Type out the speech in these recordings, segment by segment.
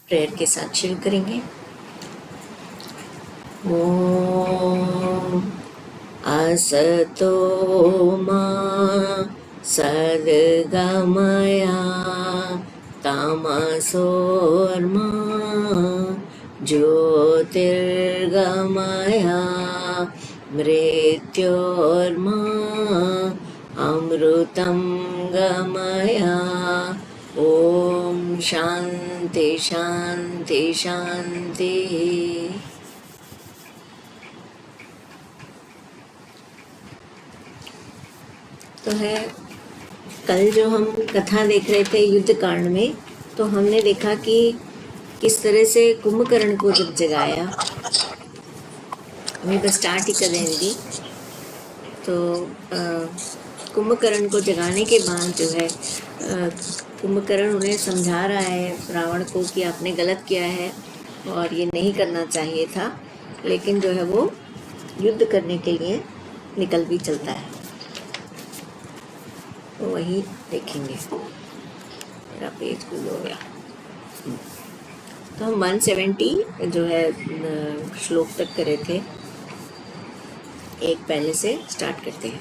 Prayer के साथ शुरू करेंगे। ओम असतो मा सद्गमया तमसोर्मा ज्योतिर्गमया मृत्योर्मा अमृतं गमया। ओम शांति शांति शांति। तो है कल जो हम कथा देख रहे थे युद्ध कांड में, तो हमने देखा कि किस तरह से कुंभकर्ण को जब जगाया, अभी बस स्टार्ट ही कर रहे हैं। तो कुंभकर्ण को जगाने के बाद जो है कुंभकर्ण उन्हें समझा रहा है रावण को कि आपने गलत किया है और ये नहीं करना चाहिए था, लेकिन जो है वो युद्ध करने के लिए निकल भी चलता है। तो वही देखेंगे। मेरा पेज भूल हो गया। तो हम 170 जो है श्लोक तक करे थे, एक पहले से स्टार्ट करते हैं।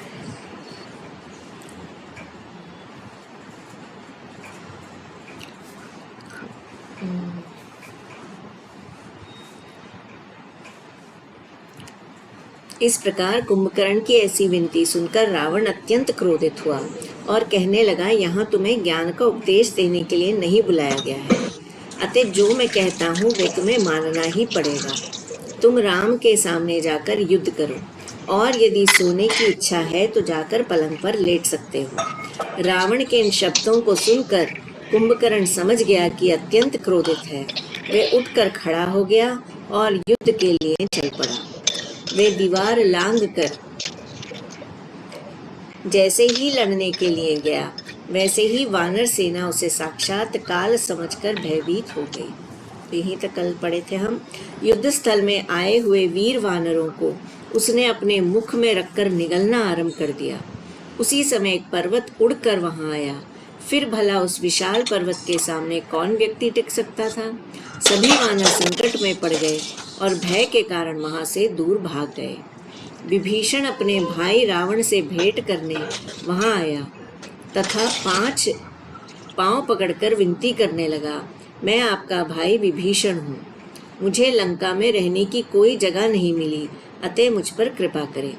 इस प्रकार कुंभकर्ण की ऐसी विनती सुनकर रावण अत्यंत क्रोधित हुआ और कहने लगा, यहाँ तुम्हें ज्ञान का उपदेश देने के लिए नहीं बुलाया गया है, अतः जो मैं कहता हूँ वे तुम्हें मानना ही पड़ेगा। तुम राम के सामने जाकर युद्ध करो, और यदि सोने की इच्छा है तो जाकर पलंग पर लेट सकते हो। रावण के इन शब्दों को सुनकर कुंभकर्ण समझ गया कि अत्यंत क्रोधित है। वे उठकर खड़ा हो गया और युद्ध के लिए चल पड़ा। वे दीवार लांघ कर जैसे ही लड़ने के लिए गया, वैसे ही वानर सेना उसे साक्षात काल समझकर भयभीत हो गई। तो यहीं तक कल पढ़े थे हम। युद्ध स्थल में आए हुए वीर वानरों को उसने अपने मुख में रखकर निगलना आरंभ कर दिया। उसी समय एक पर्वत उड़कर वहां आया। फिर भला उस विशाल पर्वत के सामने कौन व्यक्ति टिक सकता था? सभी वानर संकट में पड़ गए और भय के कारण वहां से दूर भाग गए। विभीषण अपने भाई रावण से भेंट करने वहां आया तथा 5 पांव पकड़कर विनती करने लगा, मैं आपका भाई विभीषण हूँ। मुझे लंका में रहने की कोई जगह नहीं मिली, अतः मुझ पर कृपा करें।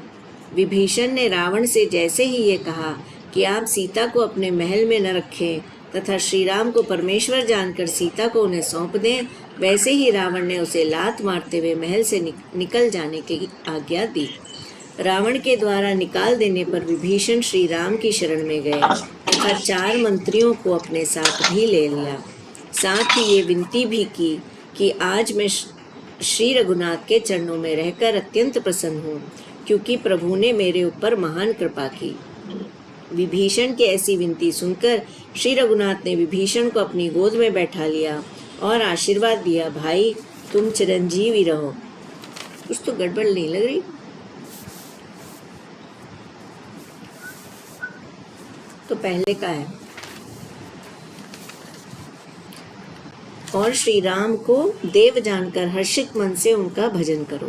विभीषण ने रावण से जैसे ही ये कहा कि आप सीता को अपने महल में न रखें तथा श्री राम को परमेश्वर जानकर सीता को उन्हें सौंप दें, वैसे ही रावण ने उसे लात मारते हुए महल से निकल जाने की आज्ञा दी। रावण के द्वारा निकाल देने पर विभीषण श्री राम की शरण में गए तथा 4 मंत्रियों को अपने साथ भी ले लिया। साथ ही ये विनती भी की कि आज मैं श्री रघुनाथ के चरणों में रहकर अत्यंत प्रसन्न हूँ, क्योंकि प्रभु ने मेरे ऊपर महान कृपा की। विभीषण की ऐसी विनती सुनकर श्री रघुनाथ ने विभीषण को अपनी गोद में बैठा लिया और आशीर्वाद दिया, भाई तुम चिरंजीवी रहो। कुछ तो गड़बड़ नहीं लग रही? तो पहले का है, और श्री राम को देव जानकर हर्षित मन से उनका भजन करो।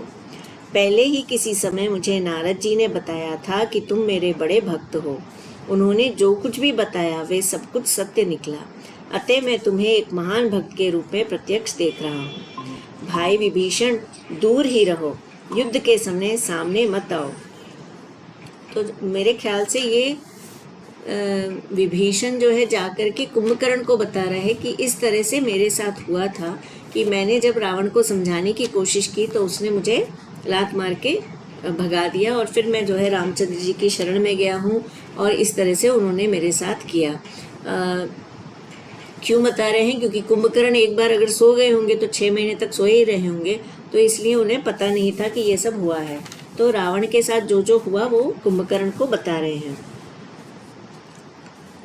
पहले ही किसी समय मुझे नारद जी ने बताया था कि तुम मेरे बड़े भक्त हो। उन्होंने जो कुछ भी बताया वे सब कुछ सत्य निकला, अतः मैं तुम्हें एक महान भक्त के रूप में प्रत्यक्ष देख रहा हूँ। भाई विभीषण, दूर ही रहो, युद्ध के समय सामने मत आओ। तो मेरे ख्याल से ये विभीषण जो है जाकर के कुंभकर्ण को बता रहा है कि इस तरह से मेरे साथ हुआ था कि मैंने जब रावण को समझाने की कोशिश की तो उसने मुझे लात मार के भगा दिया, और फिर मैं जो है रामचंद्र जी की शरण में गया हूँ और इस तरह से उन्होंने मेरे साथ किया। क्यों बता रहे हैं? क्योंकि कुंभकर्ण एक बार अगर सो गए होंगे तो 6 महीने तक सोए ही रहे होंगे, तो इसलिए उन्हें पता नहीं था कि ये सब हुआ है। तो रावण के साथ जो जो हुआ वो कुंभकर्ण को बता रहे हैं।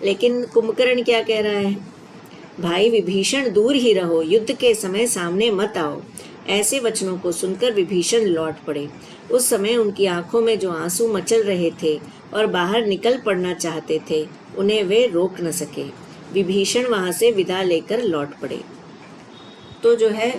लेकिन कुंभकर्ण क्या कह रहा है? भाई विभीषण, दूर ही रहो, युद्ध के समय सामने मत आओ। ऐसे वचनों को सुनकर विभीषण लौट पड़े। उस समय उनकी आंखों में जो आंसू मचल रहे थे और बाहर निकल पड़ना चाहते थे, उन्हें वे रोक न सके। विभीषण वहां से विदा लेकर लौट पड़े। तो जो है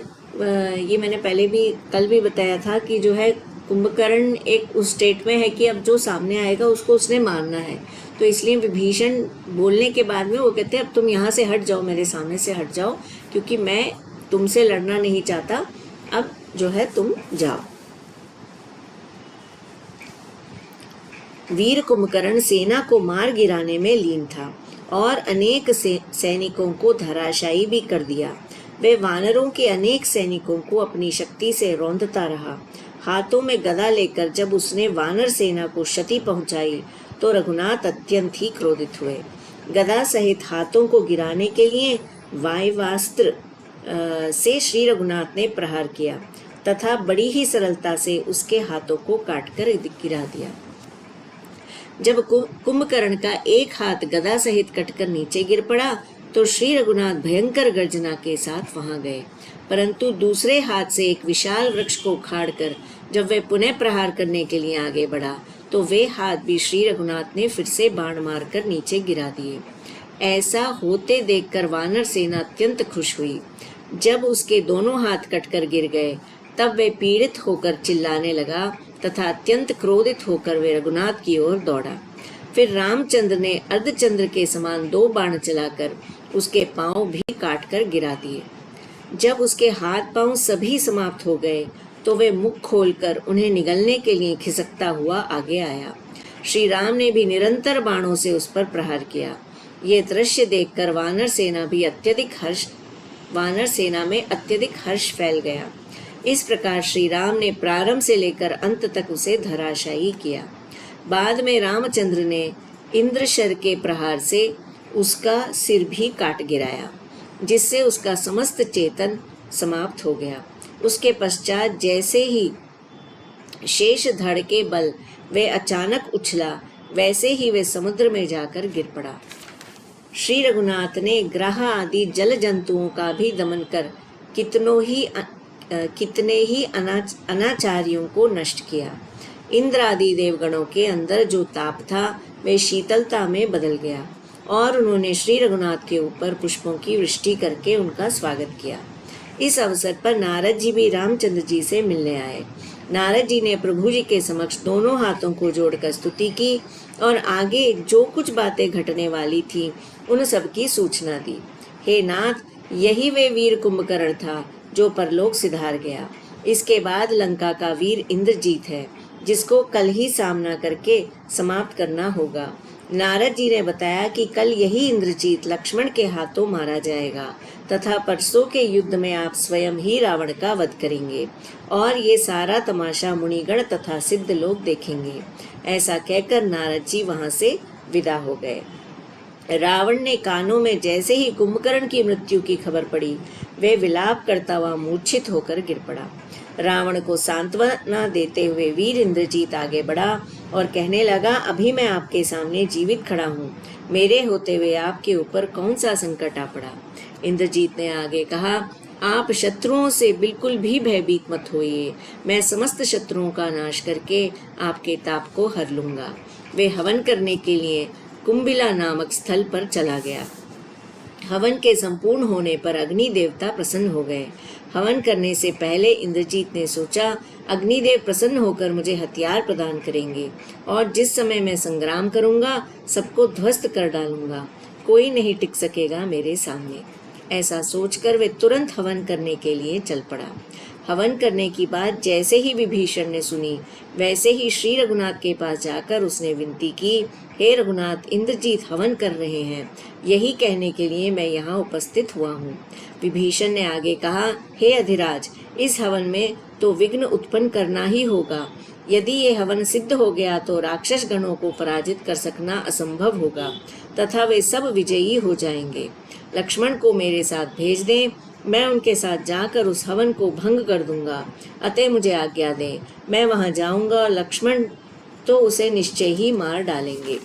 ये मैंने पहले भी कल भी बताया था कि जो है कुंभकर्ण एक उस स्टेट में है कि अब जो सामने आएगा उसको उसने मारना है। तो इसलिए विभीषण बोलने के बाद में वो कहते हैं अब तुम यहाँ से हट जाओ, मेरे सामने से हट जाओ, क्योंकि मैं तुमसे लड़ना नहीं चाहता, अब जो है तुम जाओ। वीर कुंभकर्ण सेना को मार गिराने में लीन था और अनेक सैनिकों को धराशायी भी कर दिया। वे वानरों के अनेक सैनिकों को अपनी शक्ति से रौंदता रहा। हाथों में गदा लेकर जब उसने वानर सेना को क्षति पहुंचाई तो रघुनाथ अत्यंत ही क्रोधित हुए। गदा सहित हाथों को गिराने के लिए वायवास्त्र से श्री रघुनाथ ने प्रहार किया तथा बड़ी ही सरलता से उसके हाथों को काटकर गिरा दिया। जब कुंभकर्ण का एक हाथ गदा सहित कटकर नीचे गिर पड़ा तो श्री रघुनाथ भयंकर गर्जना के साथ वहां गए, परंतु दूसरे हाथ से एक विशाल वृक्ष को उखाड़कर जब वे पुनः प्रहार करने के लिए आगे बढ़ा तो वे हाथ भी श्री रघुनाथ ने फिर से बाण मारकर नीचे गिरा दिए। ऐसा होते देखकर वानर सेना अत्यंत खुश हुई। जब उसके दोनों हाथ कटकर गिर गए तब वे पीड़ित होकर चिल्लाने लगा तथा अत्यंत क्रोधित होकर वे रघुनाथ की ओर दौड़ा। फिर रामचंद्र ने अर्धचंद्र के समान 2 बाण चलाकर उसके पांव भी काटकर गिरा दिए। जब उसके हाथ पांव सभी समाप्त हो गए तो वे मुख खोलकर उन्हें निगलने के लिए खिसकता हुआ आगे आया। श्री राम ने भी निरंतर बाणों से उस पर प्रहार किया। ये दृश्य देखकर वानर सेना में अत्यधिक हर्ष फैल गया। इस प्रकार श्री राम ने प्रारंभ से लेकर अंत तक उसे धराशायी किया। बाद में रामचंद्र ने इंद्रशर के प्रहार से उसका सिर भी काट गिराया, जिससे उसका समस्त चेतन समाप्त हो गया। उसके पश्चात जैसे ही शेष धड़ के बल वे अचानक उछला, वैसे ही वे समुद्र में जाकर गिर पड़ा। श्री रघुनाथ ने ग्राह आदि जल जंतुओं का भी दमन कर कितने ही अनाचारियों को नष्ट किया। इंद्र आदि देवगणों के अंदर जो ताप था वे शीतलता में बदल गया और उन्होंने श्री रघुनाथ के ऊपर पुष्पों की वृष्टि करके उनका स्वागत किया। इस अवसर पर नारद जी भी रामचंद्र जी से मिलने आए। नारद जी ने प्रभु जी के समक्ष दोनों हाथों को जोड़कर स्तुति की और आगे जो कुछ बातें घटने वाली थी उन सब की सूचना दी। हे नाथ, यही वे वीर कुंभकर्ण था जो परलोक सिधार गया। इसके बाद लंका का वीर इंद्रजीत है, जिसको कल ही सामना करके समाप्त करना होगा। नारद जी ने बताया कि कल यही इंद्रजीत लक्ष्मण के हाथों मारा जाएगा तथा परसों के युद्ध में आप स्वयं ही रावण का वध करेंगे और ये सारा तमाशा मुनिगण तथा सिद्ध लोग देखेंगे। ऐसा कहकर नारद जी वहां से विदा हो गए। रावण ने कानों में जैसे ही कुंभकर्ण की मृत्यु की खबर पड़ी, वे विलाप करता हुआ मूर्छित होकर गिर पड़ा। रावण को सांत्वना देते हुए वीर इंद्रजीत आगे बढ़ा और कहने लगा, अभी मैं आपके सामने जीवित खड़ा हूँ, मेरे होते हुए आपके ऊपर कौन सा संकट आ पड़ा। इंद्रजीत ने आगे कहा, आप शत्रुओं से बिल्कुल भी भयभीत मत होइए, मैं समस्त शत्रुओं का नाश करके आपके ताप को हर लूंगा। वे हवन करने के लिए कुंभिला नामक स्थल पर चला गया। हवन के संपूर्ण होने पर अग्नि देवता प्रसन्न हो गए। हवन करने से पहले इंद्रजीत ने सोचा, अग्निदेव प्रसन्न होकर मुझे हथियार प्रदान करेंगे और जिस समय मैं संग्राम करूंगा सबको ध्वस्त कर डालूंगा, कोई नहीं टिक सकेगा मेरे सामने। ऐसा सोचकर वे तुरंत हवन करने के लिए चल पड़ा। हवन करने की बात जैसे ही विभीषण ने सुनी, वैसे ही श्री रघुनाथ के पास जाकर उसने विनती की, हे रघुनाथ, इंद्रजीत हवन कर रहे हैं, यही कहने के लिए मैं यहाँ उपस्थित हुआ हूँ। विभीषण ने आगे कहा, हे अधिराज, इस हवन में तो विघ्न उत्पन्न करना ही होगा। यदि ये हवन सिद्ध हो गया तो राक्षस गणों को पराजित कर सकना असंभव होगा तथा वे सब विजयी हो जाएंगे। लक्ष्मण को मेरे साथ भेज दें, मैं उनके साथ जाकर उस हवन को भंग कर दूंगा। अतः मुझे आज्ञा दें, मैं वहां जाऊंगा, लक्ष्मण तो उसे निश्चय ही मार डालेंगे।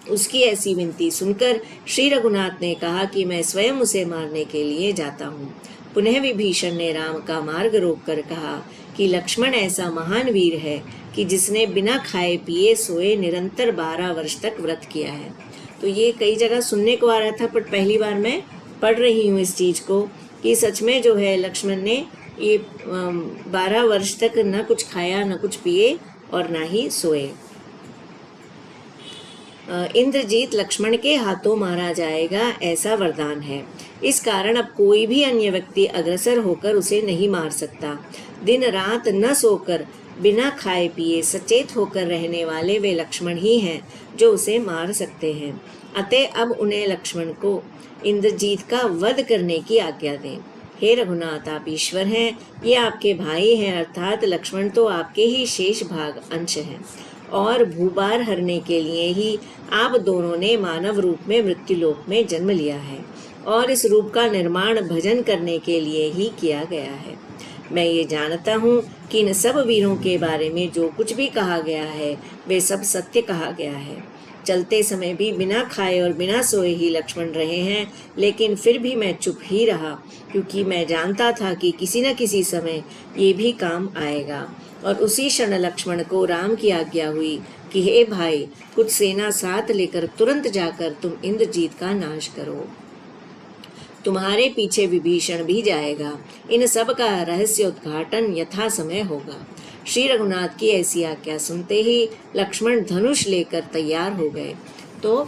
उसकी ऐसी विनती सुनकर श्री रघुनाथ ने कहा कि मैं स्वयं उसे मारने के लिए जाता हूँ। पुनः विभीषण ने राम का मार्ग रोककर कहा कि लक्ष्मण ऐसा महान वीर है कि जिसने बिना खाए पिए सोए निरंतर 12 वर्ष तक व्रत किया है। तो ये कई जगह सुनने को आ रहा था, पर पहली बार मैं पढ़ रही हूँ इस चीज को कि सच में जो है लक्ष्मण ने ये 12 वर्ष तक न कुछ खाया, न कुछ पिए और ना ही सोए। इंद्रजीत लक्ष्मण के हाथों मारा जाएगा, ऐसा वरदान है। इस कारण अब कोई भी अन्य व्यक्ति अग्रसर होकर उसे नहीं मार सकता। दिन रात न सोकर बिना खाए पिए सचेत होकर रहने वाले वे लक्ष्मण ही हैं जो उसे मार सकते हैं। अतः अब उन्हें लक्ष्मण को इंद्रजीत का वध करने की आज्ञा दें। हे रघुनाथ, आप ईश्वर हैं, ये आपके भाई हैं, अर्थात लक्ष्मण तो आपके ही शेष भाग अंश हैं और भूभार हरने के लिए ही आप दोनों ने मानव रूप में मृत्युलोक में जन्म लिया है और इस रूप का निर्माण भजन करने के लिए ही किया गया है। मैं ये जानता हूँ कि इन सब वीरों के बारे में जो कुछ भी कहा गया है वे सब सत्य कहा गया है। चलते समय भी बिना खाए और बिना सोए ही लक्ष्मण रहे हैं, लेकिन फिर भी मैं चुप ही रहा, क्योंकि मैं जानता था कि किसी न किसी समय ये भी काम आएगा। और उसी क्षण लक्ष्मण को राम की आज्ञा हुई कि हे भाई, कुछ सेना साथ लेकर तुरंत जाकर तुम इंद्रजीत का नाश करो। तुम्हारे पीछे विभीषण भी जाएगा। इन सब का रहस्य उद्घाटन यथा समय होगा। श्री रघुनाथ की ऐसी आज्ञा सुनते ही लक्ष्मण धनुष लेकर तैयार हो गए। तो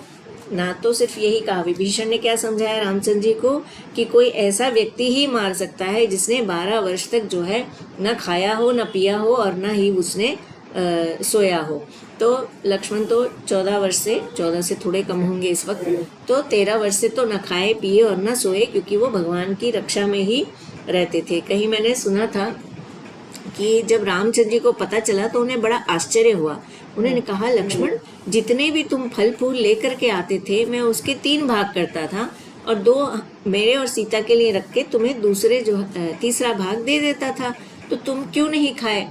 ना तो सिर्फ यही कहा, विभीषण ने क्या समझाया रामचंद्र जी को कि कोई ऐसा व्यक्ति ही मार सकता है जिसने 12 वर्ष तक जो है न खाया हो, न पिया हो और न ही उसने सोया हो। तो लक्ष्मण तो 14 से थोड़े कम होंगे इस वक्त, तो 13 वर्ष से तो न खाए पिए और न सोए, क्योंकि वो भगवान की रक्षा में ही रहते थे। कहीं मैंने सुना था कि जब रामचंद्र जी को पता चला तो उन्हें बड़ा आश्चर्य हुआ। उन्होंने कहा, लक्ष्मण, जितने भी तुम फल फूल लेकर के आते थे मैं उसके 3 भाग करता था और 2 मेरे और सीता के लिए रख के तुम्हें तीसरा भाग दे देता था, तो तुम क्यों नहीं खाए?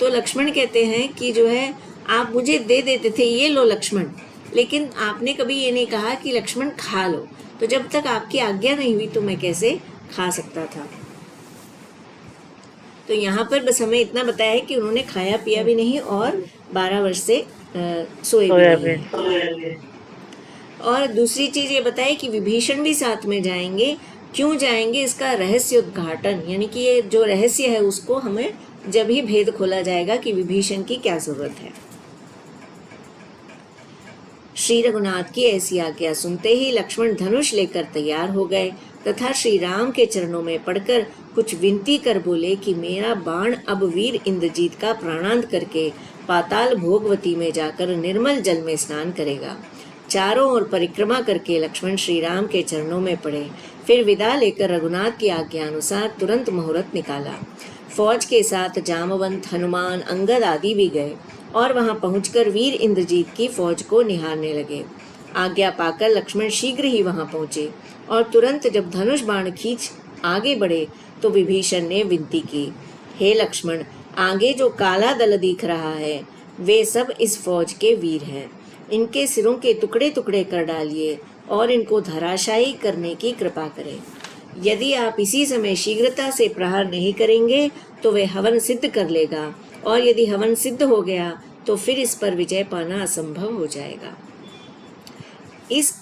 तो लक्ष्मण कहते हैं कि जो है आप मुझे दे देते थे, ये लो लक्ष्मण, लेकिन आपने कभी ये नहीं कहा कि लक्ष्मण खा लो। तो जब तक आपकी आज्ञा नहीं हुई तो मैं कैसे खा सकता था? तो यहाँ पर बस हमें इतना बताया है कि उन्होंने खाया पिया भी नहीं और 12 वर्ष से सोए भी नहीं। और दूसरी चीज ये बताए कि विभीषण भी साथ में जाएंगे। क्यों जाएंगे, इसका रहस्य उद्घाटन, यानी कि ये जो रहस्य है उसको हमें जब ही भेद खोला जाएगा कि विभीषण की क्या जरूरत है। श्री रघुनाथ की ऐसी आज्ञा सुनते ही लक्ष्मण धनुष लेकर तैयार हो गए तथा श्री राम के चरणों में पड़कर कुछ विनती कर बोले कि मेरा बाण अब वीर इंद्रजीत का प्राणांत करके पाताल भोगवती में जाकर निर्मल जल में स्नान करेगा। चारों ओर परिक्रमा करके लक्ष्मण श्री राम के चरणों में पड़े, फिर विदा लेकर रघुनाथ की आज्ञा अनुसार तुरंत मुहूर्त निकाला। फौज के साथ जामवंत, हनुमान, अंगद आदि भी गए और वहां पहुंचकर वीर इंद्रजीत की फौज को निहारने लगे। आज्ञा पाकर लक्ष्मण शीघ्र ही वहां पहुंचे और तुरंत जब धनुष बाण खींच आगे बढ़े तो विभीषण ने विनती की, हे लक्ष्मण, आगे जो काला दल दिख रहा है वे सब इस फौज के वीर हैं। इनके सिरों के टुकड़े टुकड़े कर डालिए और इनको धराशायी करने की कृपा करें। यदि आप इसी समय शीघ्रता से प्रहार नहीं करेंगे तो वे हवन सिद्ध कर लेगा और यदि हवन सिद्ध हो गया तो फिर इस पर विजय पाना असंभव हो जाएगा।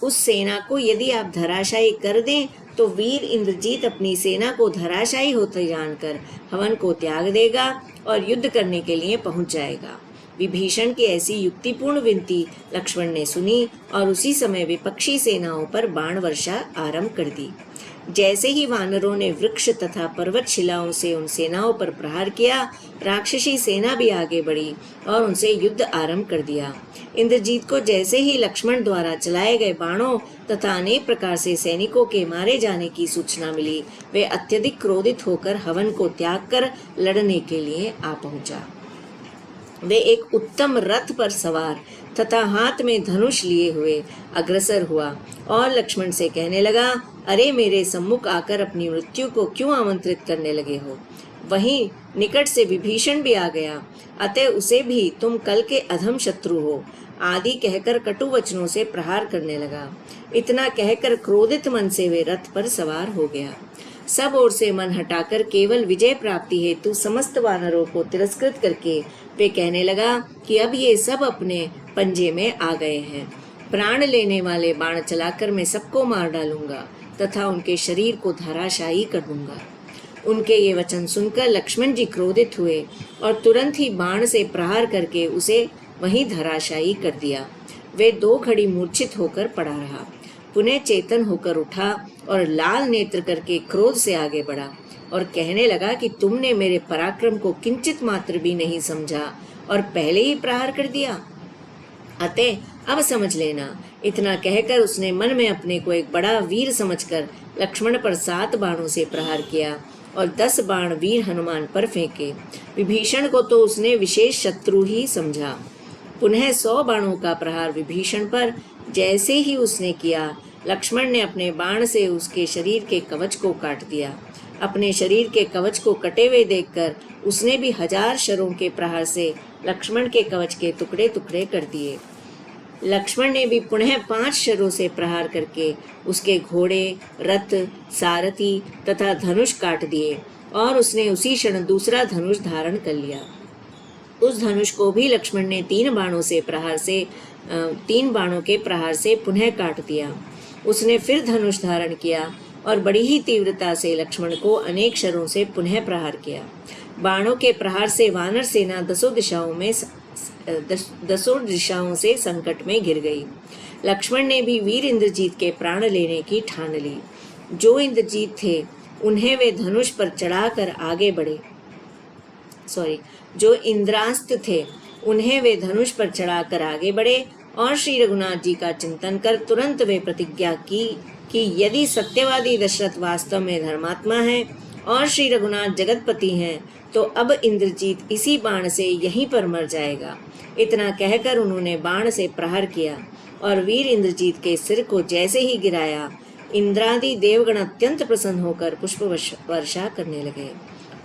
उस सेना को यदि आप धराशायी कर दें तो वीर इंद्रजीत अपनी सेना को धराशायी होते जानकर हवन को त्याग देगा और युद्ध करने के लिए पहुंच जाएगा। विभीषण की ऐसी युक्तिपूर्ण विनती लक्ष्मण ने सुनी और उसी समय विपक्षी सेनाओं पर बाण वर्षा आरंभ कर दी। जैसे ही वानरों ने वृक्ष तथा पर्वत शिलाओं से उन सेनाओं पर प्रहार किया, राक्षसी सेना भी आगे बढ़ी और उनसे युद्ध आरंभ कर दिया। इंद्रजीत को जैसे ही लक्ष्मण द्वारा चलाए गए बाणों तथा अनेक प्रकार से सैनिकों के मारे जाने की सूचना मिली, वे अत्यधिक क्रोधित होकर हवन को त्याग कर लड़ने के लिए आ पहुंचा। वे एक उत्तम रथ पर सवार तथा हाथ में धनुष लिए हुए अग्रसर हुआ और लक्ष्मण से कहने लगा, अरे मेरे सम्मुख आकर अपनी मृत्यु को क्यों आमंत्रित करने लगे हो? वहीं निकट से विभीषण भी आ गया, अतः उसे भी तुम कल के अधम शत्रु हो आदि कहकर कटु वचनों से प्रहार करने लगा। इतना कहकर क्रोधित मन से वे रथ पर सवार हो गया। सब ओर से मन हटाकर केवल विजय प्राप्ति हेतु समस्त वानरों को तिरस्कृत करके वे कहने लगा कि अब ये सब अपने पंजे में आ गए हैं। प्राण लेने वाले बाण चलाकर मैं सबको मार डालूंगा तथा उनके शरीर को धराशायी कर दूंगा। उनके ये वचन सुनकर लक्ष्मण जी क्रोधित हुए और तुरंत ही बाण से प्रहार करके उसे वहीं धराशायी कर दिया। वे 2 घड़ी मूर्छित होकर पड़ा रहा, पुनः चेतन होकर उठा और लाल नेत्र करके क्रोध से आगे बढ़ा और कहने लगा कि तुमने मेरे पराक्रम को किंचित मात्र भी नहीं समझा और पहले ही प्रहार कर दिया। अतः अब समझ लेना। इतना कहकर उसने मन में अपने को एक बड़ा वीर समझकर लक्ष्मण पर 7 बाणों से प्रहार किया और 10 बाण वीर हनुमान पर फेंके। विभीषण को तो उसने विशेष शत्रु ही समझा। पुनः 100 बाणों का प्रहार विभीषण पर जैसे ही उसने किया, लक्ष्मण ने अपने बाण से उसके शरीर के कवच को काट दिया। अपने शरीर के कवच को कटे हुए देखकर उसने भी 1000 शरों के प्रहार से लक्ष्मण के कवच के टुकड़े टुकड़े कर दिए। लक्ष्मण ने भी पुनः 5 शरों से प्रहार करके उसके घोड़े, रथ, सारथी तथा धनुष काट दिए और उसने उसी क्षण दूसरा धनुष धारण कर लिया। उस धनुष को भी लक्ष्मण ने 3 बाणों के प्रहार से पुनः काट दिया। उसने फिर धनुष धारण किया और बड़ी ही तीव्रता से लक्ष्मण को अनेक शरों से पुनः प्रहार किया। बाणों के प्रहार से वानर सेना 10 दिशाओं से संकट में घिर गई। लक्ष्मण ने भी वीर इंद्रजीत के प्राण लेने की ठान ली। जो इंद्रजीत थे उन्हें वे धनुष पर चढ़ाकर आगे बढ़े। जो इंद्रास्त्र थे उन्हें वे धनुष पर चढ़ाकर आगे बढ़े और श्री रघुनाथ जी का चिंतन कर तुरंत वे प्रतिज्ञा की कि यदि सत्यवादी दशरथ वास्तव में धर्मात्मा है और श्री रघुनाथ जगतपति हैं तो अब इंद्रजीत इसी बाण से यहीं पर मर जाएगा। इतना कहकर उन्होंने बाण से प्रहार किया और वीर इंद्रजीत के सिर को जैसे ही गिराया, इंद्रादि देवगण अत्यंत प्रसन्न होकर पुष्प वर्षा करने लगे।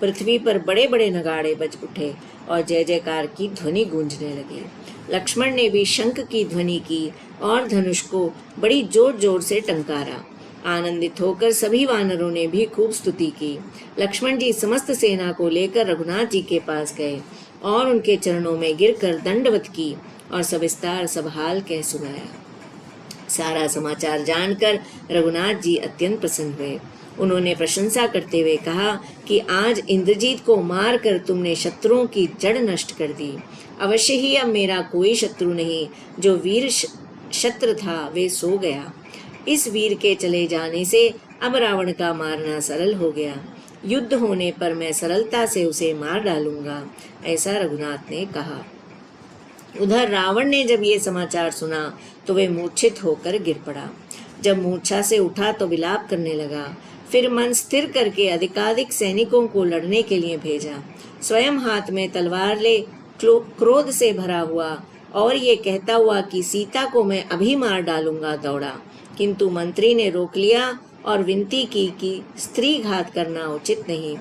पृथ्वी पर बड़े बड़े नगाड़े बज उठे और जय जयकार की ध्वनि गूंजने लगी। लक्ष्मण ने भी शंख की ध्वनि की और धनुष को बड़ी जोर जोर से टंकारा। आनंदित होकर सभी वानरों ने भी खूब स्तुति की। लक्ष्मण जी समस्त सेना को लेकर रघुनाथ जी के पास गए और उनके चरणों में गिरकर दंडवत की और सविस्तार सब हाल कह सुनाया। सारा समाचार जानकर रघुनाथ जी अत्यंत प्रसन्न हुए। उन्होंने प्रशंसा करते हुए कहा कि आज इंद्रजीत को मार कर तुमने शत्रुओं की जड़ नष्ट कर दी। अवश्य ही अब मेरा कोई शत्रु नहीं। जो वीर शत्रु था वे सो गया। इस वीर के चले जाने से अब रावण का मारना सरल हो गया। युद्ध होने पर मैं सरलता से उसे मार डालूंगा, ऐसा रघुनाथ ने कहा। उधर रावण ने जब ये समाचार सुना तो वे मूर्छित होकर गिर पड़ा। जब मूर्छा से उठा तो विलाप करने लगा। फिर मन स्थिर करके अधिकाधिक सैनिकों को लड़ने के लिए भेजा। स्वयं हाथ में तलवार ले क्रोध से भरा हुआ और ये कहता हुआ कि सीता को मैं अभी मार डालूंगा दौड़ा, किंतु मंत्री ने रोक लिया और विनती की कि स्त्री घात करना उचित नहीं।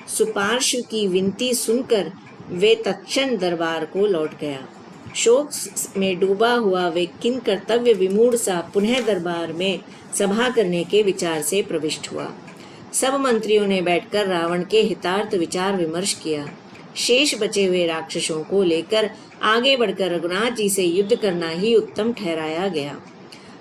सुपार्श्व की विनती सुनकर वे तत्क्षण दरबार को लौट गया। शोक में डूबा हुआ वे किन कर्तव्य विमूढ़ सा पुनः दरबार में सभा करने के विचार से प्रविष्ट हुआ। सब मंत्रियों ने बैठकर रावण के हितार्थ विचार विमर्श किया। शेष बचे हुए राक्षसों को लेकर आगे बढ़कर रघुनाथ जी से युद्ध करना ही उत्तम ठहराया गया।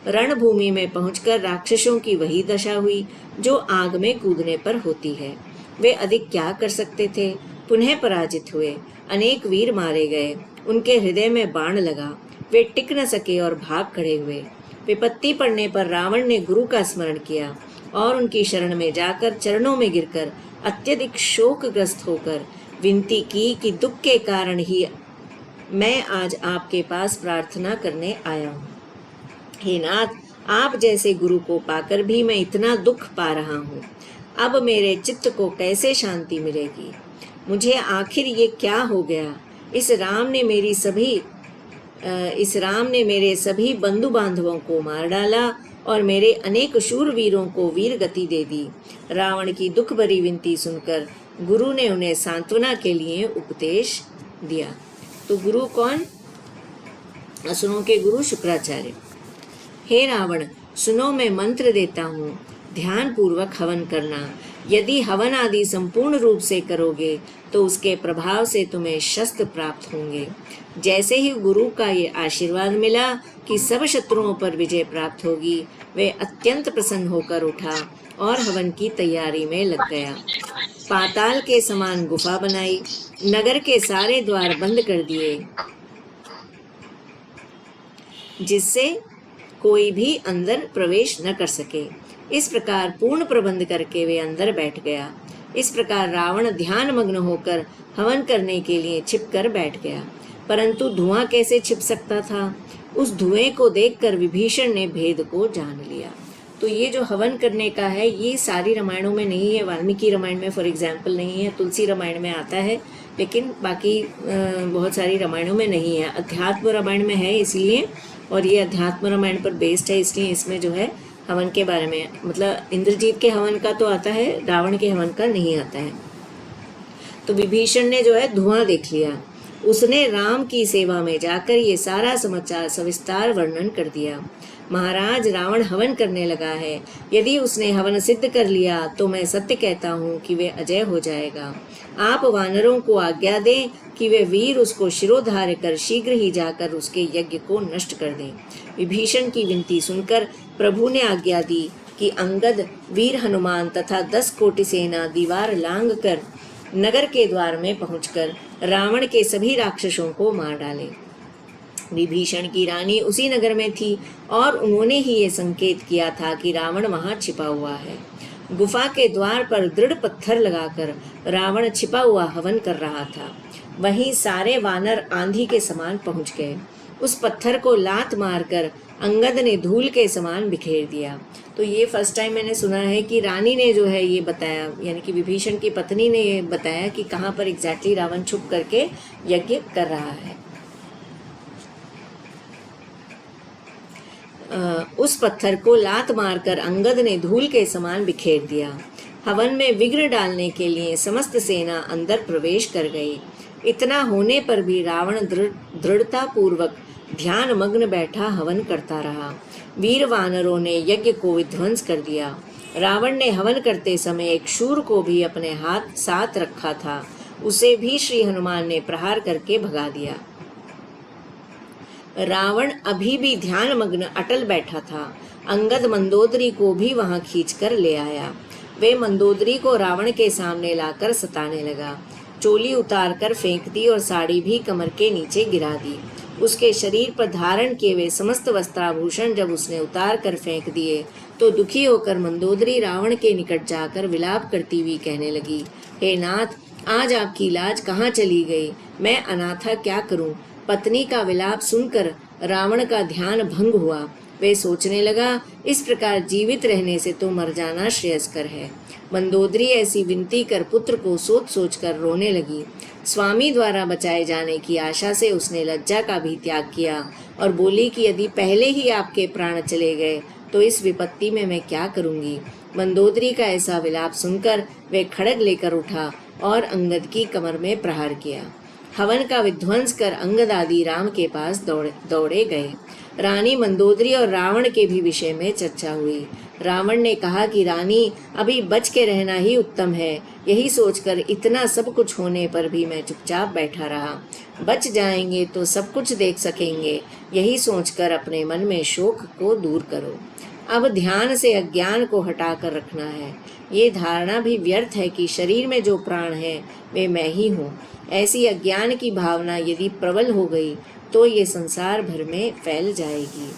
रणभूमि में पहुंचकर राक्षसों की वही दशा हुई जो आग में कूदने पर होती है। वे अधिक क्या कर सकते थे, पुनः पराजित हुए। अनेक वीर मारे गए, उनके हृदय में बाण लगा, वे टिक न सके और भाग खड़े हुए। विपत्ति पड़ने पर रावण ने गुरु का स्मरण किया और उनकी शरण में जाकर चरणों में गिरकर अत्यधिक शोकग्रस्त होकर विनती की कि दुख के कारण ही मैं आज आपके पास प्रार्थना करने आया हूँ। हे नाथ, आप जैसे गुरु को पाकर भी मैं इतना दुख पा रहा हूँ। अब मेरे चित्त को कैसे शांति मिलेगी? मुझे आखिर ये क्या हो गया? इस राम ने मेरे सभी बंधु बांधवों को मार डाला और मेरे अनेक शूरवीरों को वीर गति दे दी। रावण की दुख भरी विनती सुनकर गुरु ने उन्हें सांत्वना के लिए उपदेश दिया। तो गुरु कौन? असुरों के गुरु शुक्राचार्य। हे रावण, सुनो, मैं मंत्र देता हूँ, ध्यान पूर्वक हवन करना। यदि हवन आदि संपूर्ण रूप से करोगे तो उसके प्रभाव से तुम्हें शस्त्र प्राप्त होंगे। जैसे ही गुरु का ये आशीर्वाद मिला कि सब शत्रुओं पर विजय प्राप्त होगी, वे अत्यंत प्रसन्न होकर उठा और हवन की तैयारी में लग गया। पाताल के समान गुफा बनाई, नगर के सारे द्वार बंद कर दिए, जिससे कोई भी अंदर प्रवेश न कर सके। इस प्रकार पूर्ण प्रबंध करके वे अंदर बैठ गया। इस प्रकार रावण ध्यान मग्न होकर हवन करने के लिए छिप कर बैठ गया। परंतु धुआं कैसे छिप सकता था? उस धुएं को देखकर विभीषण ने भेद को जान लिया। तो ये जो हवन करने का है, ये सारी रामायणों में नहीं है। वाल्मीकि रामायण में फॉर एग्जाम्पल नहीं है, तुलसी रामायण में आता है, लेकिन बाकी बहुत सारी रामायणों में नहीं है। अध्यात्म रामायण में है इसलिए, और ये अध्यात्म रामायण पर बेस्ड है, इसलिए इसमें जो है हवन के बारे में, मतलब इंद्रजीत के हवन का तो आता है, रावण के हवन का नहीं आता है। तो विभीषण ने जो है धुआं देख लिया। उसने राम की सेवा में जाकर ये सारा समाचार सविस्तार वर्णन कर दिया। महाराज, रावण हवन करने लगा है। यदि उसने हवन सिद्ध कर लिया तो मैं सत्य कहता हूँ कि वे अजय हो जाएगा। आप वानरों को आज्ञा दें कि वे वीर उसको शिरोधार्य कर शीघ्र ही जाकर उसके यज्ञ को नष्ट कर दें। विभीषण की विनती सुनकर प्रभु ने आज्ञा दी कि अंगद, वीर हनुमान तथा 10 कोटि सेना दीवार लांग कर नगर के द्वार में पहुंचकर रावण के सभी राक्षसों को मार डाले। विभीषण की रानी उसी नगर में थी और उन्होंने ही ये संकेत किया था कि रावण वहां छिपा हुआ है। गुफा के द्वार पर दृढ़ पत्थर लगाकर रावण छिपा हुआ हवन कर रहा था। वहीं सारे वानर आंधी के समान पहुंच गए। उस पत्थर को लात मारकर अंगद ने धूल के समान बिखेर दिया। तो ये फर्स्ट टाइम मैंने सुना है कि रानी ने जो है ये बताया, यानी कि विभीषण की पत्नी ने ये बताया कि कहाँ पर एग्जैक्टली रावण छुप करके यज्ञ कर रहा है। उस पत्थर को लात मारकर अंगद ने धूल के समान बिखेर दिया। हवन में विघ्न डालने के लिए समस्त सेना अंदर प्रवेश कर गई। इतना होने पर भी रावण दृढ़ता पूर्वक ध्यान मग्न बैठा हवन करता रहा। वीर वानरों ने यज्ञ को विध्वंस कर दिया। रावण ने हवन करते समय एक शूर को भी अपने हाथ साथ रखा था, उसे भी श्री हनुमान ने प्रहार करके भगा दिया। रावण अभी भी ध्यान मग्न अटल बैठा था। अंगद मंदोदरी को भी वहां खींचकर ले आया। वे मंदोदरी को रावण के सामने लाकर सताने लगा। चोली उतारकर फेंक दी और साड़ी भी कमर के नीचे गिरा दी। उसके शरीर पर धारण किए हुए समस्त वस्त्राभूषण जब उसने उतार कर फेंक दिए तो दुखी होकर मंदोदरी रावण के निकट जाकर विलाप करती हुई कहने लगी, हे नाथ, आज आपकी लाज कहाँ चली गई? मैं अनाथा क्या करूं? पत्नी का विलाप सुनकर रावण का ध्यान भंग हुआ। वे सोचने लगा, इस प्रकार जीवित रहने से तो मर जाना श्रेयस्कर है। मंदोदरी ऐसी विनती कर पुत्र को सोच सोच कर रोने लगी। स्वामी द्वारा बचाए जाने की आशा से उसने लज्जा का भी त्याग किया और बोली कि यदि पहले ही आपके प्राण चले गए तो इस विपत्ति में मैं क्या करूंगी। मंदोदरी का ऐसा विलाप सुनकर वे खड़ग लेकर उठा और अंगद की कमर में प्रहार किया। हवन का विध्वंस कर अंगद आदि राम के पास दौड़े गए। रानी मंदोदरी और रावण के भी विषय में चर्चा हुई। रावण ने कहा कि रानी, अभी बच के रहना ही उत्तम है। यही सोचकर इतना सब कुछ होने पर भी मैं चुपचाप बैठा रहा। बच जाएंगे तो सब कुछ देख सकेंगे, यही सोचकर अपने मन में शोक को दूर करो। अब ध्यान से अज्ञान को हटाकर रखना है। ये धारणा भी व्यर्थ है कि शरीर में जो प्राण है वे मैं ही हूँ। ऐसी अज्ञान की भावना यदि प्रबल हो गई तो ये संसार भर में फैल जाएगी।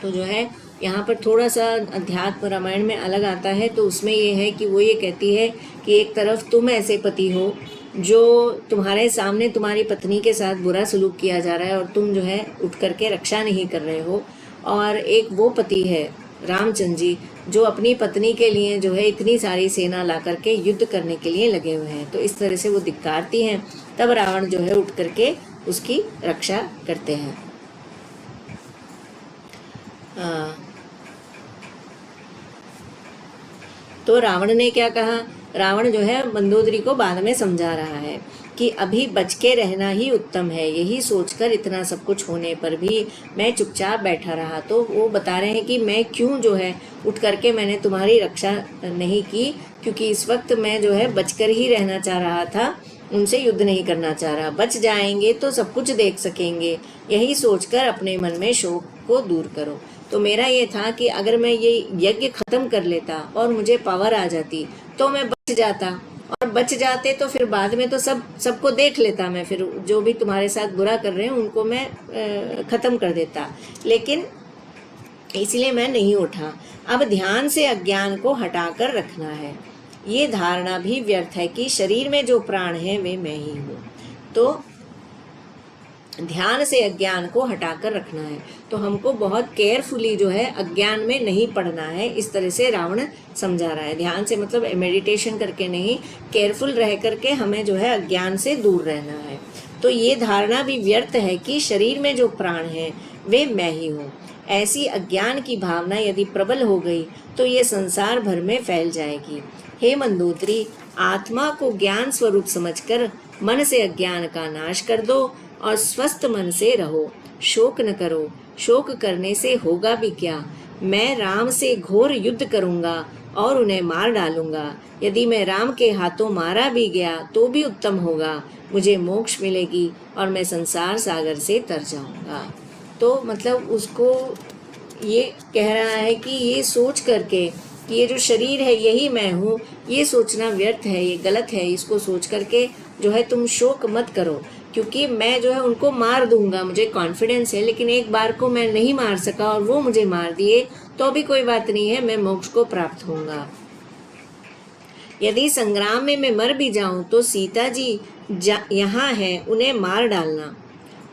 तो जो है यहाँ पर थोड़ा सा अध्यात्म रामायण में अलग आता है। तो उसमें ये है कि वो ये कहती है कि एक तरफ तुम ऐसे पति हो जो तुम्हारे सामने तुम्हारी पत्नी के साथ बुरा सलूक किया जा रहा है और तुम जो है उठ करके रक्षा नहीं कर रहे हो, और एक वो पति है रामचंद्र जी जो अपनी पत्नी के लिए जो है इतनी सारी सेना ला करके युद्ध करने के लिए लगे हुए हैं। तो इस तरह से वो धिक्कारती हैं। तब रावण जो है उठ करके उसकी रक्षा करते हैं। तो रावण ने क्या कहा? रावण जो है मंदोदरी को बाद में समझा रहा है कि अभी बच के रहना ही उत्तम है। यही सोचकर इतना सब कुछ होने पर भी मैं चुपचाप बैठा रहा। तो वो बता रहे हैं कि मैं क्यों जो है उठ करके मैंने तुम्हारी रक्षा नहीं की, क्योंकि इस वक्त मैं जो है बचकर ही रहना चाह रहा था, उनसे युद्ध नहीं करना चाह रहा। बच जाएंगे तो सब कुछ देख सकेंगे, यही सोचकर अपने मन में शोक को दूर करो। तो मेरा ये था कि अगर मैं ये यज्ञ खत्म कर लेता और मुझे पावर आ जाती तो मैं बच जाता, और बच जाते तो फिर बाद में तो सबको देख लेता मैं, फिर जो भी तुम्हारे साथ बुरा कर रहे हैं उनको मैं खत्म कर देता। लेकिन इसलिए मैं नहीं उठा। अब ध्यान से अज्ञान को हटाकर रखना है। ये धारणा भी व्यर्थ है कि शरीर में जो प्राण है वे मैं ही हूँ। तो ध्यान से अज्ञान को हटाकर रखना है। तो हमको बहुत केयरफुली जो है अज्ञान में नहीं पड़ना है, इस तरह से रावण समझा रहा है। ध्यान से मतलब मेडिटेशन करके नहीं, केयरफुल रह करके हमें जो है अज्ञान से दूर रहना है। तो ये धारणा भी व्यर्थ है कि शरीर में जो प्राण है वे मैं ही हूँ। ऐसी अज्ञान की भावना यदि प्रबल हो गई तो ये संसार भर में फैल जाएगी। हे मंदोदरी, आत्मा को ज्ञान स्वरूप समझकर मन से अज्ञान का नाश कर दो और स्वस्थ मन से रहो। शोक न करो, शोक करने से होगा भी क्या। मैं राम से घोर युद्ध करूंगा और उन्हें मार डालूंगा। यदि मैं राम के हाथों मारा भी गया तो भी उत्तम होगा, मुझे मोक्ष मिलेगी और मैं संसार सागर से तर जाऊंगा। तो मतलब उसको ये कह रहा है कि ये सोच करके कि ये जो शरीर है यही मैं हूँ, ये सोचना व्यर्थ है, ये गलत है। इसको सोच करके जो है तुम शोक मत करो, क्योंकि मैं जो है उनको मार दूंगा, मुझे कॉन्फिडेंस है। लेकिन एक बार को मैं नहीं मार सका और वो मुझे मार दिए तो भी कोई बात नहीं है, मैं मोक्ष को प्राप्त होऊंगा। यदि संग्राम में मैं मर भी जाऊं तो सीता जी यहाँ है, उन्हें मार डालना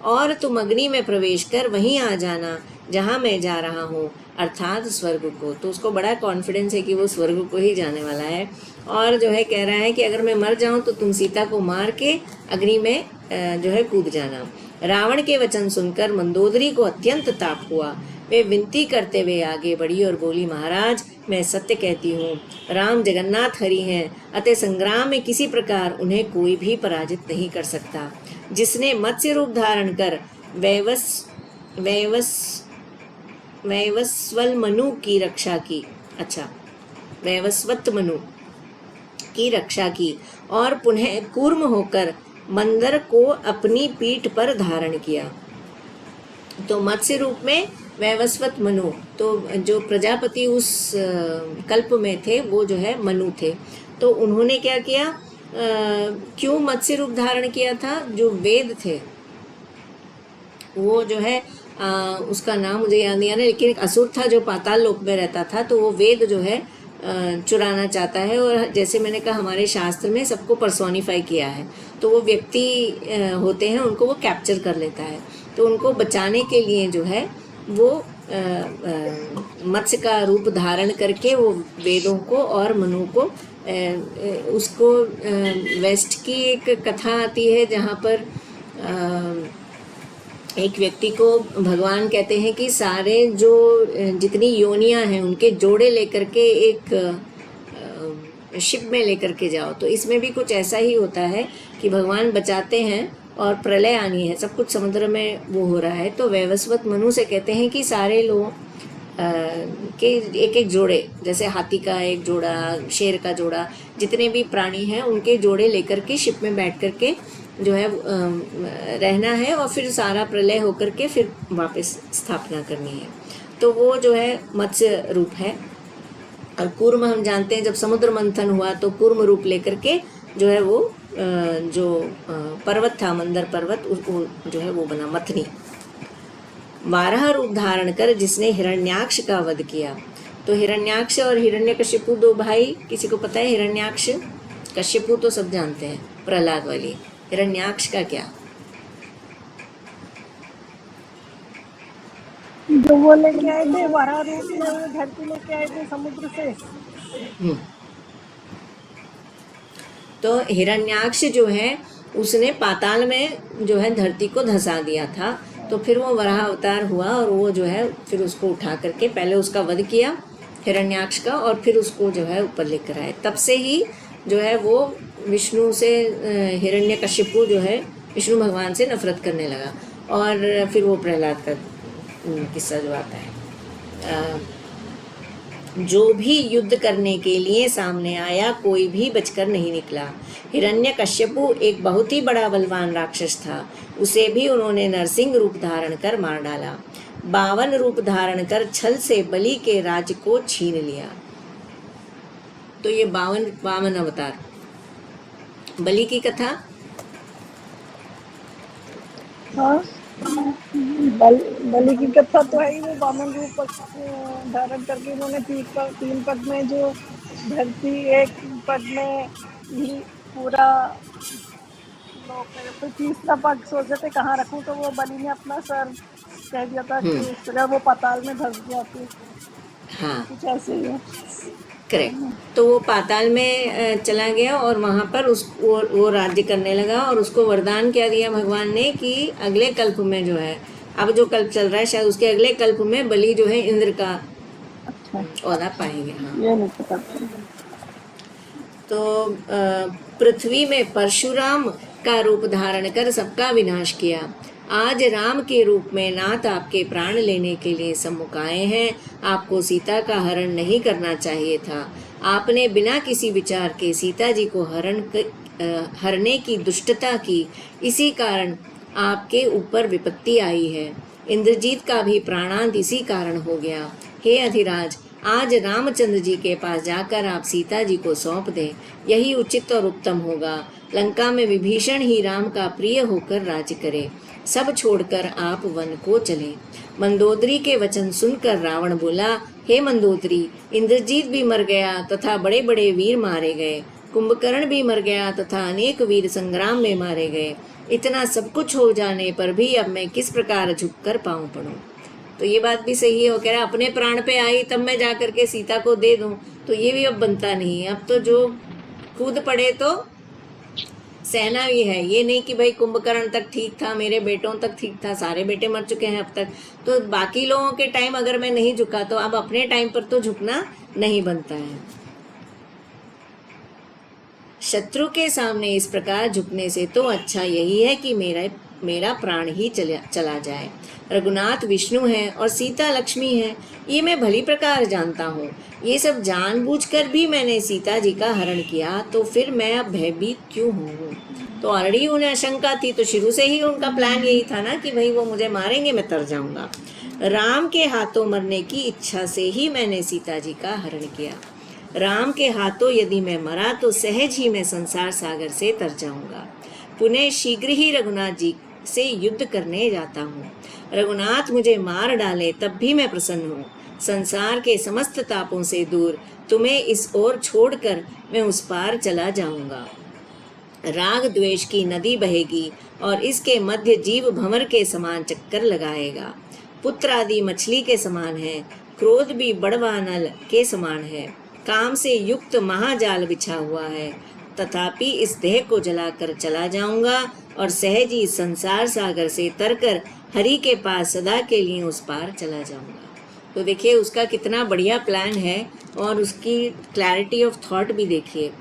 और तुम अग्नि में प्रवेश कर वहीं आ जाना जहाँ मैं जा रहा हूँ, अर्थात स्वर्ग को। तो उसको बड़ा कॉन्फिडेंस है कि वो स्वर्ग को ही जाने वाला है। और जो है कह रहा है कि अगर मैं मर जाऊं तो तुम सीता को मार के अग्नि में जो है कूद जाना। रावण के वचन सुनकर मंदोदरी को अत्यंत ताप हुआ। वे विनती करते हुए आगे बढ़ी और बोली, महाराज, मैं सत्य कहती हूँ, राम जगन्नाथ हरि हैं, अतः संग्राम में किसी प्रकार उन्हें कोई भी पराजित नहीं कर सकता। जिसने मत्स्य रूप धारण कर वैवस्वत मनु की रक्षा की, वैवस्वत मनु की रक्षा की और पुनः कूर्म होकर मंदर को अपनी पीठ पर धारण किया। तो मत्स्य रूप में वैवस्वत मनु, तो जो प्रजापति उस कल्प में थे वो जो है मनु थे। तो उन्होंने क्या किया, क्यों मत्स्य रूप धारण किया था? जो वेद थे वो जो है उसका नाम मुझे याद नहीं आ रहा, लेकिन एक असुर था जो पाताल लोक में रहता था। तो वो वेद जो है चुराना चाहता है, और जैसे मैंने कहा हमारे शास्त्र में सबको पर्सोनिफाई किया है, तो वो व्यक्ति होते हैं, उनको वो कैप्चर कर लेता है। तो उनको बचाने के लिए जो है वो मत्स्य का रूप धारण करके वो वेदों को और मनु को उसको वेस्ट की एक कथा आती है जहाँ पर एक व्यक्ति को भगवान कहते हैं कि सारे जो जितनी योनियां हैं उनके जोड़े लेकर के एक शिप में लेकर के जाओ। तो इसमें भी कुछ ऐसा ही होता है कि भगवान बचाते हैं और प्रलय आनी है, सब कुछ समुद्र में वो हो रहा है। तो वैवस्वत मनु से कहते हैं कि सारे लोग के एक एक जोड़े, जैसे हाथी का एक जोड़ा, शेर का जोड़ा, जितने भी प्राणी हैं उनके जोड़े लेकर के शिप में बैठ कर के जो है रहना है, और फिर सारा प्रलय होकर के फिर वापस स्थापना करनी है। तो वो जो है मत्स्य रूप है। और कूर्म हम जानते हैं, जब समुद्र मंथन हुआ तो कूर्म रूप लेकर के जो है वो जो पर्वत था, मंदर पर्वत, उसको जो है वो बना मथनी। वाराह रूप धारण कर जिसने हिरण्याक्ष का वध किया। तो हिरण्याक्ष और हिरण्यकशिपु दो भाई, किसी को पता है हिरण्याक्ष? कश्यपु तो सब जानते हैं, प्रहलाद वाली। हिरण्याक्ष का क्या? जो वो लेके आए थे वराह रूप में, धरती लेके आए थे समुद्र से। तो हिरण्याक्ष जो है उसने पाताल में जो है धरती को धंसा दिया था। तो फिर वो वराह अवतार हुआ और वो जो है फिर उसको उठा करके पहले उसका वध किया हिरण्याक्ष का, और फिर उसको जो है ऊपर लेकर आए। तब से ही जो है वो विष्णु से हिरण्यकशिपु जो है विष्णु भगवान से नफरत करने लगा, और फिर वो प्रहलाद का किस्सा जो आता है। जो भी युद्ध करने के लिए सामने आया कोई भी बचकर नहीं निकला। हिरण्यकश्यपु एक बहुत ही बड़ा बलवान राक्षस था, उसे भी उन्होंने नरसिंह रूप धारण कर मार डाला। 52 रूप धारण कर छल से बलि के राज्य को छीन लिया। तो ये 52 अवतार बलि की कथा। हाँ, बलि की कथा तो है ही। वो वामन रूप धारण करके उन्होंने 3 पद में जो धरती, 1 पद में ही पूरा लोक है, फिर तीसरा पद सोचे थे कहाँ रखूं, तो वो बलि ने अपना सर कह दिया था कि इस तरह वो पाताल में धस गया थी। हाँ, कुछ ऐसे ही है। करेक्ट। तो वो पाताल में चला गया और वहाँ पर वो राज्य करने लगा, और उसको वरदान क्या दिया भगवान ने कि अगले कल्प में जो है, अब जो कल्प चल रहा है शायद उसके अगले कल्प में बलि जो है इंद्र का ओहदा पाएंगे। हाँ, ये नहीं पता। तो पृथ्वी में परशुराम का रूप धारण कर सबका विनाश किया। आज राम के रूप में नाथ आपके प्राण लेने के लिए सम्मुख आए हैं। आपको सीता का हरण नहीं करना चाहिए था। आपने बिना किसी विचार के सीता जी को हरने की दुष्टता की, इसी कारण आपके ऊपर विपत्ति आई है। इंद्रजीत का भी प्राणांत इसी कारण हो गया। हे अधिराज, आज रामचंद्र जी के पास जाकर आप सीता जी को सौंप दें, यही उचित और उत्तम होगा। लंका में विभीषण ही राम का प्रिय होकर राज्य करे। सब छोड़कर आप वन को चले। मंदोदरी के वचन सुनकर रावण बोला, हे मंदोदरी, इंद्रजीत भी मर गया तथा बड़े बड़े वीर मारे गए। कुंभकर्ण भी मर गया तथा अनेक वीर संग्राम में मारे गए। इतना सब कुछ हो जाने पर भी अब मैं किस प्रकार झुककर पाँव पड़ूं। तो ये बात भी सही है। वो कह रहा अपने प्राण पे आई तब मैं जा करके सीता को दे दूं, तो ये भी अब बनता नहीं है। अब तो जो कूद पड़े तो सहना भी है। ये नहीं कि भाई कुंभकर्ण तक ठीक था, मेरे बेटों तक ठीक था, सारे बेटे मर चुके हैं अब तक, तो बाकी लोगों के टाइम अगर मैं नहीं झुका तो अब अपने टाइम पर तो झुकना नहीं बनता है। शत्रु के सामने इस प्रकार झुकने से तो अच्छा यही है कि मेरा प्राण ही चला जाए। रघुनाथ विष्णु है और सीता लक्ष्मी है, ये मैं भली प्रकार जानता हूँ। ये सब जानबूझकर भी मैंने सीता जी का हरण किया, तो फिर मैं अब भयभीत क्यों हूँ। तो ऑलरेडी उन्हें आशंका थी, तो शुरू से ही उनका प्लान यही था ना कि भाई वो मुझे मारेंगे, मैं तर जाऊंगा। राम के हाथों मरने की इच्छा से ही मैंने सीता जी का हरण किया। राम के हाथों यदि मैं मरा तो सहज ही मैं संसार सागर से तर जाऊंगा। पुनः शीघ्र ही रघुनाथ जी से युद्ध करने जाता हूँ। रघुनाथ मुझे मार डाले तब भी मैं प्रसन्न हूँ। संसार के समस्त तापों से दूर तुम्हें इस ओर छोड़कर मैं उस पार चला जाऊंगा। राग द्वेष की नदी बहेगी और इसके मध्य जीव भंवर के समान चक्कर लगाएगा। पुत्र आदि मछली के समान है, क्रोध भी बड़वा नल के समान है। काम से युक्त महाजाल बिछा हुआ है, तथापि इस देह को जलाकर चला जाऊंगा और सहज ही संसार सागर से तरकर हरि के पास सदा के लिए उस पार चला जाऊंगा। तो देखिए उसका कितना बढ़िया प्लान है, और उसकी क्लैरिटी ऑफ थॉट भी देखिए।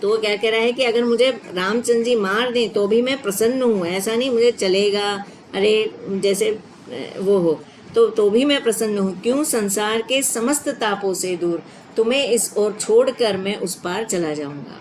तो वो क्या कह रहा है कि अगर मुझे रामचंद्र जी मार दें तो भी मैं प्रसन्न हूँ, ऐसा नहीं मुझे चलेगा, अरे जैसे वो हो, तो भी मैं प्रसन्न हूँ। क्यों? संसार के समस्त तापों से दूर तुम्हें इस ओर छोड़कर मैं उस पार चला जाऊंगा।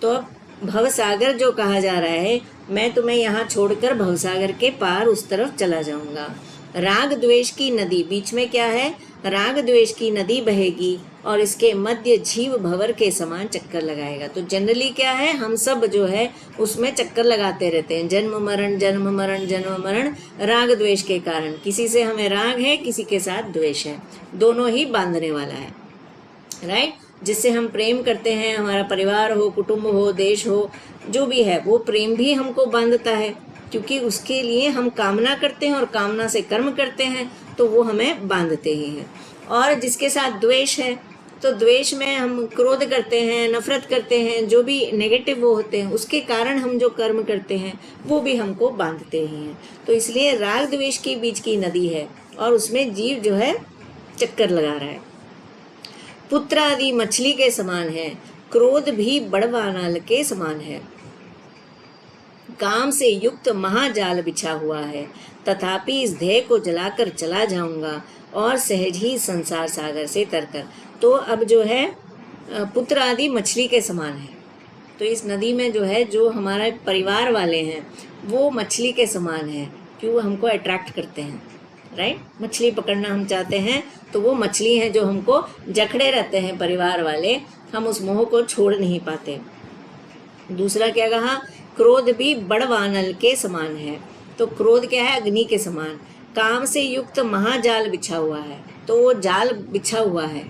तो अब भवसागर जो कहा जा रहा है, मैं तुम्हें यहाँ छोड़कर भवसागर के पार उस तरफ चला जाऊंगा। राग द्वेष की नदी, बीच में क्या है? राग द्वेष की नदी बहेगी और इसके मध्य जीव भंवर के समान चक्कर लगाएगा। तो जनरली क्या है, हम सब जो है उसमें चक्कर लगाते रहते हैं, जन्म मरण जन्म मरण जन्म मरण, राग द्वेष के कारण। किसी से हमें राग है, किसी के साथ द्वेष है, दोनों ही बांधने वाला है, राइट। जिससे हम प्रेम करते हैं, हमारा परिवार हो, कुटुंब हो, देश हो, जो भी है, वो प्रेम भी हमको बांधता है, क्योंकि उसके लिए हम कामना करते हैं और कामना से कर्म करते हैं, तो वो हमें बांधते ही हैं। और जिसके साथ द्वेष है, तो द्वेष में हम क्रोध करते हैं, नफरत करते हैं, जो भी नेगेटिव वो होते हैं, उसके कारण हम जो कर्म करते हैं वो भी हमको बांधते ही हैं। तो इसलिए राग द्वेष के बीच की नदी है और उसमें जीव जो है चक्कर लगा रहा है। पुत्र आदि मछली के समान है, क्रोध भी बड़वानल के समान है, काम से युक्त महाजाल बिछा हुआ है, तथापि इस देह को जलाकर चला जाऊंगा और सहज ही संसार सागर से तरकर। तो अब जो है पुत्र आदि मछली के समान है। तो इस नदी में जो है, जो हमारे परिवार वाले हैं वो मछली के समान है, क्यों हमको अट्रैक्ट करते हैं, राइट। मछली पकड़ना हम चाहते हैं तो वो मछली हैं जो हमको जकड़े रहते हैं परिवार वाले, हम उस मोह को छोड़ नहीं पाते। दूसरा क्या कहा, क्रोध भी बड़वानल के समान है। तो क्रोध क्या है, अग्नि के समान। काम से युक्त महाजाल बिछा हुआ है, तो वो जाल बिछा हुआ है।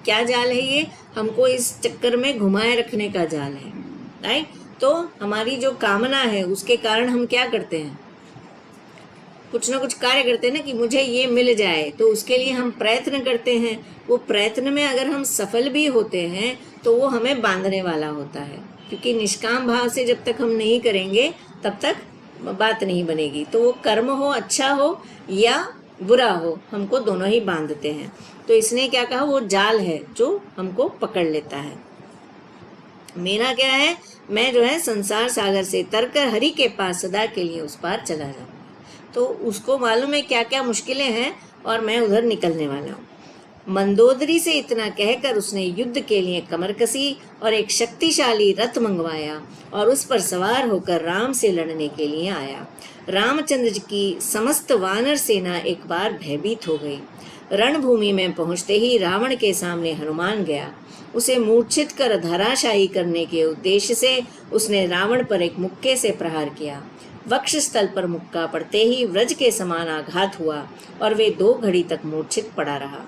क्या जाल है ये, हमको इस चक्कर में घुमाए रखने का जाल है, राइट। तो हमारी जो कामना है उसके कारण हम क्या करते हैं, कुछ ना कुछ कार्य करते हैं ना, कि मुझे ये मिल जाए, तो उसके लिए हम प्रयत्न करते हैं। वो प्रयत्न में अगर हम सफल भी होते हैं तो वो हमें बांधने वाला होता है, क्योंकि निष्काम भाव से जब तक हम नहीं करेंगे तब तक बात नहीं बनेगी। तो वो कर्म हो, अच्छा हो या बुरा हो, हमको दोनों ही बांधते हैं। तो इसने क्या कहा, वो जाल है जो हमको पकड़ लेता है। मेरा क्या है, मैं जो है संसार सागर से तरकर हरि के पास सदा के लिए उस पार चला जाऊंगा। तो उसको मालूम है क्या क्या मुश्किलें हैं और मैं उधर निकलने वाला हूँ। मंदोदरी से इतना कहकर उसने युद्ध के लिए कमर कसी और एक शक्तिशाली रथ मंगवाया और उस पर सवार होकर राम से लड़ने के लिए आया। रामचंद्र जी की समस्त वानर सेना एक बार भयभीत हो गई। रणभूमि में पहुंचते ही रावण के सामने हनुमान गया। उसे मूर्छित कर धराशायी करने के उद्देश्य से उसने रावण पर एक मुक्के से प्रहार किया। वक्ष स्थल पर मुक्का पड़ते ही व्रज के समान आघात हुआ और वे 2 घड़ी तक मूर्छित पड़ा रहा।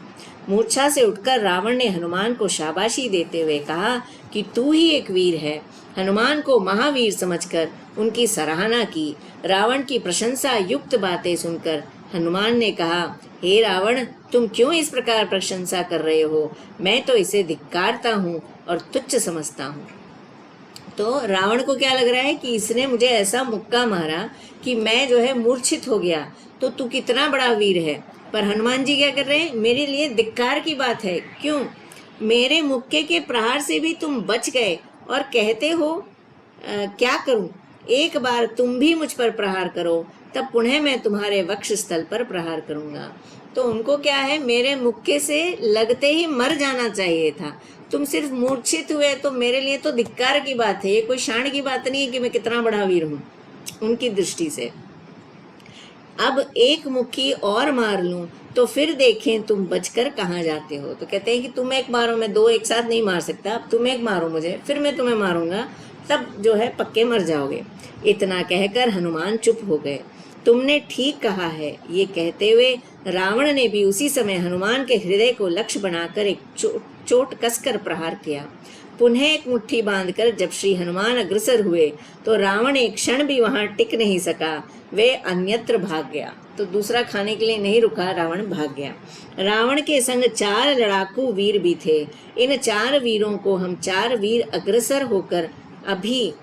मूर्छा से उठकर रावण ने हनुमान को शाबाशी देते हुए कहा कि तू ही एक वीर है। हनुमान को महावीर समझकर उनकी सराहना की। रावण की प्रशंसा युक्त बातें सुनकर हनुमान ने कहा, हे रावण, तुम क्यों इस प्रकार प्रशंसा कर रहे हो? मैं तो इसे धिक्कारता हूँ और तुच्छ समझता हूँ। तो रावण को क्या लग रहा है कि इसने मुझे ऐसा मुक्का मारा कि मैं जो है मूर्छित हो गया, तो तू कितना बड़ा वीर है। पर हनुमान जी क्या कर रहे हैं, मेरे लिए धिक्कार की बात है। क्यों? मेरे मुक्के के प्रहार से भी तुम बच गए और कहते हो क्या करूं? एक बार तुम भी मुझ पर प्रहार करो, तब पुनः मैं तुम्हारे वक्ष स्थल पर प्रहार करूंगा। तो उनको क्या है, मेरे मुक्के से लगते ही मर जाना चाहिए था। तुम सिर्फ मूर्छित हुए तो मेरे लिए तो धिक्कार की बात है, ये कोई शान की बात नहीं है कि मैं कितना बड़ा वीर हूँ उनकी दृष्टि से। अब एक मुक्की और मार लूं तो फिर देखें तुम बचकर कहाँ जाते हो। तो कहते हैं कि तुम एक मारो, मैं 2 एक साथ नहीं मार सकता, अब तुम एक मारो मुझे, फिर मैं तुम्हें मारूंगा, तब जो है पक्के मर जाओगे। इतना कहकर हनुमान चुप हो गए। तुमने ठीक कहा है, ये कहते हुए रावण ने भी उसी समय हनुमान के हृदय को लक्ष्य बनाकर एक चोट कसकर प्रहार किया। पुनः एक मुट्ठी बांधकर जब श्री हनुमान अग्रसर हुए तो रावण एक क्षण भी वहां टिक नहीं सका, वे अन्यत्र भाग गया। तो दूसरा खाने के लिए नहीं रुका, रावण भाग गया। रावण के संग 4 लड़ाकू वीर भी थे। इन 4 वीरों को हम 4 वीर अग्रसर होकर अभी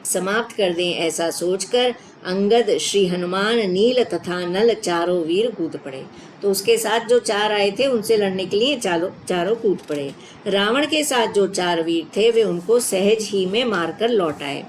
समाप्त कर दें, ऐसा सोचकर अंगद, श्री हनुमान, नील तथा नल चारों वीर कूद पड़े। तो उसके साथ जो 4 आए थे उनसे लड़ने के लिए चारों कूद पड़े। रावण के साथ जो 4 वीर थे वे उनको सहज ही में मारकर लौट आए।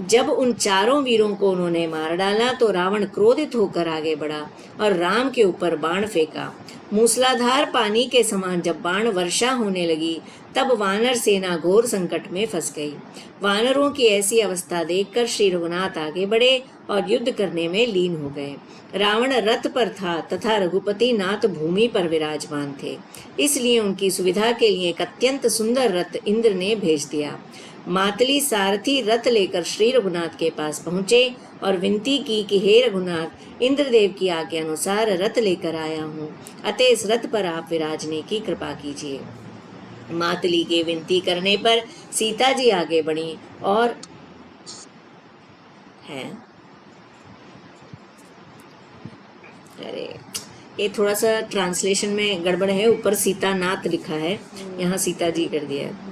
जब उन 4 वीरों को उन्होंने मार डाला तो रावण क्रोधित होकर आगे बढ़ा और राम के ऊपर बाण फेंका। मूसलाधार पानी के समान जब बाण वर्षा होने लगी तब वानर सेना घोर संकट में फंस गई। वानरों की ऐसी अवस्था देखकर श्री रघुनाथ आगे बढ़े और युद्ध करने में लीन हो गए। रावण रथ पर था तथा रघुपति नाथ भूमि पर विराजमान थे, इसलिए उनकी सुविधा के लिए एक अत्यंत सुंदर रथ इंद्र ने भेज दिया। मातली सारथी रथ लेकर श्री रघुनाथ के पास पहुँचे और विनती की कि हे रघुनाथ, इंद्रदेव की आज्ञा अनुसार रथ लेकर आया हूँ, अतः इस रथ पर आप विराजने की कृपा कीजिए। मातली के विनती करने पर सीता जी आगे बढ़ी और अरे ये थोड़ा सा ट्रांसलेशन में गड़बड़ है, ऊपर सीता नाथ लिखा है, यहाँ सीता जी कर दिया है।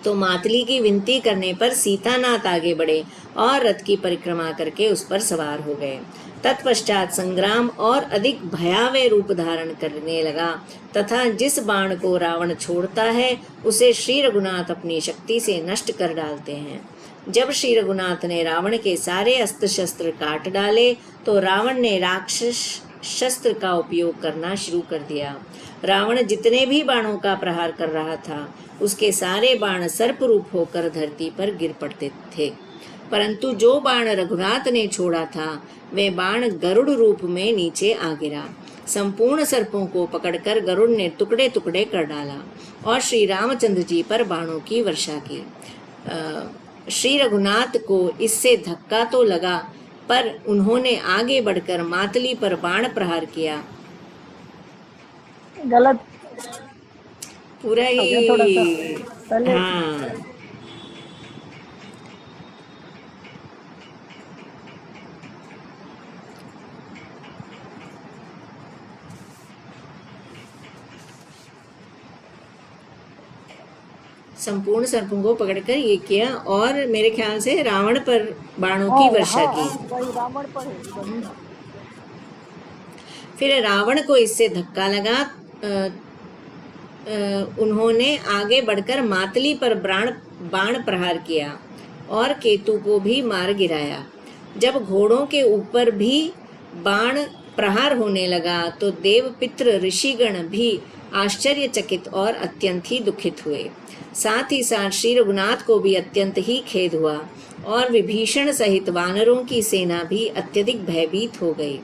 तो मातली की विनती करने पर सीतानाथ आगे बढ़े और रथ की परिक्रमा करके उस पर सवार हो गए। तत्पश्चात संग्राम और अधिक भयावह रूप धारण करने लगा तथा जिस बाण को रावण छोड़ता है उसे श्री रघुनाथ अपनी शक्ति से नष्ट कर डालते हैं। जब श्री रघुनाथ ने रावण के सारे अस्त्र शस्त्र काट डाले तो रावण ने राक्षस शस्त्र का उपयोग करना शुरू कर दिया। रावण जितने भी बाणों का प्रहार कर रहा था उसके सारे बाण सर्प रूप होकर धरती पर गिर पड़ते थे, परंतु जो बाण रघुनाथ ने छोड़ा था वे बाण गरुड़ रूप में नीचे आ गिरा। संपूर्ण सर्पों को पकड़कर गरुड़ ने टुकड़े टुकड़े कर डाला और श्री रामचंद्र जी पर बाणों की वर्षा की। श्री रघुनाथ को इससे धक्का तो लगा, पर उन्होंने आगे बढ़कर मातली पर बाण प्रहार किया। गलत पूरा हो गया थोड़ा सा ही पहले। हाँ, संपूर्ण सर्पों को पकड़कर ये किया और मेरे ख्याल से रावण पर बाणों की वर्षा की। वही रावण पर है। फिर रावण को इससे धक्का लगा। उन्होंने आगे बढ़कर मातली पर बाण प्रहार किया और केतु को भी मार गिराया। जब घोड़ों के ऊपर भी बाण प्रहार होने लगा तो देव पितृ ऋषिगण भी आश्चर्यचकित और अत्यंत ही दुखित हुए। साथ ही साथ श्री रघुनाथ को भी अत्यंत ही खेद हुआ और विभीषण सहित वानरों की सेना भी अत्यधिक भयभीत हो गई।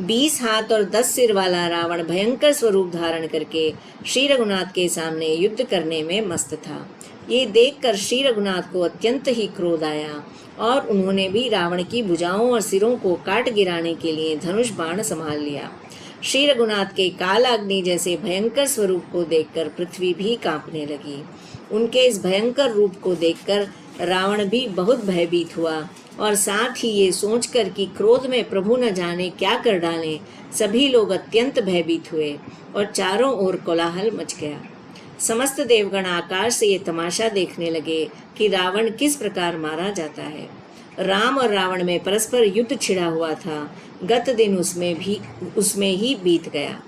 20 हाथ और 10 सिर वाला रावण भयंकर स्वरूप धारण करके श्री रघुनाथ के सामने युद्ध करने में मस्त था। ये देखकर श्री रघुनाथ को अत्यंत ही क्रोध आया और उन्होंने भी रावण की भुजाओं और सिरों को काट गिराने के लिए धनुष बाण संभाल लिया। श्री रघुनाथ के कालाग्नि जैसे भयंकर स्वरूप को देखकर पृथ्वी भी कांपने लगी। उनके इस भयंकर रूप को देखकर रावण भी बहुत भयभीत हुआ और साथ ही ये सोचकर कि क्रोध में प्रभु न जाने क्या कर डालें, सभी लोग अत्यंत भयभीत हुए और चारों ओर कोलाहल मच गया। समस्त देवगण आकाश से ये तमाशा देखने लगे कि रावण किस प्रकार मारा जाता है। राम और रावण में परस्पर युद्ध छिड़ा हुआ था। गत दिन उसमें ही बीत गया।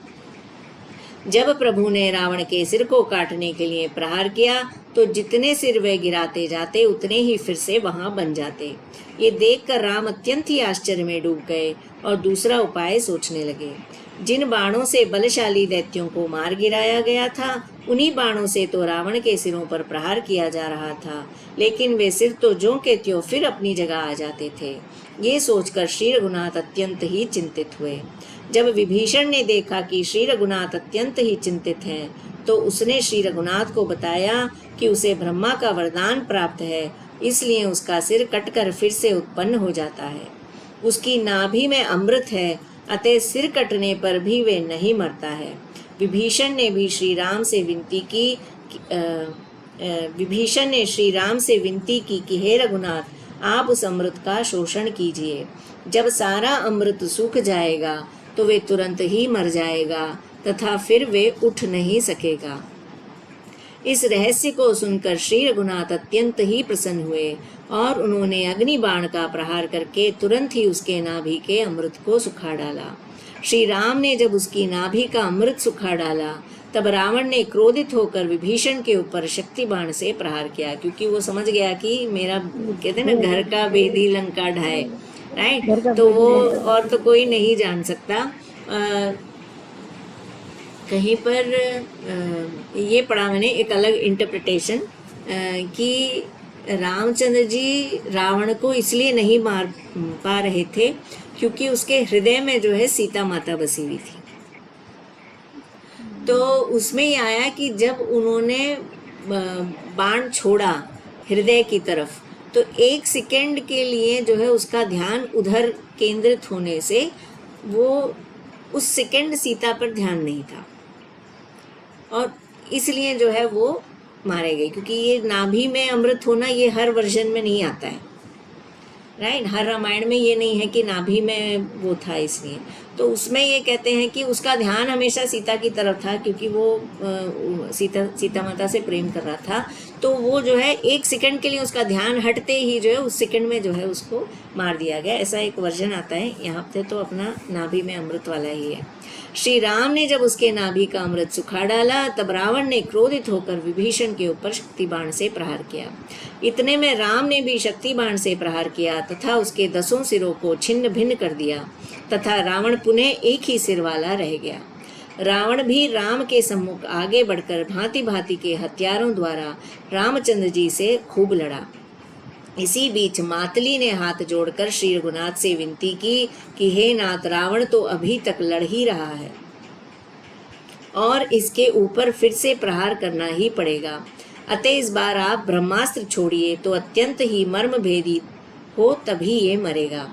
जब प्रभु ने रावण के सिर को काटने के लिए प्रहार किया तो जितने सिर वे गिराते जाते उतने ही फिर से वहां बन जाते। ये देखकर राम अत्यंत ही आश्चर्य में डूब गए और दूसरा उपाय सोचने लगे। जिन बाणों से बलशाली दैत्यों को मार गिराया गया था उन्हीं बाणों से तो रावण के सिरों पर प्रहार किया जा रहा था, लेकिन वे सिर तो ज्यों के त्यों फिर अपनी जगह आ जाते थे। ये सोचकर श्री रघुनाथ अत्यंत ही चिंतित हुए। जब विभीषण ने देखा कि श्री रघुनाथ अत्यंत ही चिंतित हैं, तो उसने श्री रघुनाथ को बताया कि उसे ब्रह्मा का वरदान प्राप्त है, इसलिए उसका सिर कटकर फिर से उत्पन्न हो जाता है। उसकी नाभि में अमृत है, अतः सिर कटने पर भी वे नहीं मरता है। विभीषण ने श्री राम से विनती की कि हे रघुनाथ, आप उस अमृत का शोषण कीजिए। जब सारा अमृत सूख जाएगा तो वे तुरंत ही मर जाएगा तथा फिर वे उठ नहीं सकेगा। इस रहस्य को सुनकर श्री रघुनाथ अत्यंत ही प्रसन्न हुए और उन्होंने अग्नि बाण का प्रहार करके तुरंत ही उसके नाभि के अमृत को सुखा डाला। श्री राम ने जब उसकी नाभि का अमृत सुखा डाला तब रावण ने क्रोधित होकर विभीषण के ऊपर शक्ति बाण से प्रहार किया, क्योंकि वो समझ गया कि मेरा कहते ना घर का भेदी लंका ढाए, राइट। तो वो और तो कोई नहीं जान सकता। कहीं पर ये पढ़ा मैंने एक अलग इंटरप्रिटेशन कि रामचंद्र जी रावण को इसलिए नहीं मार पा रहे थे क्योंकि उसके हृदय में जो है सीता माता बसी हुई थी। तो उसमें ये आया कि जब उन्होंने बाण छोड़ा हृदय की तरफ तो 1 सेकेंड के लिए जो है उसका ध्यान उधर केंद्रित होने से वो उस सेकेंड सीता पर ध्यान नहीं था और इसलिए जो है वो मारे गए। क्योंकि ये नाभि में अमृत होना ये हर वर्जन में नहीं आता है, राइट। हर रामायण में ये नहीं है कि नाभि में वो था इसलिए, तो उसमें ये कहते हैं कि उसका ध्यान हमेशा सीता की तरफ था, क्योंकि वो सीता माता से प्रेम कर रहा था। तो वो जो है 1 सेकंड के लिए उसका ध्यान हटते ही जो है उस सेकंड में जो है उसको मार दिया गया, ऐसा एक वर्जन आता है। यहाँ पे तो अपना नाभि में अमृत वाला ही है। श्री राम ने जब उसके नाभि का अमृत सुखा डाला, तब रावण ने क्रोधित होकर विभीषण के ऊपर शक्ति बाण से प्रहार किया। इतने में राम ने भी शक्ति बाण से प्रहार किया तथा उसके 10 सिरों को छिन्न भिन्न कर दिया, तथा रावण पुनः एक ही सिर वाला रह गया। रावण भी राम के सम्मुख आगे बढ़कर भांति भांति के हथियारों द्वारा रामचंद्र जी से खूब लड़ा। इसी बीच मातली ने हाथ जोड़कर श्री रघुनाथ से विनती की कि हे नाथ, रावण तो अभी तक लड़ ही रहा है और इसके ऊपर फिर से प्रहार करना ही पड़ेगा। अतः इस बार आप ब्रह्मास्त्र छोड़िए तो अत्यंत ही मर्म भेदी हो, तभी ये मरेगा।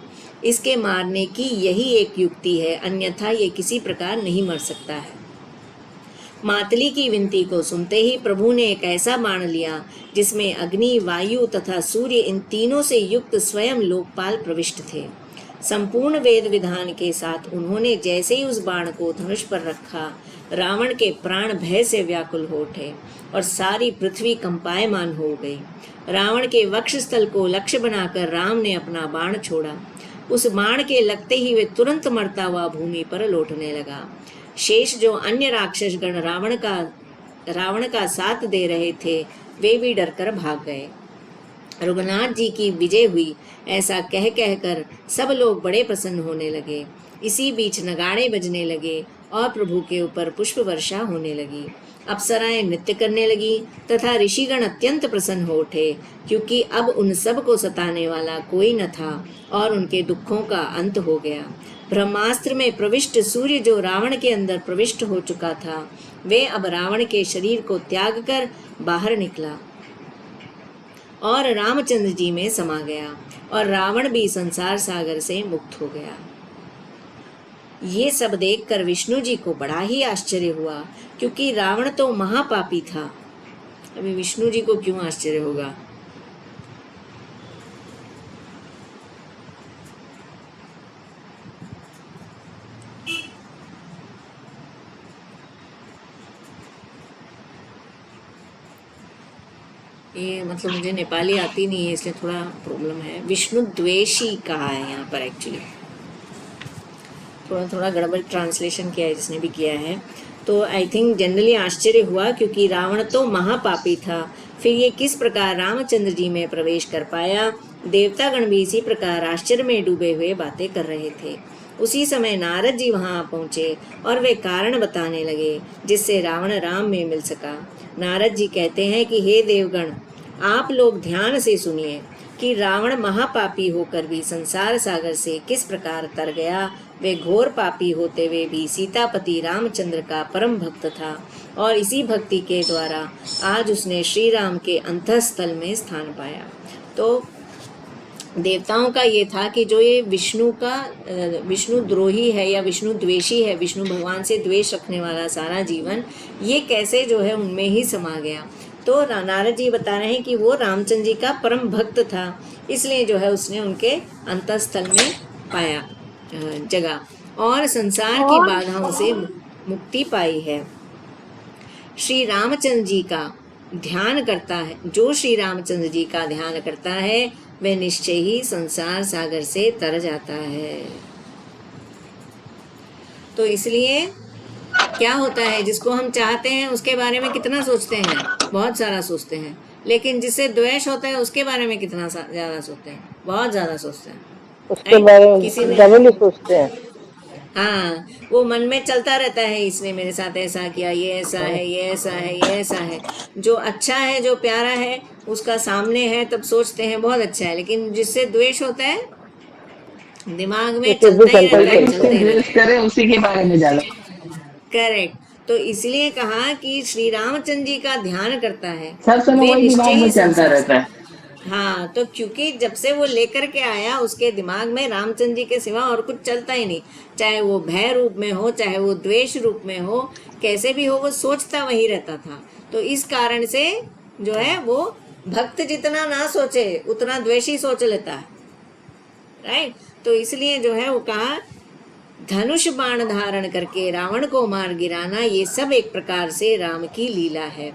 इसके मारने की यही एक युक्ति है, अन्यथा ये किसी प्रकार नहीं मर सकता है। मातली की विनती को सुनते ही प्रभु ने एक ऐसा बाण लिया जिसमें अग्नि, वायु तथा सूर्य, इन तीनों से युक्त स्वयं लोकपाल प्रविष्ट थे। संपूर्ण वेद विधान के साथ उन्होंने जैसे ही उस बाण को धनुष पर रखा, रावण के प्राण भय से व्याकुल हो उठे और सारी पृथ्वी कंपायमान हो गई। रावण के वक्षस्थल को लक्ष्य बनाकर राम ने अपना बाण छोड़ा। उस बाण के लगते ही वे तुरंत मरता हुआ भूमि पर लौटने लगा। शेष जो अन्य राक्षस गण रावण का साथ दे रहे थे, वे भी डरकर भाग गए। रघुनाथ जी की विजय हुई, ऐसा कह कहकर सब लोग बड़े प्रसन्न होने लगे। इसी बीच नगाड़े बजने लगे और प्रभु के ऊपर पुष्प वर्षा होने लगी। अप्सराएं नृत्य करने लगी तथा ऋषिगण अत्यंत प्रसन्न हो उठे, क्योंकि अब उन सब को सताने वाला कोई न था और उनके दुखों का अंत हो गया। ब्रह्मास्त्र में प्रविष्ट सूर्य जो रावण के अंदर प्रविष्ट हो चुका था, वे अब रावण के शरीर को त्याग कर बाहर निकला और रामचंद्र जी में समा गया और रावण भी संसार सागर से मुक्त हो गया। ये सब देखकर विष्णु जी को बड़ा ही आश्चर्य हुआ, क्योंकि रावण तो महापापी था। अभी विष्णु जी को क्यों आश्चर्य होगा? ये मतलब मुझे नेपाली आती नहीं है, इसलिए थोड़ा प्रॉब्लम है। विष्णु द्वेषी कहा है यहाँ पर, एक्चुअली थोड़ा गड़बड़ ट्रांसलेशन किया है जिसने भी किया है। तो आई थिंक जनरली आश्चर्य हुआ, क्योंकि रावण तो महापापी था, फिर ये किस प्रकार रामचंद्र जी में प्रवेश कर पाया। देवतागण भी इसी प्रकार आश्चर्य में डूबे हुए बातें कर रहे थे। उसी समय नारद जी वहां पहुंचे और वे कारण बताने लगे जिससे रावण राम में मिल सका। नारद जी कहते हैं कि हे देवगण, आप लोग ध्यान से सुनिए कि रावण महापापी होकर भी संसार सागर से किस प्रकार तर गया। वे घोर पापी होते हुए भी सीतापति रामचंद्र का परम भक्त था और इसी भक्ति के द्वारा आज उसने श्री राम के अंतःस्थल में स्थान पाया। तो देवताओं का ये था कि जो ये विष्णु द्रोही है या विष्णु द्वेषी है, विष्णु भगवान से द्वेष रखने वाला सारा जीवन, ये कैसे जो है उनमें ही समा गया। तो नारद जी बता रहे हैं कि वो रामचंद्र जी का परम भक्त था, इसलिए जो है उसने उनके अंतःस्थल में पाया जगह और संसार की बाधाओं से मुक्ति पाई है। श्री रामचंद्र जी का ध्यान करता है, जो श्री रामचंद्र जी का ध्यान करता है वह निश्चय ही संसार सागर से तर जाता है। तो इसलिए क्या होता है, जिसको हम चाहते हैं उसके बारे में कितना सोचते हैं, बहुत सारा सोचते हैं, लेकिन जिससे द्वेष होता है उसके बारे में कितना ज्यादा सोचते हैं, बहुत ज्यादा सोचते हैं, उसके बारे में डबल ही सोचते हैं। हाँ, वो मन में चलता रहता है, इसने मेरे साथ ऐसा किया, ये ऐसा है, ये ऐसा है, ये ऐसा है। जो अच्छा है, जो प्यारा है, उसका सामने है तब सोचते हैं बहुत अच्छा है, लेकिन जिससे द्वेष होता है दिमाग में चलता ही रहता है, उसी के बारे में जानो। करेक्ट। तो इसलिए कहा कि श्री रामचंद्र जी का ध्यान करता है, सब समय वही दिमाग में चलता रहता है। हाँ, तो क्योंकि जब से वो लेकर के आया उसके दिमाग में रामचंद्र जी के सिवा और कुछ चलता ही नहीं, चाहे वो भय रूप में हो, चाहे वो द्वेष रूप में हो, कैसे भी हो, वो सोचता वही रहता था। तो इस कारण से जो है वो भक्त जितना ना सोचे उतना द्वेषी सोच लेता है। राइट। तो इसलिए जो है वो कहा धनुष बाण धारण करके रावण को मार गिराना, ये सब एक प्रकार से राम की लीला है।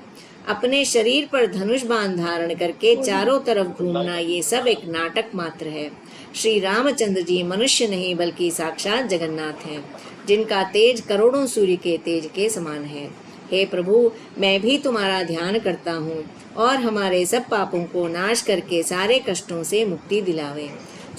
अपने शरीर पर धनुष बाण धारण करके चारों तरफ घूमना, ये सब एक नाटक मात्र है। श्री रामचंद्र जी मनुष्य नहीं बल्कि साक्षात जगन्नाथ हैं, जिनका तेज करोड़ों सूर्य के तेज के समान है। हे प्रभु, मैं भी तुम्हारा ध्यान करता हूँ और हमारे सब पापों को नाश करके सारे कष्टों से मुक्ति दिलावे।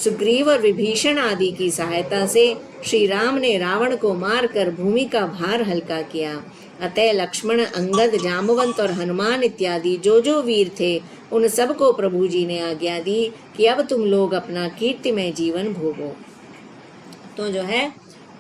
सुग्रीव और विभीषण आदि की सहायता से श्री राम ने रावण को मारकर भूमि का भार हल्का किया। अतः लक्ष्मण, अंगद, जाम्बवंत और हनुमान इत्यादि जो जो वीर थे, उन सब को प्रभु जी ने आज्ञा दी कि अब तुम लोग अपना कीर्तिमय जीवन भोगो। तो जो है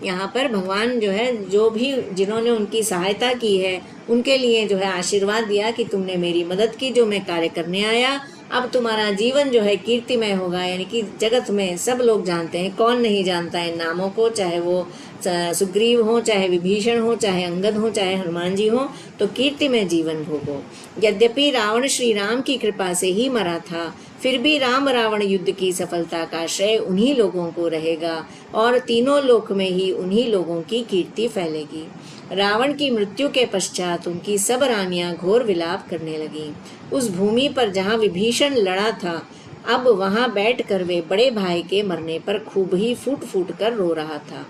यहाँ पर भगवान जो है जो भी जिन्होंने उनकी सहायता की है उनके लिए जो है आशीर्वाद दिया कि तुमने मेरी मदद की, जो मैं कार्य करने आया, अब तुम्हारा जीवन जो है कीर्तिमय होगा। यानी कि जगत में सब लोग जानते हैं, कौन नहीं जानता है इन नामों को, चाहे वो सुग्रीव हो, चाहे विभीषण हो, चाहे अंगद हो, चाहे हनुमान जी हो, तो कीर्तिमय जीवन भोगो। यद्यपि रावण श्री राम की कृपा से ही मरा था, फिर भी राम रावण युद्ध की सफलता का श्रेय उन्हीं लोगों को रहेगा और तीनों लोक में ही उन्हीं लोगों की कीर्ति फैलेगी। रावण की मृत्यु के पश्चात उनकी सब रानियां घोर विलाप करने लगीं। उस भूमि पर जहाँ विभीषण लड़ा था, अब वहाँ बैठकर वे बड़े भाई के मरने पर खूब ही फूट फूट कर रो रहा था।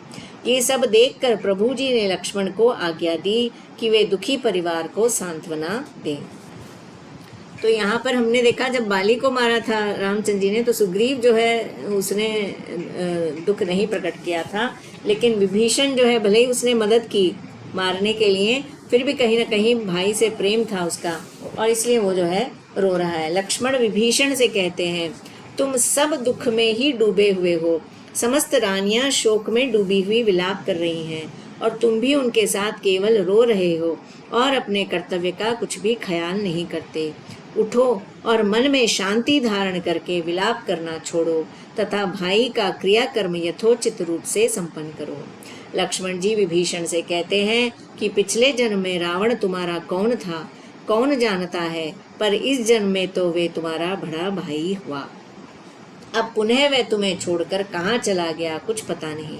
ये सब देखकर प्रभु जी ने लक्ष्मण को आज्ञा दी कि वे दुखी परिवार को सांत्वना दें। तो यहाँ पर हमने देखा जब बाली को मारा था रामचंद्र जी ने, तो सुग्रीव जो है उसने दुख नहीं प्रकट किया था, लेकिन विभीषण जो है भले ही उसने मदद की मारने के लिए, फिर भी कहीं ना कहीं भाई से प्रेम था उसका और इसलिए वो जो है रो रहा है। लक्ष्मण विभीषण से कहते हैं, तुम सब दुख में ही डूबे हुए हो, समस्त रानियां शोक में डूबी हुई विलाप कर रही हैं और तुम भी उनके साथ केवल रो रहे हो और अपने कर्तव्य का कुछ भी ख्याल नहीं करते। उठो और मन में शांति धारण करके विलाप करना छोड़ो तथा भाई का क्रियाकर्म यथोचित रूप से संपन्न करो। लक्ष्मण जी विभीषण से कहते हैं कि पिछले जन्म में रावण तुम्हारा कौन था, कौन जानता है, पर इस जन्म में तो वे तुम्हारा बड़ा भाई हुआ। अब पुनः वह तुम्हें छोड़कर कहाँ चला गया, कुछ पता नहीं।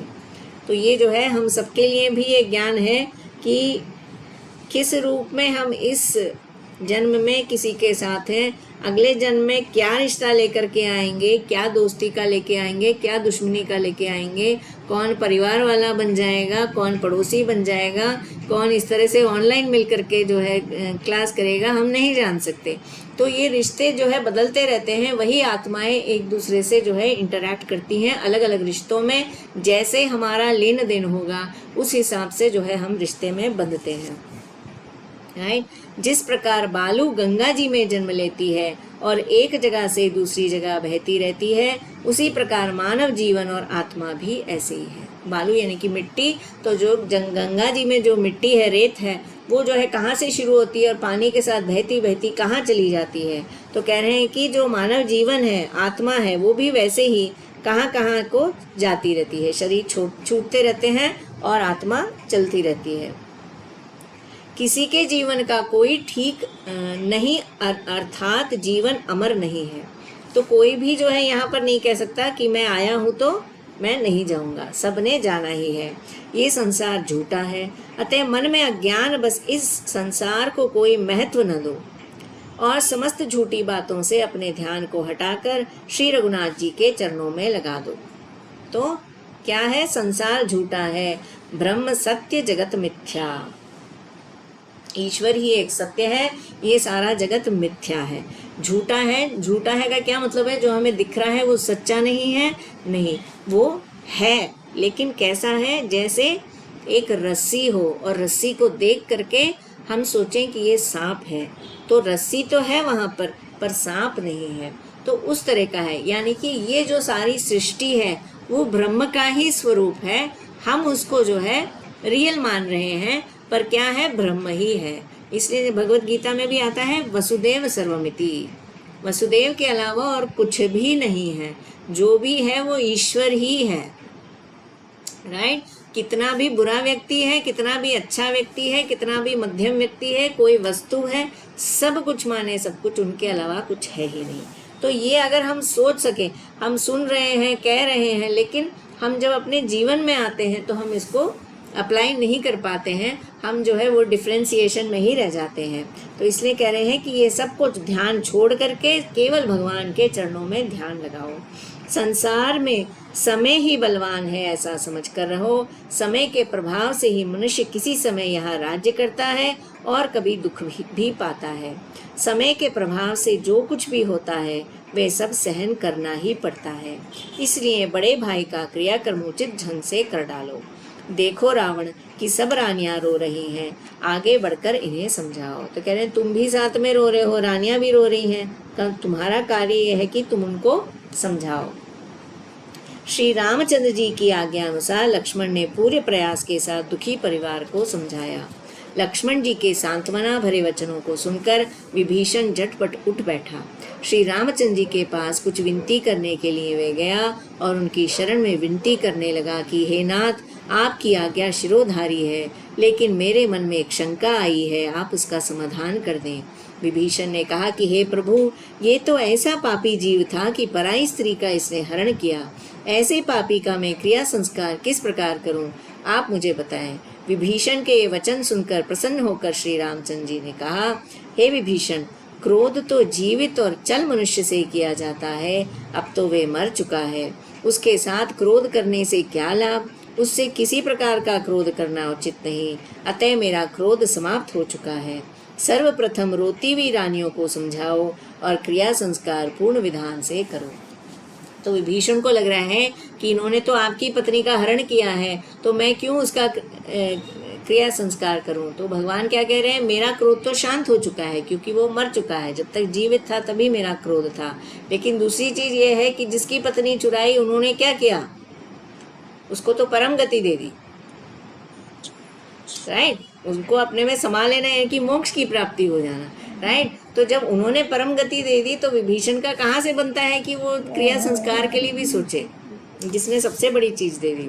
तो ये जो है हम सबके लिए भी ये ज्ञान है कि किस रूप में हम इस जन्म में किसी के साथ हैं, अगले जन्म में क्या रिश्ता लेकर के आएंगे, क्या दोस्ती का लेके आएंगे, क्या दुश्मनी का लेके आएंगे, कौन परिवार वाला बन जाएगा, कौन पड़ोसी बन जाएगा, कौन इस तरह से ऑनलाइन मिल करके जो है क्लास करेगा, हम नहीं जान सकते। तो ये रिश्ते जो है बदलते रहते हैं, वही आत्माएं एक दूसरे से जो है इंटरैक्ट करती हैं अलग अलग रिश्तों में। जैसे हमारा लेन देन होगा उस हिसाब से जो है हम रिश्ते में बंधते हैं, राइट। जिस प्रकार बालू गंगा जी में जन्म लेती है और एक जगह से दूसरी जगह बहती रहती है, उसी प्रकार मानव जीवन और आत्मा भी ऐसे ही है। बालू यानी कि मिट्टी, तो जो गंगा जी में जो मिट्टी है, रेत है, वो जो है कहाँ से शुरू होती है और पानी के साथ बहती बहती कहाँ चली जाती है। तो कह रहे हैं कि जो मानव जीवन है, आत्मा है, वो भी वैसे ही कहाँ कहाँ को जाती रहती है। शरीर छूटते रहते हैं और आत्मा चलती रहती है। किसी के जीवन का कोई ठीक नहीं, अर्थात जीवन अमर नहीं है। तो कोई भी जो है यहाँ पर नहीं कह सकता कि मैं आया हूँ तो मैं नहीं जाऊँगा, सबने जाना ही है। ये संसार झूठा है, अतः मन में अज्ञान बस इस संसार को कोई महत्व न दो और समस्त झूठी बातों से अपने ध्यान को हटाकर श्री रघुनाथ जी के चरणों में लगा दो। तो क्या है? संसार झूठा है, ब्रह्म सत्य, जगत मिथ्या। ईश्वर ही एक सत्य है, ये सारा जगत मिथ्या है, झूठा है। झूठा है का क्या मतलब है? जो हमें दिख रहा है वो सच्चा नहीं है, नहीं, वो है, लेकिन कैसा है? जैसे एक रस्सी हो और रस्सी को देख करके हम सोचें कि ये सांप है, तो रस्सी तो है वहाँ पर सांप नहीं है, तो उस तरह का है। यानी कि ये जो सारी सृष्टि है वो ब्रह्म का ही स्वरूप है, हम उसको जो है रियल मान रहे हैं, पर क्या है? ब्रह्म ही है। इसलिए भगवत गीता में भी आता है वसुदेव सर्वमिति, वसुदेव के अलावा और कुछ भी नहीं है, जो भी है वो ईश्वर ही है, राइट। कितना भी बुरा व्यक्ति है, कितना भी अच्छा व्यक्ति है, कितना भी मध्यम व्यक्ति है, कोई वस्तु है, सब कुछ माने सब कुछ, उनके अलावा कुछ है ही नहीं। तो ये अगर हम सोच सकें, हम सुन रहे हैं, कह रहे हैं, लेकिन हम जब अपने जीवन में आते हैं तो हम इसको अप्लाई नहीं कर पाते हैं, हम जो है वो डिफ्रेंसिएशन में ही रह जाते हैं। तो इसलिए कह रहे हैं कि ये सब कुछ ध्यान छोड़ करके केवल भगवान के चरणों में ध्यान लगाओ। संसार में समय ही बलवान है ऐसा समझ कर रहो। समय के प्रभाव से ही मनुष्य किसी समय यहाँ राज्य करता है और कभी दुख भी पाता है। समय के प्रभाव से जो कुछ भी होता है वे सब सहन करना ही पड़ता है। इसलिए बड़े भाई का क्रियाकर्म उचित ढंग से कर डालो। देखो रावण की सब रानियां रो रही हैं, आगे बढ़कर इन्हें समझाओ। तो कह रहे हैं तुम भी साथ में रो रहे हो, रानियां भी रो रही हैं, तो तुम्हारा कार्य यह है कि तुम उनको समझाओ। श्री रामचंद्र जी की आज्ञा अनुसार लक्ष्मण ने पूरे प्रयास के साथ दुखी परिवार को समझाया। लक्ष्मण जी के सांत्वना भरे वचनों को सुनकर विभीषण झटपट उठ बैठा। श्री रामचंद्र जी के पास कुछ विनती करने के लिए वे गया और उनकी शरण में विनती करने लगा कि हे नाथ, आपकी आज्ञा शिरोधारी है, लेकिन मेरे मन में एक शंका आई है, आप उसका समाधान कर दें। विभीषण ने कहा कि हे प्रभु, ये तो ऐसा पापी जीव था कि पराई स्त्री का इसने हरण किया। ऐसे पापी का मैं क्रिया संस्कार किस प्रकार करूं, आप मुझे बताएं। विभीषण के ये वचन सुनकर प्रसन्न होकर श्री रामचंद्र जी ने कहा, हे विभीषण, क्रोध तो जीवित और चल मनुष्य से किया जाता है, अब तो वे मर चुका है, उसके साथ क्रोध करने से क्या लाभ, उससे किसी प्रकार का क्रोध करना उचित नहीं, अतः मेरा क्रोध समाप्त हो चुका है। सर्वप्रथम रोती हुई रानियों को समझाओ और क्रिया संस्कार पूर्ण विधान से करो। तो विभीषण को लग रहा है कि इन्होंने तो आपकी पत्नी का हरण किया है, तो मैं क्यों उसका क्रिया संस्कार करूं। तो भगवान क्या कह रहे हैं, मेरा क्रोध तो शांत हो चुका है, क्योंकि वो मर चुका है। जब तक जीवित था तभी मेरा क्रोध था। लेकिन दूसरी चीज ये है कि जिसकी पत्नी चुराई उन्होंने क्या किया, उसको तो परम गति दे दी, राइट। उनको अपने में समा लेना है कि मोक्ष की प्राप्ति हो जाना, राइट। तो जब उन्होंने परम गति दे दी तो विभीषण का कहाँ से बनता है कि वो क्रिया संस्कार के लिए भी सोचे, जिसने सबसे बड़ी चीज दे दी।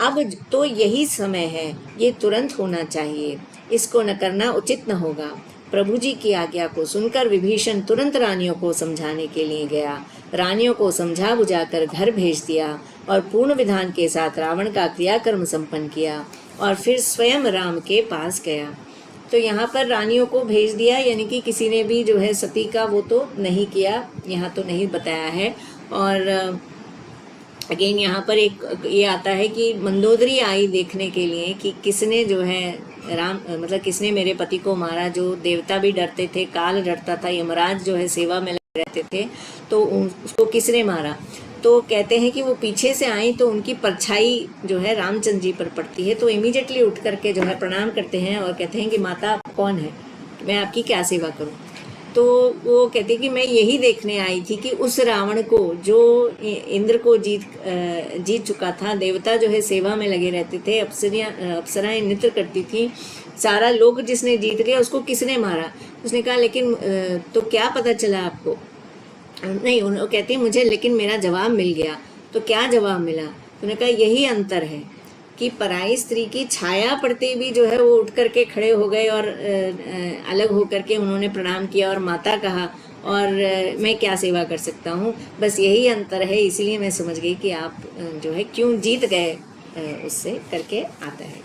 अब तो यही समय है, ये तुरंत होना चाहिए, इसको न करना उचित न होगा। प्रभु जी की आज्ञा को सुनकर विभीषण तुरंत रानियों को समझाने के लिए गया। रानियों को समझा बुझाकर घर भेज दिया और पूर्ण विधान के साथ रावण का क्रियाकर्म संपन्न किया और फिर स्वयं राम के पास गया। तो यहाँ पर रानियों को भेज दिया, यानी कि किसी ने भी जो है सती का वो तो नहीं किया, यहाँ तो नहीं बताया है। और अगेन यहाँ पर एक ये आता है कि मंदोदरी आई देखने के लिए कि किसने जो है मतलब किसने मेरे पति को मारा। जो देवता भी डरते थे, काल डरता था, यमराज जो है सेवा में लगे रहते थे, तो उसको किसने मारा। तो कहते हैं कि वो पीछे से आई तो उनकी परछाई जो है रामचंद्र जी पर पड़ती है, तो इमीडिएटली उठ करके जो है प्रणाम करते हैं और कहते हैं कि माता आप कौन है, मैं आपकी क्या सेवा करूं। तो वो कहती कि मैं यही देखने आई थी कि उस रावण को जो इंद्र को जीत चुका था, देवता जो है सेवा में लगे रहते थे, अप्सराएं नृत्य करती थी, सारा लोग जिसने जीत लिया उसको किसने मारा। उसने कहा लेकिन तो क्या पता चला आपको। नहीं, उन्होंने कहती मुझे लेकिन मेरा जवाब मिल गया। तो क्या जवाब मिला। उन्होंने कहा यही अंतर है कि पराई स्त्री की छाया पड़ते भी जो है वो उठ करके खड़े हो गए और अलग हो करके उन्होंने प्रणाम किया और माता कहा, और मैं क्या सेवा कर सकता हूँ। बस यही अंतर है, इसलिए मैं समझ गई कि आप जो है क्यों जीत गए, उससे करके आता है।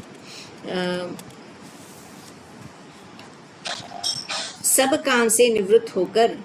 सब काम से निवृत्त होकर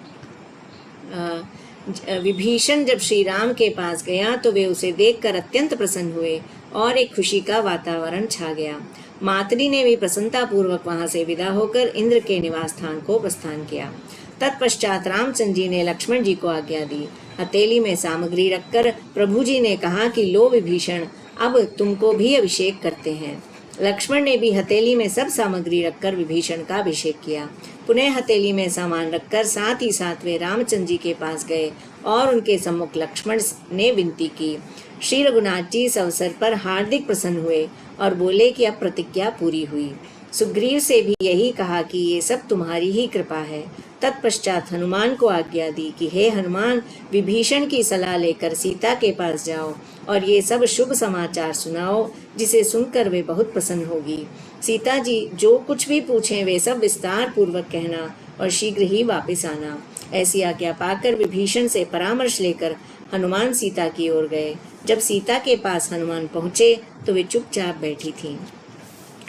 विभीषण जब श्री राम के पास गया तो वे उसे देखकर अत्यंत प्रसन्न हुए और एक खुशी का वातावरण छा गया। मातरी ने भी प्रसन्नता पूर्वक वहां से विदा होकर इंद्र के निवास स्थान को प्रस्थान किया। तत्पश्चात रामचंद्र जी ने लक्ष्मण जी को आज्ञा दी। हथेली में सामग्री रखकर प्रभु जी ने कहा कि लो विभीषण, अब तुमको भी अभिषेक करते हैं। लक्ष्मण ने भी हथेली में सब सामग्री रखकर विभीषण का अभिषेक किया। पुनः हथेली में सामान रखकर साथ ही साथ वे रामचंद्र जी के पास गए और उनके सम्मुख लक्ष्मण ने विनती की। श्री रघुनाथ जी इस अवसर पर हार्दिक प्रसन्न हुए और बोले कि अब प्रतिज्ञा पूरी हुई। सुग्रीव से भी यही कहा कि ये सब तुम्हारी ही कृपा है। तत्पश्चात हनुमान को आज्ञा दी कि हे हनुमान, विभीषण की सलाह लेकर सीता के पास जाओ और ये सब शुभ समाचार सुनाओ, जिसे सुनकर वे बहुत प्रसन्न होगी। सीता जी जो कुछ भी पूछें वे सब विस्तार पूर्वक कहना और शीघ्र ही वापस आना। ऐसी आज्ञा पाकर विभीषण से परामर्श लेकर हनुमान सीता की ओर गए। जब सीता के पास हनुमान पहुँचे तो वे चुपचाप बैठी थीं।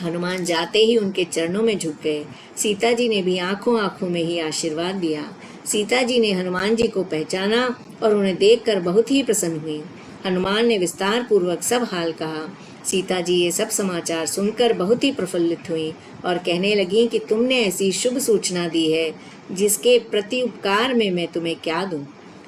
हनुमान जाते ही उनके चरणों में झुक गए। सीता जी ने भी आंखों आंखों में ही आशीर्वाद दिया। सीता जी ने हनुमान जी को पहचाना और उन्हें देखकर बहुत ही प्रसन्न हुई। हनुमान ने विस्तार पूर्वक सब हाल कहा। सीता जी ये सब समाचार सुनकर बहुत ही प्रफुल्लित हुई और कहने लगी कि तुमने ऐसी शुभ सूचना दी है जिसके प्रति उपकार में मैं तुम्हें क्या दूं।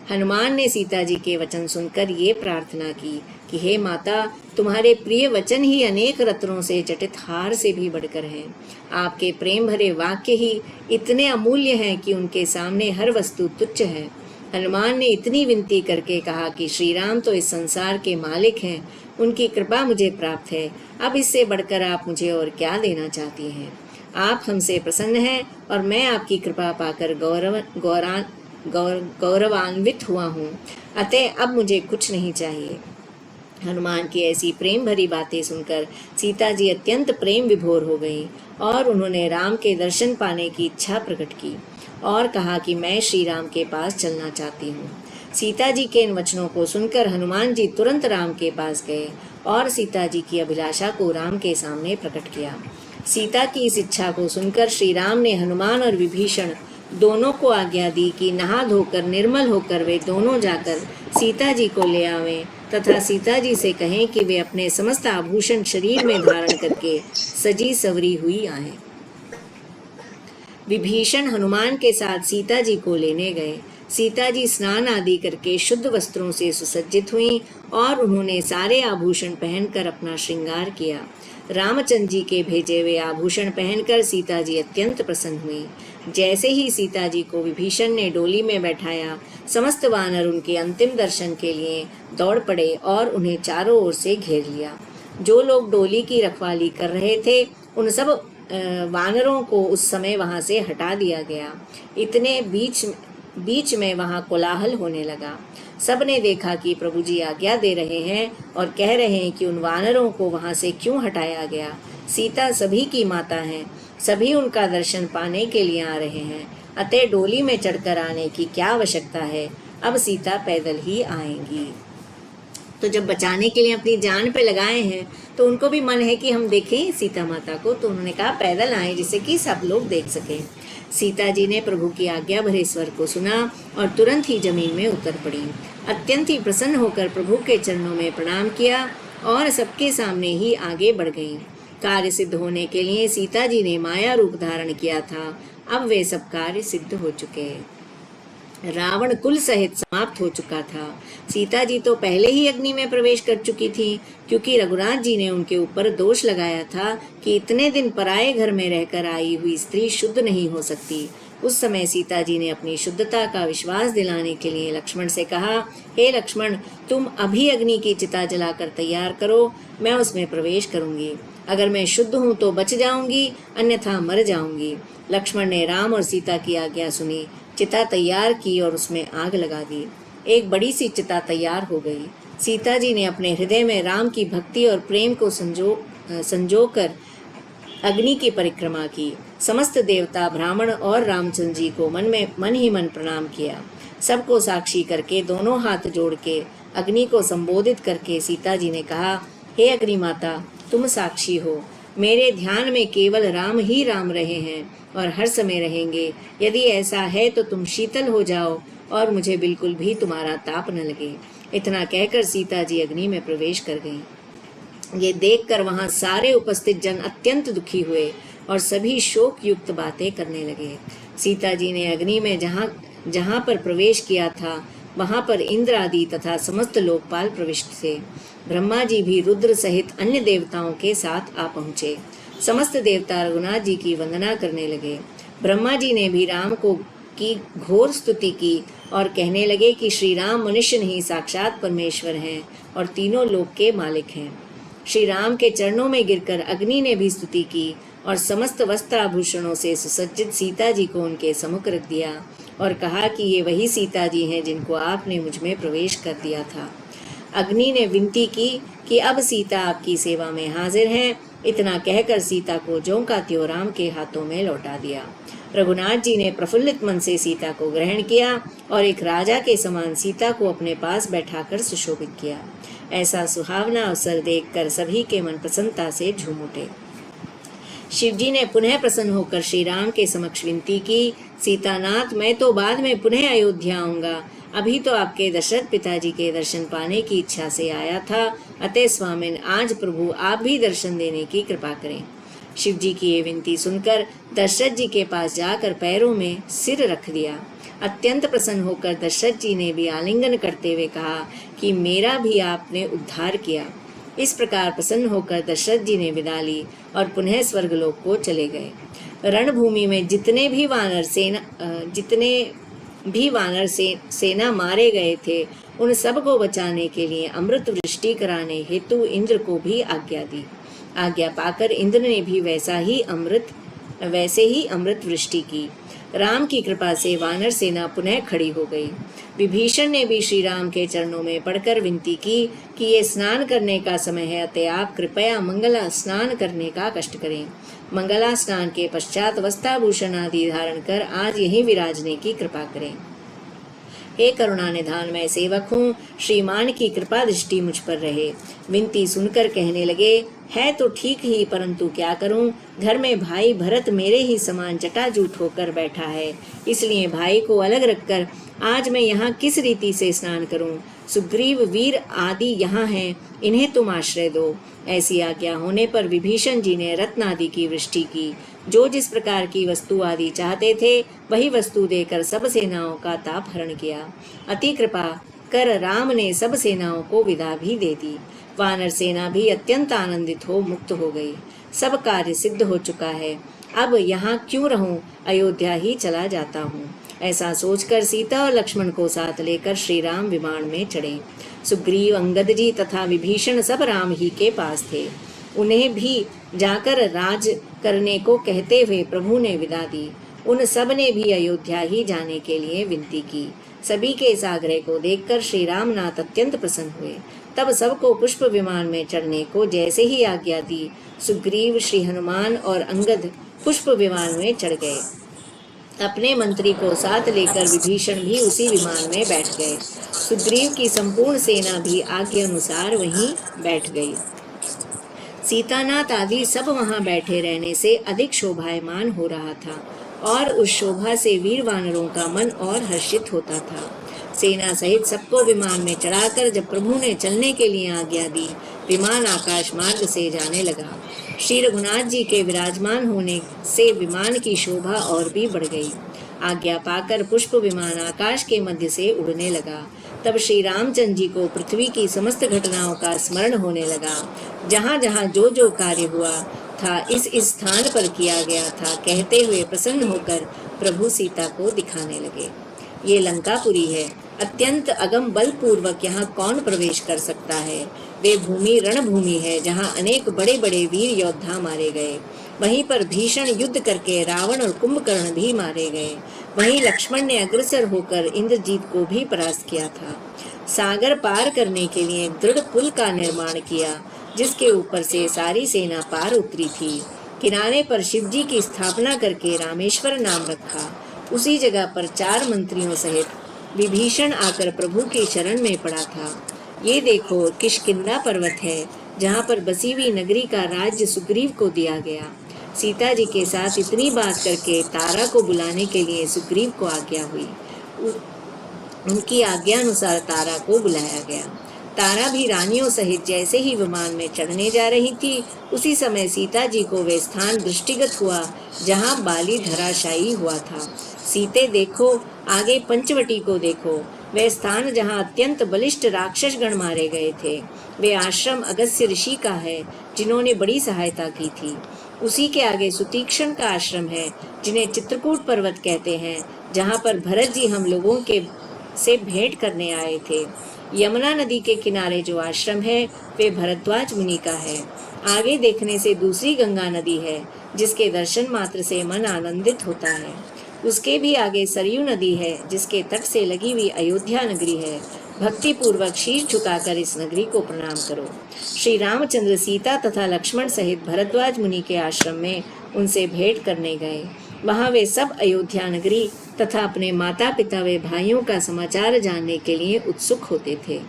हनुमान ने सीता जी के वचन सुनकर ये प्रार्थना की कि हे माता, तुम्हारे प्रिय वचन ही अनेक रत्नों से जटित हार से भी बढ़कर हैं। आपके प्रेम भरे वाक्य ही इतने अमूल्य हैं कि उनके सामने हर वस्तु तुच्छ है। हनुमान ने इतनी विनती करके कहा कि श्री राम तो इस संसार के मालिक हैं, उनकी कृपा मुझे प्राप्त है। अब इससे बढ़कर आप मुझे और क्या देना चाहती हैं? आप हमसे प्रसन्न हैं और मैं आपकी कृपा पाकर गौरवान्वित हुआ हूँ। अतः अब मुझे कुछ नहीं चाहिए। हनुमान की ऐसी प्रेम भरी बातें सुनकर सीता जी अत्यंत प्रेम विभोर हो गईं और उन्होंने राम के दर्शन पाने की इच्छा प्रकट की और कहा कि मैं श्री राम के पास चलना चाहती हूँ। सीता जी के इन वचनों को सुनकर हनुमान जी तुरंत राम के पास गए और सीता जी की अभिलाषा को राम के सामने प्रकट किया। सीता की इस इच्छा को सुनकर श्री राम ने हनुमान और विभीषण दोनों को आज्ञा दी कि नहा धोकर निर्मल होकर वे दोनों जाकर सीता जी को ले आवें तथा सीता जी से कहें कि वे अपने समस्त आभूषण शरीर में धारण करके सजी सवरी हुई आएं। विभीषण हनुमान के साथ सीता जी को लेने गए। सीता जी स्नान आदि करके शुद्ध वस्त्रों से सुसज्जित हुईं और उन्होंने सारे आभूषण पहनकर अपना श्रृंगार किया। रामचंद्र जी के भेजे हुए आभूषण पहनकर सीता जी अत्यंत प्रसन्न हुई। जैसे ही सीता जी को विभीषण ने डोली में बैठाया, समस्त वानर उनके अंतिम दर्शन के लिए दौड़ पड़े और उन्हें चारों ओर से घेर लिया। जो लोग डोली की रखवाली कर रहे थे उन सब वानरों को उस समय वहां से हटा दिया गया। इतने बीच में वहां कोलाहल होने लगा। सब ने देखा कि प्रभु जी आज्ञा दे रहे हैं और कह रहे हैं कि उन वानरों को वहां से क्यों हटाया गया। सीता सभी की माता हैं, सभी उनका दर्शन पाने के लिए आ रहे हैं, अतः डोली में चढ़कर आने की क्या आवश्यकता है। अब सीता पैदल ही आएंगी। तो जब बचाने के लिए अपनी जान पे लगाए हैं तो उनको भी मन है कि हम देखें सीता माता को, तो उन्होंने कहा पैदल आए जिससे कि सब लोग देख सकें। सीता जी ने प्रभु की आज्ञा भरे स्वर को सुना और तुरंत ही जमीन में उतर पड़ी। अत्यंत ही प्रसन्न होकर प्रभु के चरणों में प्रणाम किया और सबके सामने ही आगे बढ़ गईं। कार्य सिद्ध होने के लिए सीता जी ने माया रूप धारण किया था। अब वे सब कार्य सिद्ध हो चुके। रावण कुल सहित समाप्त हो चुका था। सीता जी तो पहले ही अग्नि में प्रवेश कर चुकी थी, क्योंकि रघुनाथ जी ने उनके ऊपर दोष लगाया था कि इतने दिन पराये घर में रहकर आई हुई स्त्री शुद्ध नहीं हो सकती। उस समय सीता जी ने अपनी शुद्धता का विश्वास दिलाने के लिए लक्ष्मण से कहा, हे लक्ष्मण, तुम अभी अग्नि की चिता जलाकर तैयार करो, मैं उसमें प्रवेश करूंगी। अगर मैं शुद्ध हूँ तो बच जाऊंगी, अन्यथा मर जाऊंगी। लक्ष्मण ने राम और सीता की आज्ञा सुनी, चिता तैयार की और उसमें आग लगा दी। एक बड़ी सी चिता तैयार हो गई। सीता जी ने अपने हृदय में राम की भक्ति और प्रेम को संजोकर अग्नि की परिक्रमा की। समस्त देवता, ब्राह्मण और रामचंद्र जी को मन ही मन प्रणाम किया। सबको साक्षी करके दोनों हाथ जोड़ के अग्नि को संबोधित करके सीता जी ने कहा, हे अग्नि माता, तुम साक्षी हो, मेरे ध्यान में केवल राम ही राम रहे हैं और हर समय रहेंगे। यदि ऐसा है तो तुम शीतल हो जाओ और मुझे बिल्कुल भी तुम्हारा ताप न लगे। इतना कहकर सीता जी अग्नि में प्रवेश कर गईं। ये देखकर वहां सारे उपस्थित जन अत्यंत दुखी हुए और सभी शोक युक्त बातें करने लगे। सीता जी ने अग्नि में जहाँ पर प्रवेश किया था वहां पर इंद्र आदि तथा समस्त लोकपाल प्रविष्ट थे। ब्रह्मा जी भी रुद्र सहित अन्य देवताओं के साथ आ पहुँचे। समस्त देवता रघुनाथ जी की वंदना करने लगे। ब्रह्मा जी ने भी राम की घोर स्तुति की और कहने लगे कि श्री राम मनुष्य नहीं, साक्षात परमेश्वर हैं और तीनों लोक के मालिक हैं। श्री राम के चरणों में गिरकर अग्नि ने भी स्तुति की और समस्त वस्त्र आभूषणों से सुसज्जित सीता जी को उनके सम्मुख रख दिया और कहा कि ये वही सीता जी हैं जिनको आपने मुझ में प्रवेश कर दिया था। अग्नि ने विनती की कि अब सीता आपकी सेवा में हाजिर हैं। इतना कहकर सीता को ज्यों का त्यों राम के हाथों में लौटा दिया। रघुनाथ जी ने प्रफुल्लित मन से सीता को ग्रहण किया और एक राजा के समान सीता को अपने पास बैठाकर सुशोभित किया। ऐसा सुहावना अवसर देखकर सभी के मन प्रसन्नता से झूम उठे। शिवजी ने पुनः प्रसन्न होकर श्री राम के समक्ष विनती की, सीतानाथ, मैं तो बाद में पुनः अयोध्या आऊंगा, अभी तो आपके दशरथ पिताजी के दर्शन पाने की इच्छा से आया था, अतः स्वामिन आज प्रभु आप भी दर्शन देने की कृपा करें। शिवजी की ये विनती सुनकर दशरथ जी के पास जाकर पैरों में सिर रख दिया। अत्यंत प्रसन्न होकर दशरथ जी ने भी आलिंगन करते हुए कहा कि मेरा भी आपने उद्धार किया। इस प्रकार प्रसन्न होकर दशरथ जी ने विदा ली और पुनः स्वर्गलोक को चले गए। रणभूमि में जितने भी वानर सेना मारे गए थे, उन सब को बचाने के लिए अमृत वृष्टि कराने हेतु इंद्र को भी आज्ञा दी। आज्ञा पाकर इंद्र ने भी वैसे ही अमृत वृष्टि की। राम की कृपा से वानर सेना पुनः खड़ी हो गई। विभीषण ने भी श्री राम के चरणों में पड़कर विनती की कि ये स्नान करने का समय है, अतः आप कृपया मंगला स्नान करने का कष्ट करें। मंगला स्नान के पश्चात वस्त्राभूषण आदि धारण कर आज यहीं विराजने की कृपा करें। हे करुणा निधान, मैं सेवक हूँ, श्रीमान की कृपा दृष्टि मुझ पर रहे। विनती सुनकर कहने लगे, है तो ठीक ही, परंतु क्या करूं, घर में भाई भरत मेरे ही समान जटाजूट होकर बैठा है, इसलिए भाई को अलग रखकर आज मैं यहाँ किस रीति से स्नान करूं। सुग्रीव वीर आदि यहाँ हैं, इन्हें तुम आश्रय दो। ऐसी आज्ञा होने पर विभीषण जी ने रत्न आदि की वृष्टि की। जो जिस प्रकार की वस्तु आदि चाहते थे वही वस्तु देकर सब सेनाओं का ताप हरण किया। अति कृपा कर राम ने सब सेनाओं को विदा भी दे दी। वानर सेना भी अत्यंत आनंदित हो मुक्त हो गई। सब कार्य सिद्ध हो चुका है, अब यहाँ क्यों रहूं, अयोध्या ही चला जाता हूँ। ऐसा सोचकर सीता और लक्ष्मण को साथ लेकर श्री राम विमान में चढ़े। सुग्रीव, अंगद जी तथा विभीषण सब राम ही के पास थे। उन्हें भी जाकर राज करने को कहते हुए प्रभु ने विदा दी। उन सब ने भी अयोध्या ही जाने के लिए विनती की। सभी के इस आग्रह को देखकर श्री रामनाथ अत्यंत प्रसन्न हुए। तब सबको पुष्प विमान में चढ़ने को जैसे ही आज्ञा दी, सुग्रीव, श्री हनुमान और अंगद पुष्प विमान में चढ़ गए। अपने मंत्री को साथ लेकर विभीषण भी उसी विमान में बैठ गए। सुग्रीव की संपूर्ण सेना भी आज्ञा अनुसार वहीं बैठ गई। सीतानाथ आदि सब वहां बैठे रहने से अधिक शोभायमान हो रहा था और उस शोभा से वीर वानरों का मन और हर्षित होता था। सेना सहित सबको विमान में चढ़ाकर जब प्रभु ने चलने के लिए आज्ञा दी, विमान आकाश मार्ग से जाने लगा। श्री रघुनाथ जी के विराजमान होने से विमान की शोभा और भी बढ़ गई। आज्ञा पाकर पुष्प विमान आकाश के मध्य से उड़ने लगा। तब श्री रामचंद्र जी को पृथ्वी की समस्त घटनाओं का स्मरण होने लगा। जहाँ जहाँ जो जो कार्य हुआ था इस स्थान पर किया गया था, कहते हुए प्रसन्न होकर प्रभु सीता को दिखाने लगे। ये लंकापुरी है, अत्यंत अगम बल पूर्वक यहाँ कौन प्रवेश कर सकता है। वे भूमि रणभूमि है जहाँ अनेक बड़े बड़े वीर योद्धा मारे गए। वहीं पर भीषण युद्ध करके रावण और कुंभकर्ण भी मारे गए। वहीं लक्ष्मण ने अग्रसर होकर इंद्रजीत को भी परास्त किया था। सागर पार करने के लिए दृढ़ पुल का निर्माण किया, जिसके ऊपर से सारी सेना पार उतरी थी। किनारे पर शिवजी की स्थापना करके रामेश्वर नाम रखा। उसी जगह पर 4 मंत्रियों सहित विभीषण आकर प्रभु के शरण में पड़ा था। ये देखो, किष्किंधा पर्वत है जहाँ पर बसी हुई नगरी का राज्य सुग्रीव को दिया गया। सीता जी के साथ इतनी बात करके तारा को बुलाने के लिए सुग्रीव को आज्ञा हुई। उनकी आज्ञा अनुसार तारा को बुलाया गया। तारा भी रानियों सहित जैसे ही विमान में चढ़ने जा रही थी, उसी समय सीता जी को वे स्थान दृष्टिगत हुआ जहाँ बाली धराशायी हुआ था। सीते देखो, आगे पंचवटी को देखो, वे स्थान जहाँ अत्यंत बलिष्ठ राक्षस गण मारे गए थे। वे आश्रम अगस्त्य ऋषि का है, जिन्होंने बड़ी सहायता की थी। उसी के आगे सुतीक्षण का आश्रम है, जिन्हें चित्रकूट पर्वत कहते हैं, जहाँ पर भरत जी हम लोगों के से भेंट करने आए थे। यमुना नदी के किनारे जो आश्रम है वे भरद्वाज मुनि का है। आगे देखने से दूसरी गंगा नदी है, जिसके दर्शन मात्र से मन आनंदित होता है। उसके भी आगे सरयू नदी है, जिसके तट से लगी हुई अयोध्या नगरी है। भक्ति पूर्वक शीश झुकाकर इस नगरी को प्रणाम करो। श्री रामचंद्र सीता तथा लक्ष्मण सहित भरद्वाज मुनि के आश्रम में उनसे भेंट करने गए। वहां वे सब अयोध्या नगरी तथा अपने माता पिता व भाइयों का समाचार जानने के लिए उत्सुक होते थे।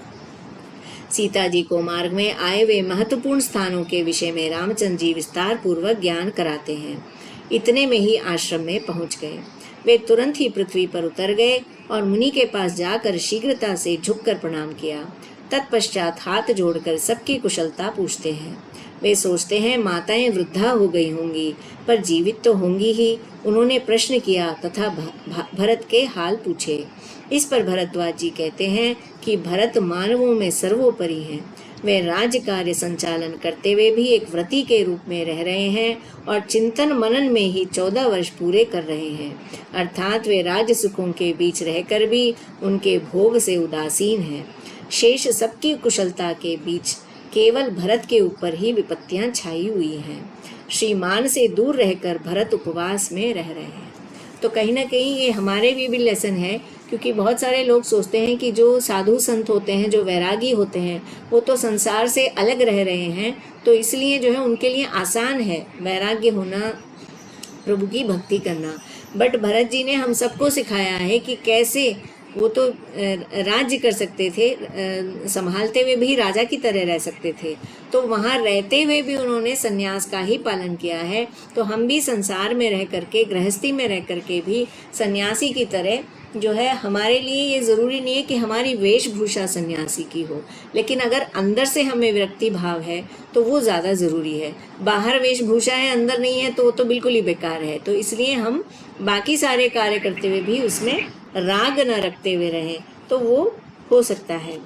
सीता जी को मार्ग में आए वे महत्वपूर्ण स्थानों के विषय में रामचंद्र जी विस्तार पूर्वक ज्ञान कराते हैं। इतने में ही आश्रम में पहुंच गए। वे तुरंत ही पृथ्वी पर उतर गए और मुनि के पास जाकर शीघ्रता से झुककर प्रणाम किया। तत्पश्चात हाथ जोड़कर सबकी कुशलता पूछते हैं। वे सोचते हैं माताएं वृद्धा हो गई होंगी पर जीवित तो होंगी ही। उन्होंने प्रश्न किया तथा भरत के हाल पूछे। इस पर भरद्वाज जी कहते हैं कि भरत मानवों में सर्वोपरि हैं। वे राज्य कार्य संचालन करते हुए भी एक व्रती के रूप में रह रहे हैं और चिंतन मनन में ही 14 वर्ष पूरे कर रहे हैं। अर्थात वे राज्य सुखों के बीच रहकर भी उनके भोग से उदासीन हैं। शेष सबकी कुशलता के बीच केवल भरत के ऊपर ही विपत्तियां छाई हुई हैं। श्रीमान से दूर रहकर भरत उपवास में रह रहे हैं। तो कहीं ना कहीं ये हमारे भी लेसन है, क्योंकि बहुत सारे लोग सोचते हैं कि जो साधु संत होते हैं, जो वैरागी होते हैं, वो तो संसार से अलग रह रहे हैं, तो इसलिए जो है उनके लिए आसान है वैराग्य होना, प्रभु की भक्ति करना। बट भरत जी ने हम सबको सिखाया है कि कैसे वो तो राज्य कर सकते थे, संभालते हुए भी राजा की तरह रह सकते थे, तो वहाँ रहते हुए भी उन्होंने संन्यास का ही पालन किया है। तो हम भी संसार में रह करके, गृहस्थी में रह करके भी सन्यासी की तरह जो है, हमारे लिए ये ज़रूरी नहीं है कि हमारी वेशभूषा सन्यासी की हो, लेकिन अगर अंदर से हमें विरक्ति भाव है तो वो ज़्यादा ज़रूरी है। बाहर वेशभूषा है, अंदर नहीं है, तो वो तो बिल्कुल ही बेकार है। तो इसलिए हम बाकी सारे कार्य करते हुए भी उसमें राग न रखते हुए रहें तो वो हो सकता है।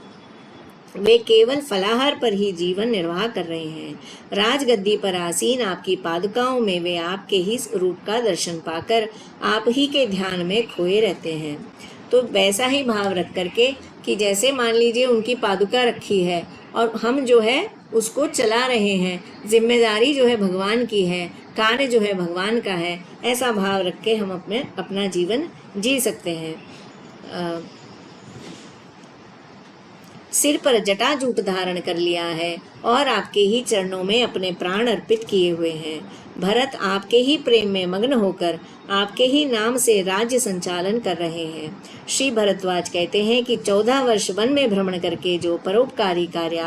वे केवल फलाहार पर ही जीवन निर्वाह कर रहे हैं। राजगद्दी पर आसीन आपकी पादुकाओं में वे आपके ही रूप का दर्शन पाकर आप ही के ध्यान में खोए रहते हैं। तो वैसा ही भाव रख करके कि जैसे मान लीजिए उनकी पादुका रखी है और हम जो है उसको चला रहे हैं, जिम्मेदारी जो है भगवान की है, कार्य जो है भगवान का है, ऐसा भाव रख के हम अपना जीवन जी सकते हैं। सिर पर जटाजूट धारण कर लिया है और आपके ही चरणों में अपने प्राण अर्पित किए हुए हैं। भरत आपके ही प्रेम में मग्न होकर आपके ही नाम से राज्य संचालन कर रहे हैं। श्री भरद्वाज कहते हैं कि 14 वर्ष वन में भ्रमण करके जो परोपकारी कार्य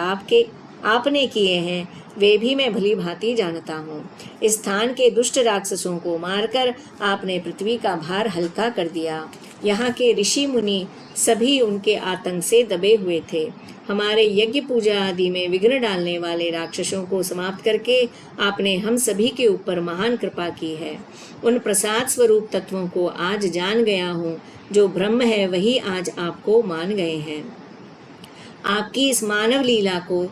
आपने किए हैं वे भी मैं भली भांति जानता हूँ। इस स्थान के दुष्ट राक्षसों को मारकर आपने पृथ्वी का भार हल्का कर दिया। यहाँ के ऋषि मुनि सभी उनके आतंक से दबे हुए थे। हमारे यज्ञ पूजा आदि में विघ्न डालने वाले राक्षसों को समाप्त करके आपने हम सभी के ऊपर महान कृपा की है। उन प्रसाद स्वरूप तत्वों को आज जान गया हूँ। जो ब्रह्म है वही आज आपको मान गए हैं। आपकी इस मानव लीला को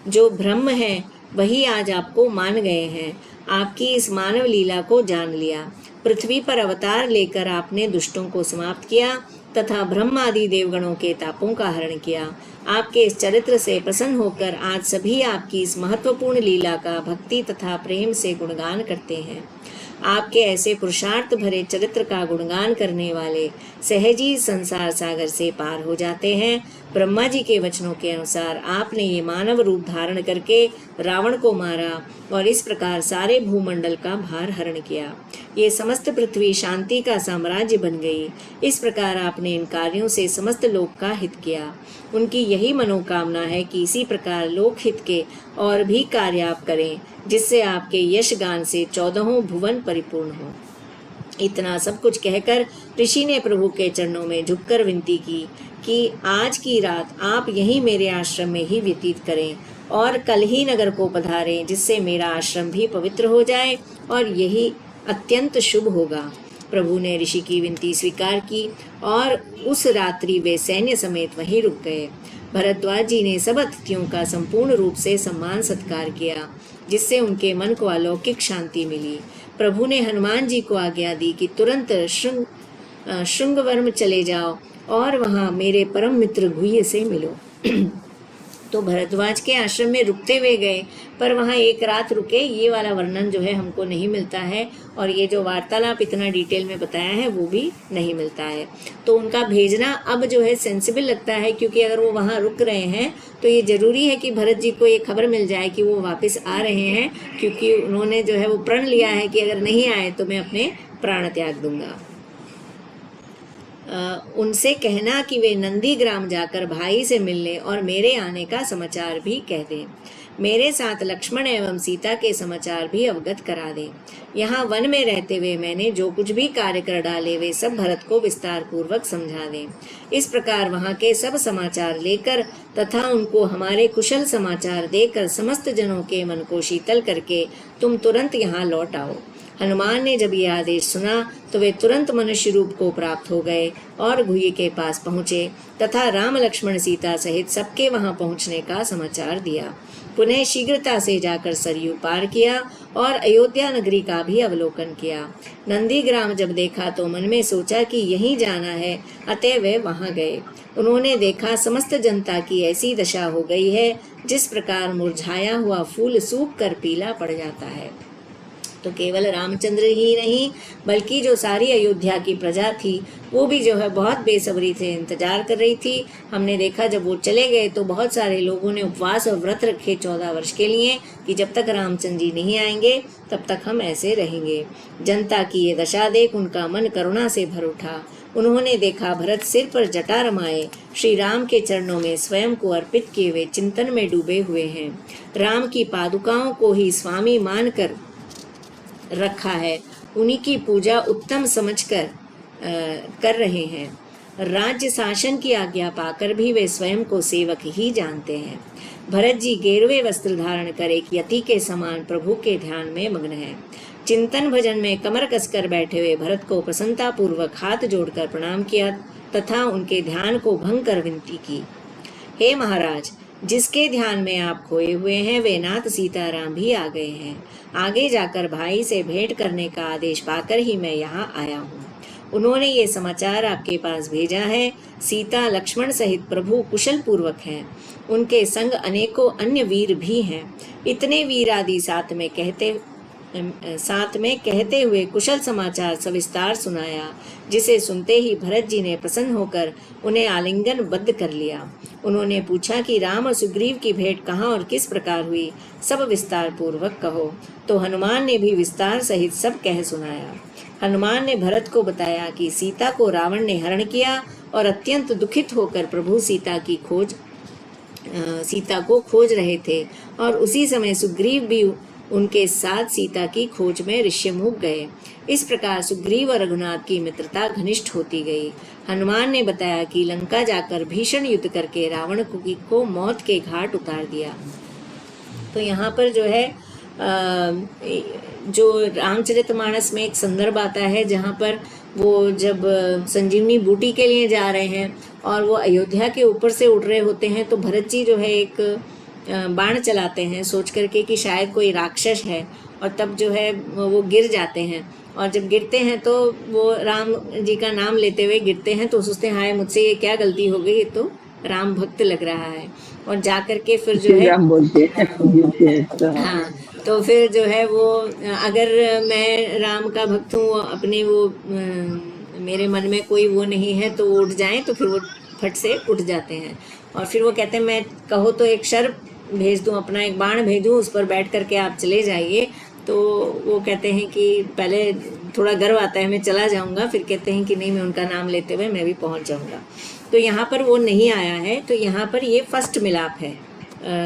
जो ब्रह्म है वही आज आपको मान गए हैं। आपकी इस मानव लीला को जान लिया। पृथ्वी पर अवतार लेकर आपने दुष्टों को समाप्त किया तथा ब्रह्म आदि देवगणों के तापों का हरण किया। आपके इस चरित्र से प्रसन्न होकर आज सभी आपकी इस महत्वपूर्ण लीला का भक्ति तथा प्रेम से गुणगान करते हैं। आपके ऐसे पुरुषार्थ भरे चरित्र का गुणगान करने वाले सहजी संसार सागर से पार हो जाते हैं। ब्रह्मा जी के वचनों के अनुसार आपने ये मानव रूप धारण करके रावण को मारा और इस प्रकार सारे भूमंडल का भार हरण किया। ये समस्त पृथ्वी शांति का साम्राज्य बन गई। इस प्रकार आपने इन कार्यों से समस्त लोक का हित किया। उनकी यही मनोकामना है कि इसी प्रकार लोक हित के और भी कार्य आप करें, जिससे आपके यश गान से 14 भुवन परिपूर्ण हो। इतना सब कुछ कहकर ऋषि ने प्रभु के चरणों में झुककर विनती की कि आज की रात आप यहीं मेरे आश्रम में ही व्यतीत करें और कल ही नगर को पधारें, जिससे मेरा आश्रम भी पवित्र हो जाए और यही अत्यंत शुभ होगा। प्रभु ने ऋषि की विनती स्वीकार की और उस रात्रि वे सैन्य समेत वहीं रुक गए। भरद्वाज जी ने सब अतिथियों का संपूर्ण रूप से सम्मान सत्कार किया, जिससे उनके मन को अलौकिक शांति मिली। प्रभु ने हनुमान जी को आज्ञा दी कि तुरंत श्रृंगवर्म चले जाओ और वहां मेरे परम मित्र गुह्य से मिलो। तो भरद्वाज के आश्रम में रुकते हुए गए, पर वहाँ एक रात रुके, ये वाला वर्णन जो है हमको नहीं मिलता है, और ये जो वार्तालाप इतना डिटेल में बताया है वो भी नहीं मिलता है। तो उनका भेजना अब जो है सेंसिबल लगता है, क्योंकि अगर वो वहाँ रुक रहे हैं तो ये ज़रूरी है कि भरत जी को ये खबर मिल जाए कि वो वापस आ रहे हैं, क्योंकि उन्होंने जो है वो प्रण लिया है कि अगर नहीं आए तो मैं अपने प्राण त्याग दूंगा। उनसे कहना कि वे नंदीग्राम जाकर भाई से मिलने और मेरे आने का समाचार भी कह दें। मेरे साथ लक्ष्मण एवं सीता के समाचार भी अवगत करा दें। यहाँ वन में रहते हुए मैंने जो कुछ भी कार्य कर डाले वे सब भरत को विस्तार पूर्वक समझा दें। इस प्रकार वहाँ के सब समाचार लेकर तथा उनको हमारे कुशल समाचार देकर समस्त जनों के मन को शीतल करके तुम तुरंत यहाँ लौट आओ। हनुमान ने जब ये आदेश सुना तो वे तुरंत मनुष्य रूप को प्राप्त हो गए और गुह्य के पास पहुँचे तथा राम लक्ष्मण सीता सहित सबके वहाँ पहुँचने का समाचार दिया। पुनः शीघ्रता से जाकर सरयू पार किया और अयोध्या नगरी का भी अवलोकन किया। नंदीग्राम जब देखा तो मन में सोचा कि यहीं जाना है, अतः वे वहाँ गए। उन्होंने देखा समस्त जनता की ऐसी दशा हो गई है जिस प्रकार मुरझाया हुआ फूल सूख कर पीला पड़ जाता है। तो केवल रामचंद्र ही नहीं बल्कि जो सारी अयोध्या की प्रजा थी वो भी जो है बहुत बेसब्री से इंतजार कर रही थी। हमने देखा जब वो चले गए तो बहुत सारे लोगों ने उपवास और व्रत रखे 14 वर्ष के लिए कि जब तक रामचंद्र जी नहीं आएंगे तब तक हम ऐसे रहेंगे। जनता की ये दशा देख उनका मन करुणा से भर उठा। उन्होंने देखा भरत सिर पर जटा रमाए श्री राम के चरणों में स्वयं को अर्पित किए हुए चिंतन में डूबे हुए हैं। राम की पादुकाओं को ही स्वामी मानकर रखा है, उन्हीं की पूजा उत्तम समझकर कर रहे हैं। राज्य शासन की आज्ञा पाकर भी वे स्वयं को सेवक ही जानते हैं। भरत जी गेरुए वस्त्र धारण कर एक यति के समान प्रभु के ध्यान में मग्न हैं। चिंतन भजन में कमर कसकर बैठे हुए भरत को प्रसन्नता पूर्वक हाथ जोड़कर प्रणाम किया तथा उनके ध्यान को भंग कर विनती की। हे महाराज, जिसके ध्यान में आप खोए हुए हैं वे नाथ सीताराम भी आ गए हैं। आगे जाकर भाई से भेंट करने का आदेश पाकर ही मैं यहाँ आया हूँ। उन्होंने ये समाचार आपके पास भेजा है। सीता लक्ष्मण सहित प्रभु कुशल पूर्वक हैं। उनके संग अनेकों अन्य वीर भी हैं। इतने वीर आदि साथ में कहते हुए कुशल समाचार सविस्तार सुनाया, जिसे सुनते ही भरत जी ने प्रसन्न होकर उन्हें आलिंगन बद्ध कर लिया। उन्होंने पूछा कि राम और सुग्रीव की भेंट कहाँ और किस प्रकार हुई, सब विस्तार पूर्वक कहो। तो हनुमान ने भी विस्तार सहित सब कह सुनाया। हनुमान ने भरत को बताया कि सीता को रावण ने हरण किया और अत्यंत दुखित होकर प्रभु सीता को खोज रहे थे, और उसी समय सुग्रीव भी उनके साथ सीता की खोज में ऋष्यमुख गए। इस प्रकार सुग्रीव और रघुनाथ की मित्रता घनिष्ठ होती गई। हनुमान ने बताया कि लंका जाकर भीषण युद्ध करके रावण को मौत के घाट उतार दिया। तो यहाँ पर जो है जो रामचरितमानस में एक संदर्भ आता है जहाँ पर वो जब संजीवनी बूटी के लिए जा रहे हैं और वो अयोध्या के ऊपर से उड़ रहे होते हैं, तो भरत जी जो है एक बाण चलाते हैं सोच करके कि शायद कोई राक्षस है, और तब जो है वो गिर जाते हैं। और जब गिरते हैं तो वो राम जी का नाम लेते हुए गिरते हैं, तो सोचते हैं हाय मुझसे ये क्या गलती हो गई, ये तो राम भक्त लग रहा है। और जा करके फिर जो है राम बोलते हैं। हाँ, तो फिर जो है वो अगर मैं राम का भक्त हूँ, अपने वो मेरे मन में कोई वो नहीं है तो वो उठ जाएं, तो फिर वो फट से उठ जाते हैं। और फिर वो कहते हैं मैं कहो तो एक शर भेज दूँ, अपना एक बाण भेजूँ, उस पर बैठ करके आप चले जाइए। तो वो कहते हैं कि पहले थोड़ा गर्व आता है मैं चला जाऊंगा, फिर कहते हैं कि नहीं मैं उनका नाम लेते हुए मैं भी पहुंच जाऊंगा। तो यहाँ पर वो नहीं आया है। तो यहाँ पर ये फर्स्ट मिलाप है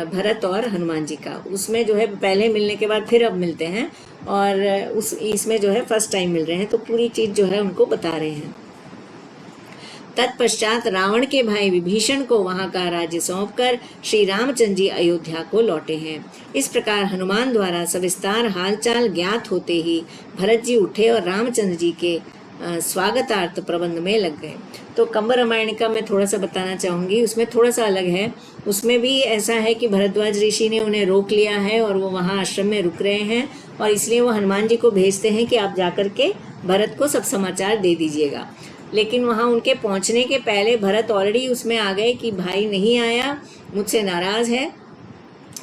भरत और हनुमान जी का। उसमें जो है पहले मिलने के बाद फिर अब मिलते हैं, और इसमें जो है फर्स्ट टाइम मिल रहे हैं, तो पूरी चीज़ जो है उनको बता रहे हैं। तत्पश्चात रावण के भाई विभीषण को वहां का राज्य सौंपकर श्री रामचंद्र जी अयोध्या को लौटे हैं। इस प्रकार हनुमान द्वारा सविस्तार हालचाल ज्ञात होते ही भरत जी उठे और रामचंद्र जी के स्वागतार्थ प्रबंध में लग गए। तो कंब रामायण का मैं थोड़ा सा बताना चाहूँगी, उसमें थोड़ा सा अलग है। उसमें भी ऐसा है कि भरद्वाज ऋषि ने उन्हें रोक लिया है और वो वहाँ आश्रम में रुक रहे हैं, और इसलिए वो हनुमान जी को भेजते हैं कि आप जाकर के भरत को सब समाचार दे दीजिएगा। लेकिन वहाँ उनके पहुँचने के पहले भरत ऑलरेडी उसमें आ गए कि भाई नहीं आया, मुझसे नाराज़ है,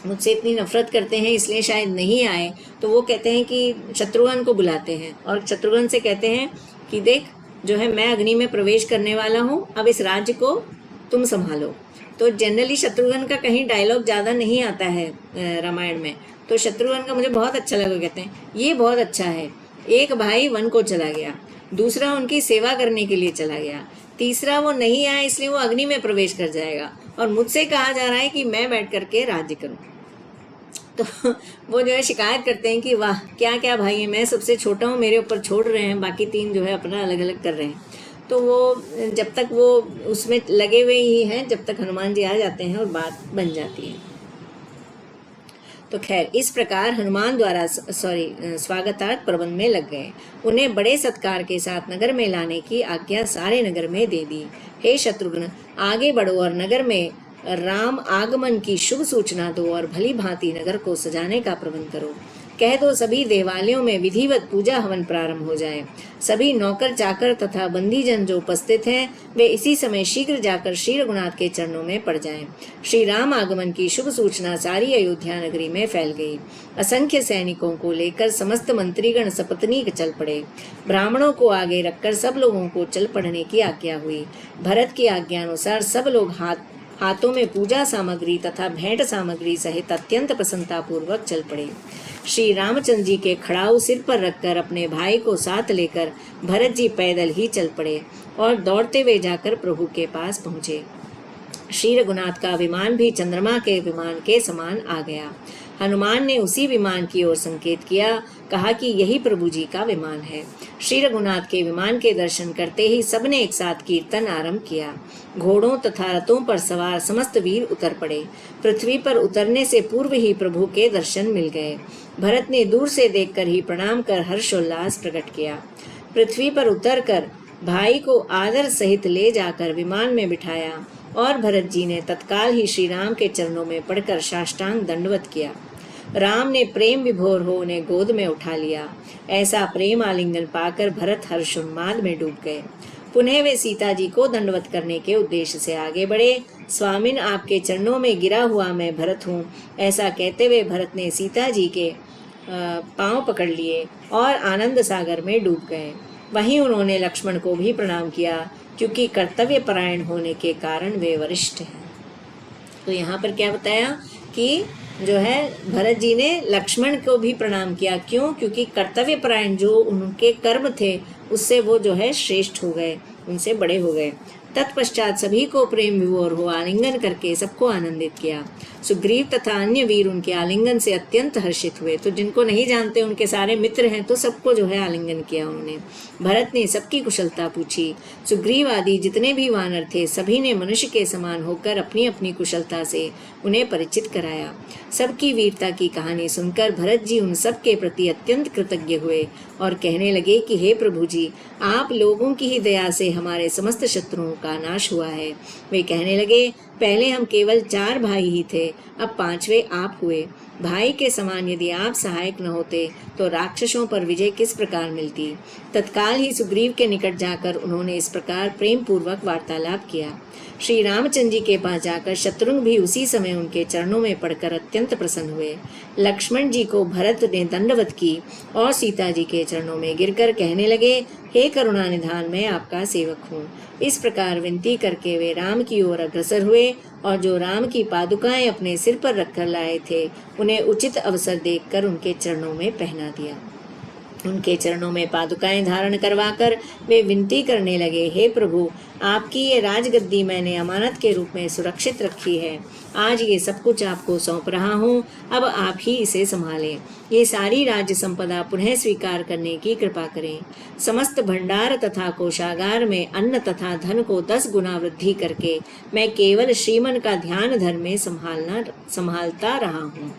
मुझसे इतनी नफरत करते हैं, इसलिए शायद नहीं आए। तो वो कहते हैं कि शत्रुघ्न को बुलाते हैं और शत्रुघ्न से कहते हैं कि देख जो है मैं अग्नि में प्रवेश करने वाला हूँ, अब इस राज्य को तुम संभालो। तो जनरली शत्रुघ्न का कहीं डायलॉग ज़्यादा नहीं आता है रामायण में, तो शत्रुघ्न का मुझे बहुत अच्छा लगा। कहते हैं ये बहुत अच्छा है, एक भाई वन को चला गया, दूसरा उनकी सेवा करने के लिए चला गया, तीसरा वो नहीं आया इसलिए वो अग्नि में प्रवेश कर जाएगा, और मुझसे कहा जा रहा है कि मैं बैठ करके राज्य करूं। तो वो जो है शिकायत करते हैं कि वाह क्या क्या भाई है, मैं सबसे छोटा हूँ, मेरे ऊपर छोड़ रहे हैं, बाकी तीन जो है अपना अलग अलग कर रहे हैं। तो वो जब तक वो उसमें लगे हुए ही हैं, जब तक हनुमान जी आ जाते हैं और बात बन जाती है। तो खैर इस प्रकार हनुमान द्वारा स्वागतार्थ प्रबंध में लग गए। उन्हें बड़े सत्कार के साथ नगर में लाने की आज्ञा सारे नगर में दे दी। हे शत्रुघ्न आगे बढ़ो और नगर में राम आगमन की शुभ सूचना दो और भली भांति नगर को सजाने का प्रबंध करो। कह दो सभी देवालयों में विधिवत पूजा हवन प्रारंभ हो जाए। सभी नौकर चाकर तथा बंदीजन जो उपस्थित हैं वे इसी समय शीघ्र जाकर श्री रघुनाथ के चरणों में पड़ जाएं। श्री राम आगमन की शुभ सूचना सारी अयोध्या नगरी में फैल गई। असंख्य सैनिकों को लेकर समस्त मंत्रीगण सपत्नीक चल पड़े। ब्राह्मणों को आगे रखकर सब लोगों को चल पड़ने की आज्ञा हुई। भरत की आज्ञा अनुसार सब लोग हाथों में पूजा सामग्री तथा भेंट सामग्री सहित अत्यंत प्रसन्नता पूर्वक चल पड़े। श्री रामचंद्र जी के खड़ाऊ सिर पर रखकर अपने भाई को साथ लेकर भरत जी पैदल ही चल पड़े और दौड़ते हुए जाकर प्रभु के पास पहुँचे। श्री रघुनाथ का विमान भी चंद्रमा के विमान के समान आ गया। हनुमान ने उसी विमान की ओर संकेत किया, कहा कि यही प्रभु जी का विमान है। श्री रघुनाथ के विमान के दर्शन करते ही सबने एक साथ कीर्तन आरंभ किया। घोड़ों तथा रथों पर सवार समस्त वीर उतर पड़े। पृथ्वी पर उतरने से पूर्व ही प्रभु के दर्शन मिल गए। भरत ने दूर से देखकर ही प्रणाम कर हर्षोल्लास प्रकट किया। पृथ्वी पर उतरकर भाई को आदर सहित ले जाकर विमान में बिठाया और भरत जी ने तत्काल ही श्री राम के चरणों में पड़कर साष्टांग दंडवत किया। राम ने प्रेम विभोर हो उन्हें गोद में उठा लिया। ऐसा प्रेम आलिंगन पाकर भरत हर्षोन्माद में डूब गए। पुनः वे सीता जी को दंडवत करने के उद्देश्य से आगे बढ़े। स्वामिन आपके चरणों में गिरा हुआ मैं भरत हूँ, ऐसा कहते हुए भरत ने सीता जी के पांव पकड़ लिए और आनंद सागर में डूब गए। वहीं उन्होंने लक्ष्मण को भी प्रणाम किया, क्योंकि कर्तव्य परायण होने के कारण वे वरिष्ठ हैं। तो यहाँ पर क्या बताया कि जो है भरत जी ने लक्ष्मण को भी प्रणाम किया। क्यों? क्योंकि कर्तव्य परायण जो उनके कर्म थे उससे वो जो है श्रेष्ठ हो गए, उनसे बड़े हो गए। तत्पश्चात सभी को प्रेम विभोर हो आलिंगन करके सबको आनंदित किया। सुग्रीव तथा अन्य वीर उनके आलिंगन से अत्यंत हर्षित हुए। तो जिनको नहीं जानते उनके सारे मित्र हैं, तो सबको जो है आलिंगन किया उन्होंने। भरत ने सबकी कुशलता पूछी। सुग्रीव आदि जितने भी वानर थे सभी ने मनुष्य के समान होकर अपनी अपनी कुशलता से उन्हें परिचित कराया। सबकी वीरता की कहानी सुनकर भरत जी उन सब के प्रति अत्यंत कृतज्ञ हुए और कहने लगे कि हे प्रभु जी, आप लोगों की ही दया से हमारे समस्त शत्रुओं का नाश हुआ है। वे कहने लगे, पहले हम केवल 4 भाई ही थे, अब 5वें आप हुए। भाई के समान यदि आप सहायक न होते तो राक्षसों पर विजय किस प्रकार मिलती। तत्काल ही सुग्रीव के निकट जाकर उन्होंने इस प्रकार प्रेम पूर्वक वार्तालाप किया। श्री रामचंद्र जी के पास जाकर शत्रुघ्न भी उसी समय उनके चरणों में पड़कर अत्यंत प्रसन्न हुए। लक्ष्मण जी को भरत ने दंडवत की और सीता जी के चरणों में गिरकर कहने लगे, हे करुणा निधान, मैं आपका सेवक हूँ। इस प्रकार विनती करके वे राम की ओर अग्रसर हुए और जो राम की पादुकाएं अपने सिर पर रखकर लाए थे उन्हें उचित अवसर देखकर उनके चरणों में पहना दिया। उनके चरणों में पादुकाएं धारण करवाकर वे विनती करने लगे, हे प्रभु, आपकी ये राजगद्दी मैंने अमानत के रूप में सुरक्षित रखी है। आज ये सब कुछ आपको सौंप रहा हूँ, अब आप ही इसे संभालें। ये सारी राज्य संपदा पुनः स्वीकार करने की कृपा करें। समस्त भंडार तथा कोषागार में अन्न तथा धन को 10 गुना वृद्धि करके मैं केवल श्रीमन का ध्यान धर्म में संभालता रहा हूँ।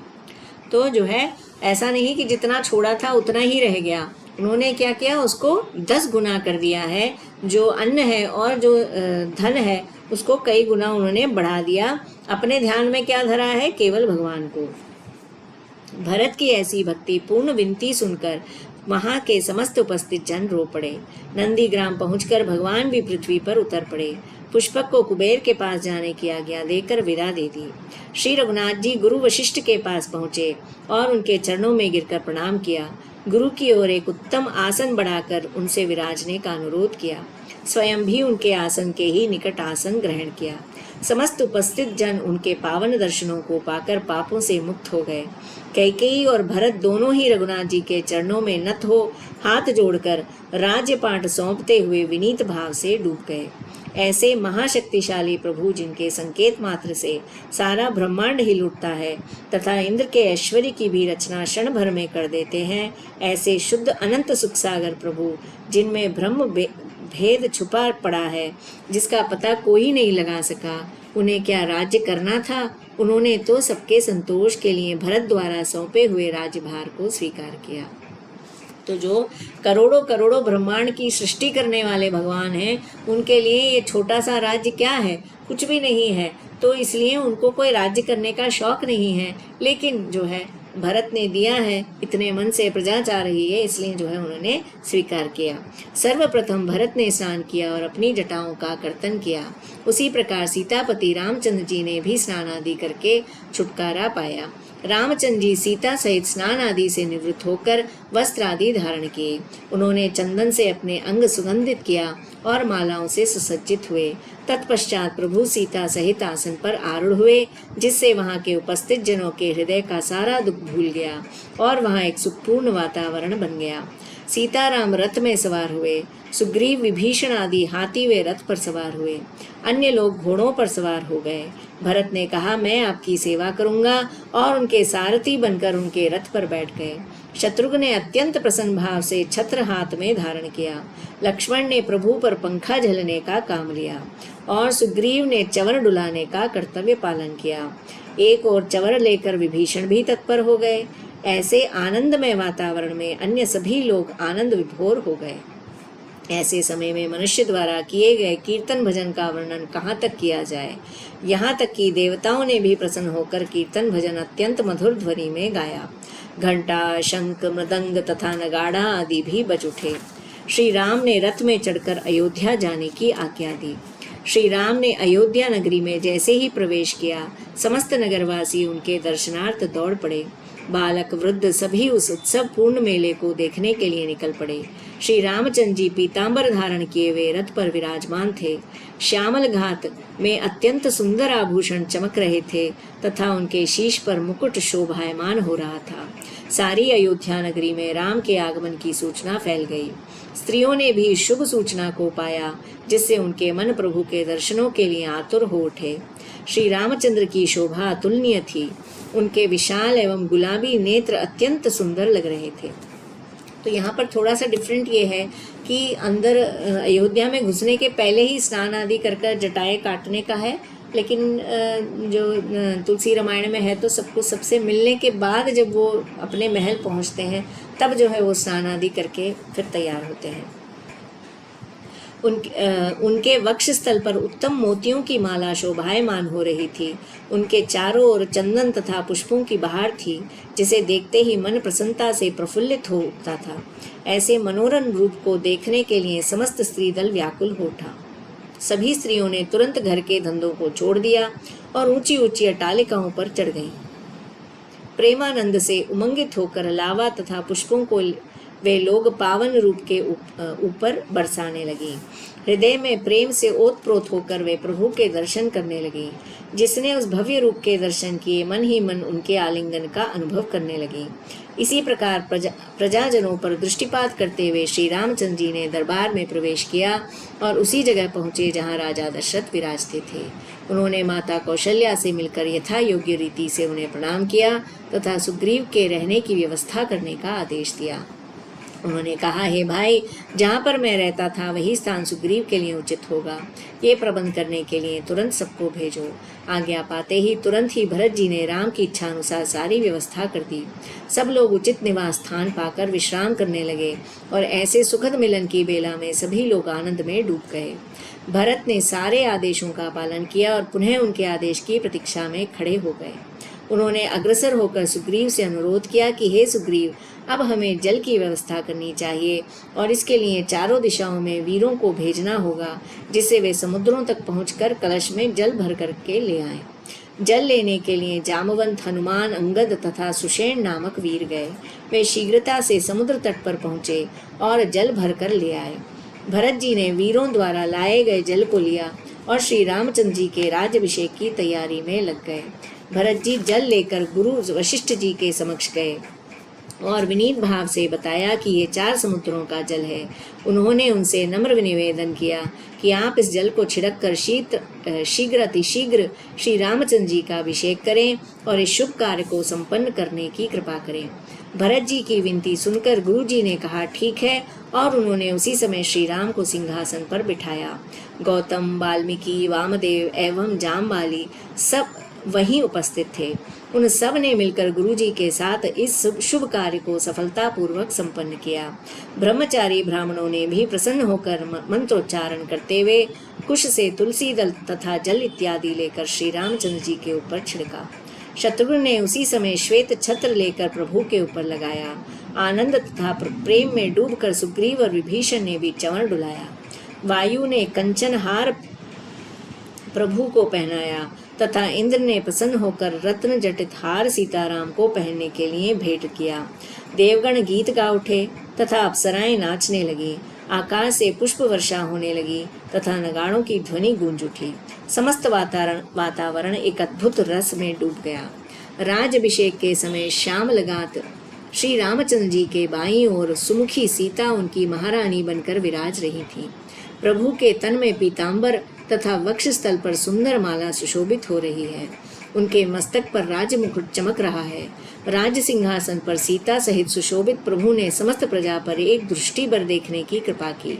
तो जो है ऐसा नहीं कि जितना छोड़ा था उतना ही रह गया, उन्होंने क्या किया, उसको 10 गुना कर दिया है। जो अन्न है और जो धन है उसको कई गुना उन्होंने बढ़ा दिया। अपने ध्यान में क्या धरा है, केवल भगवान को। भरत की ऐसी भक्ति पूर्ण विनती सुनकर वहां के समस्त उपस्थित जन रो पड़े। नंदीग्राम पहुंचकर भगवान भी पृथ्वी पर उतर पड़े। पुष्पक को कुबेर के पास जाने की आज्ञा देकर विदा दे दी। श्री रघुनाथ जी गुरु वशिष्ठ के पास पहुंचे और उनके चरणों में गिरकर प्रणाम किया। गुरु की ओर एक उत्तम आसन बढ़ाकर उनसे विराजने का अनुरोध किया। स्वयं भी उनके आसन के ही निकट आसन ग्रहण किया। समस्त उपस्थित जन उनके पावन दर्शनों को पाकर पापों से मुक्त हो गए। कैकेयी और भरत दोनों ही रघुनाथ जी के चरणों में नत हो हाथ जोड़कर राज्यपाट सौंपते हुए विनीत भाव से डूब गए। ऐसे महाशक्तिशाली प्रभु जिनके संकेत मात्र से सारा ब्रह्मांड हिल उठता है तथा इंद्र के ऐश्वर्य की भी रचना क्षण भर में कर देते हैं, ऐसे शुद्ध अनंत सुख सागर प्रभु जिनमें ब्रह्म भेद छुपा पड़ा है, जिसका पता कोई नहीं लगा सका, उन्हें क्या राज्य करना था? उन्होंने तो सबके संतोष के लिए भरत द्वारा सौंपे हुए राज्यभार को स्वीकार किया। तो जो करोड़ों करोड़ों ब्रह्मांड की सृष्टि करने वाले भगवान हैं, उनके लिए ये छोटा सा राज्य क्या है? कुछ भी नहीं है। तो इसलिए उनको कोई राज्य करने का शौक नहीं है। लेकिन जो है भरत ने दिया है, इतने मन से प्रजा चाह रही है, इसलिए जो है उन्होंने स्वीकार किया। सर्वप्रथम भरत ने स्नान किया और अपनी जटाओं का कर्तन किया। उसी प्रकार सीतापति रामचंद्र जी ने भी स्नान आदि करके छुटकारा पाया। रामचंद्र जी सीता सहित स्नान आदि से निवृत्त होकर वस्त्र आदि धारण किए। उन्होंने चंदन से अपने अंग सुगंधित किया और मालाओं से सुसज्जित हुए। तत्पश्चात प्रभु सीता सहित आसन पर आरूढ़ हुए, जिससे वहां के उपस्थित जनों के हृदय का सारा दुख भूल गया और वहां एक सुखपूर्ण वातावरण बन गया। सीताराम रथ में सवार हुए। सुग्रीव विभीषण आदि हाथी वे रथ पर सवार हुए। अन्य लोग घोड़ों पर सवार हो गए। भरत ने कहा, मैं आपकी सेवा करूंगा, और उनके सारथी बनकर उनके रथ पर बैठ गए। शत्रुघ्न ने अत्यंत प्रसन्न भाव से छत्र हाथ में धारण किया। लक्ष्मण ने प्रभु पर पंखा झलने का काम लिया और सुग्रीव ने चवर डुलाने का कर्तव्य पालन किया। एक और चवर लेकर विभीषण भी तत्पर हो गए। ऐसे आनंदमय वातावरण में अन्य सभी लोग आनंद विभोर हो गए। ऐसे समय में मनुष्य द्वारा किए गए कीर्तन भजन का वर्णन कहाँ तक किया जाए। यहाँ तक कि देवताओं ने भी प्रसन्न होकर कीर्तन भजन अत्यंत मधुर ध्वनि में गाया। घंटा, शंख, मृदंग तथा नगाड़ा आदि भी बज उठे। श्री राम ने रथ में चढ़कर अयोध्या जाने की आज्ञा दी। श्री राम ने अयोध्या नगरी में जैसे ही प्रवेश किया, समस्त नगरवासी उनके दर्शनार्थ दौड़ पड़े। बालक वृद्ध सभी उस उत्सव पूर्ण मेले को देखने के लिए निकल पड़े। श्री रामचंद्र जी पीतांबर धारण किए हुए रथ पर विराजमान थे। श्यामल घात में अत्यंत सुंदर आभूषण चमक रहे थे तथा उनके शीश पर मुकुट शोभायमान हो रहा था। सारी अयोध्या नगरी में राम के आगमन की सूचना फैल गई। स्त्रियों ने भी शुभ सूचना को पाया, जिससे उनके मन प्रभु के दर्शनों के लिए आतुर हो उठे। श्री रामचंद्र की शोभा अतुलनीय थी। उनके विशाल एवं गुलाबी नेत्र अत्यंत सुंदर लग रहे थे। तो यहाँ पर थोड़ा सा डिफरेंट ये है कि अंदर अयोध्या में घुसने के पहले ही स्नान आदि कर कर जटाएं काटने का है, लेकिन जो तुलसी रामायण में है तो सबको सबसे मिलने के बाद जब वो अपने महल पहुँचते हैं तब जो है वो स्नान आदि करके फिर तैयार होते हैं। उनके वक्ष स्थल पर उत्तम मोतियों की माला शोभायमान हो रही थी। उनके चारों ओर चंदन तथा पुष्पों की बहार थी, जिसे देखते ही मन प्रसन्नता से प्रफुल्लित हो उठता था। ऐसे मनोरम रूप को देखने के लिए समस्त स्त्री दल व्याकुल हो उठा। सभी स्त्रियों ने तुरंत घर के धंधों को छोड़ दिया और ऊंची ऊंची अटालिकाओं पर चढ़ गईं। प्रेमानंद से उमंगित होकर लावा तथा पुष्पों को वे लोग पावन रूप के ऊपर बरसाने लगी। हृदय में प्रेम से ओतप्रोत होकर वे प्रभु के दर्शन करने लगी। जिसने उस भव्य रूप के दर्शन किए, मन ही मन उनके आलिंगन का अनुभव करने लगी। इसी प्रकार प्रजाजनों पर दृष्टिपात करते हुए श्री रामचंद्र जी ने दरबार में प्रवेश किया और उसी जगह पहुँचे जहाँ राजा दशरथ विराजते थे। उन्होंने माता कौशल्या से मिलकर यथा योग्य रीति से उन्हें प्रणाम किया तथा सुग्रीव के रहने की व्यवस्था करने का आदेश दिया। उन्होंने कहा, हे भाई, जहाँ पर मैं रहता था वही स्थान सुग्रीव के लिए उचित होगा। ये प्रबंध करने के लिए तुरंत सबको भेजो। आज्ञा पाते ही तुरंत ही भरत जी ने राम की इच्छा अनुसार सारी व्यवस्था कर दी। सब लोग उचित निवास स्थान पाकर विश्राम करने लगे और ऐसे सुखद मिलन की बेला में सभी लोग आनंद में डूब गए। भरत ने सारे आदेशों का पालन किया और पुनः उनके आदेश की प्रतीक्षा में खड़े हो गए। उन्होंने अग्रसर होकर सुग्रीव से अनुरोध किया कि हे सुग्रीव, अब हमें जल की व्यवस्था करनी चाहिए और इसके लिए चारों दिशाओं में वीरों को भेजना होगा, जिससे वे समुद्रों तक पहुंचकर कलश में जल भर करके ले आएं। जल लेने के लिए जामवंत, हनुमान, अंगद तथा सुषेण नामक वीर गए। वे शीघ्रता से समुद्र तट पर पहुंचे और जल भरकर ले आए। भरत जी ने वीरों द्वारा लाए गए जल को लिया और श्री रामचंद्र जी के राज्याभिषेक की तैयारी में लग गए। भरत जी जल लेकर गुरु वशिष्ठ जी के समक्ष गए और विनीत भाव से बताया कि ये 4 समुद्रों का जल है। उन्होंने उनसे नम्र निवेदन किया कि आप इस जल को छिड़क कर शीघ्र अतिशीघ्र श्री रामचंद्र जी का अभिषेक करें और इस शुभ कार्य को संपन्न करने की कृपा करें। भरत जी की विनती सुनकर गुरु जी ने कहा ठीक है, और उन्होंने उसी समय श्री राम को सिंहासन पर बिठाया। गौतम, वाल्मीकि, वामदेव एवं जामवाली सब वहीं उपस्थित थे। उन सब ने मिलकर गुरु जी के साथ इस शुभ कार्य को सफलतापूर्वक संपन्न किया। ब्रह्मचारी ब्राह्मणों ने भी प्रसन्न होकर मंत्रोच्चारण करते हुए कुश से तुलसी दल तथा जल इत्यादि लेकर श्री रामचंद्र जी के ऊपर छिड़का। शत्रुघ्न ने उसी समय श्वेत छत्र लेकर प्रभु के ऊपर लगाया। आनंद तथा प्रेम में डूबकर सुग्रीव और विभीषण ने भी चंवर डुलाया। वायु ने कंचन हार प्रभु को पहनाया तथा इंद्र ने प्रसन्न होकर रत्न जटित हार सीताराम को पहनने के लिए भेंट किया। देवगण गीत गा उठे तथा अप्सराएं नाचने लगी। आकाश से पुष्प वर्षा होने लगी तथा नगाड़ों की ध्वनि गूंज उठी। समस्त वातावरण एक अद्भुत रस में डूब गया। राज-अभिषेक के समय श्याम लगात श्री रामचंद्र जी के बाईं ओर सुमुखी सीता उनकी महारानी बनकर विराज रही थी। प्रभु के तन में पीतांबर तथा वक्षस्थल पर सुंदर माला सुशोभित हो रही है। उनके मस्तक पर राज मुकुट चमक रहा है। राज सिंहासन पर सीता सहित सुशोभित प्रभु ने समस्त प्रजा पर एक दृष्टि भर देखने की कृपा की।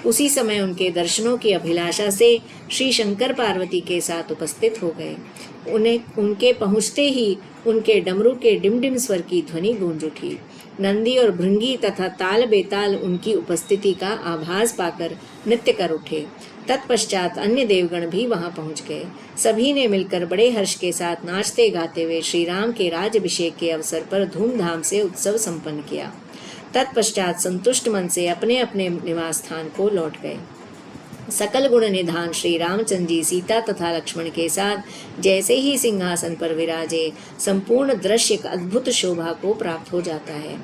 उसी समय उनके दर्शनों की अभिलाषा से श्री शंकर पार्वती के साथ उपस्थित हो गए। उनके पहुँचते ही उनके डमरू के डिमडिम स्वर की ध्वनि गूंज उठी। नंदी और भृंगी तथा ताल बेताल उनकी उपस्थिति का आभास पाकर नृत्य कर उठे। तत्पश्चात अन्य देवगण भी वहां पहुंच गए। सभी ने मिलकर बड़े हर्ष के साथ नाचते गाते हुए श्री राम के राज्याभिषेक के अवसर पर धूमधाम से उत्सव संपन्न किया। तत्पश्चात संतुष्ट मन से अपने अपने निवास स्थान को लौट गए। सकल गुण निधान श्री रामचंद्र जी सीता तथा लक्ष्मण के साथ जैसे ही सिंहासन पर विराजे, संपूर्ण दृश्य एक अद्भुत शोभा को प्राप्त हो जाता है।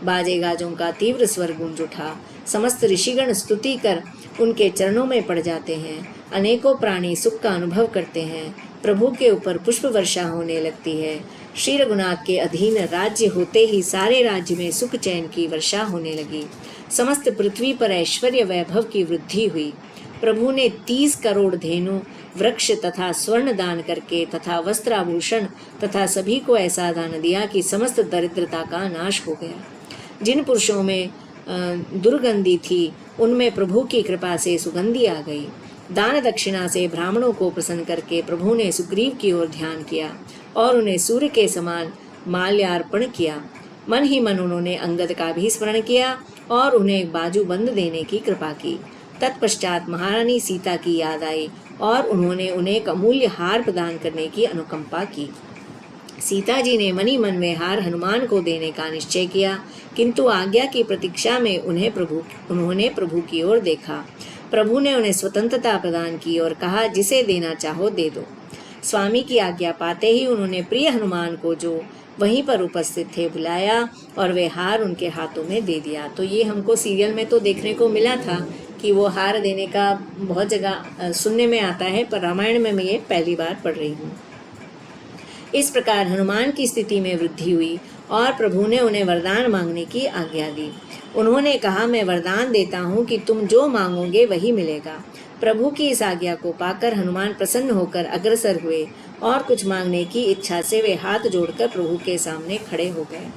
बाजे गाजों का तीव्र स्वर गूंज उठा। समस्त ऋषिगण स्तुति कर उनके चरणों में पड़ जाते हैं। अनेकों प्राणी सुख का अनुभव करते हैं। प्रभु के ऊपर पुष्प वर्षा होने लगती है। श्री रघुनाथ के अधीन राज्य होते ही सारे राज्य में सुख चैन की वर्षा होने लगी। समस्त पृथ्वी पर ऐश्वर्य वैभव की वृद्धि हुई। प्रभु ने 30 करोड़ धेनु, वृक्ष तथा स्वर्ण दान करके तथा वस्त्राभूषण तथा सभी को ऐसा दान दिया कि समस्त दरिद्रता का नाश हो गया। जिन पुरुषों में दुर्गंधी थी, उनमें प्रभु की कृपा से सुगंधी आ गई। दान दक्षिणा से ब्राह्मणों को प्रसन्न करके प्रभु ने सुग्रीव की ओर ध्यान किया और उन्हें सूर्य के समान माल्यार्पण किया। मन ही मन उन्होंने अंगद का भी स्मरण किया और उन्हें बाजू बंद देने की कृपा की। तत्पश्चात महारानी सीता की याद आई और उन्होंने उन्हें एक अमूल्य हार प्रदान करने की अनुकंपा की। सीता जी ने मनी मन में हार हनुमान को देने का निश्चय किया, किंतु आज्ञा की प्रतीक्षा में उन्होंने प्रभु की ओर देखा। प्रभु ने उन्हें स्वतंत्रता प्रदान की और कहा, जिसे देना चाहो दे दो। स्वामी की आज्ञा पाते ही उन्होंने प्रिय हनुमान को, जो वहीं पर उपस्थित थे, बुलाया और वे हार उनके हाथों में दे दिया। तो ये हमको सीरियल में तो देखने को मिला था कि वो हार देने का बहुत जगह सुनने में आता है, पर रामायण में मैं ये पहली बार पढ़ रही हूँ। इस प्रकार हनुमान की स्थिति में वृद्धि हुई और प्रभु ने उन्हें वरदान मांगने की आज्ञा दी। उन्होंने कहा, मैं वरदान देता हूँ कि तुम जो मांगोगे वही मिलेगा। प्रभु की इस आज्ञा को पाकर हनुमान प्रसन्न होकर अग्रसर हुए और कुछ मांगने की इच्छा से वे हाथ जोड़कर प्रभु के सामने खड़े हो गए।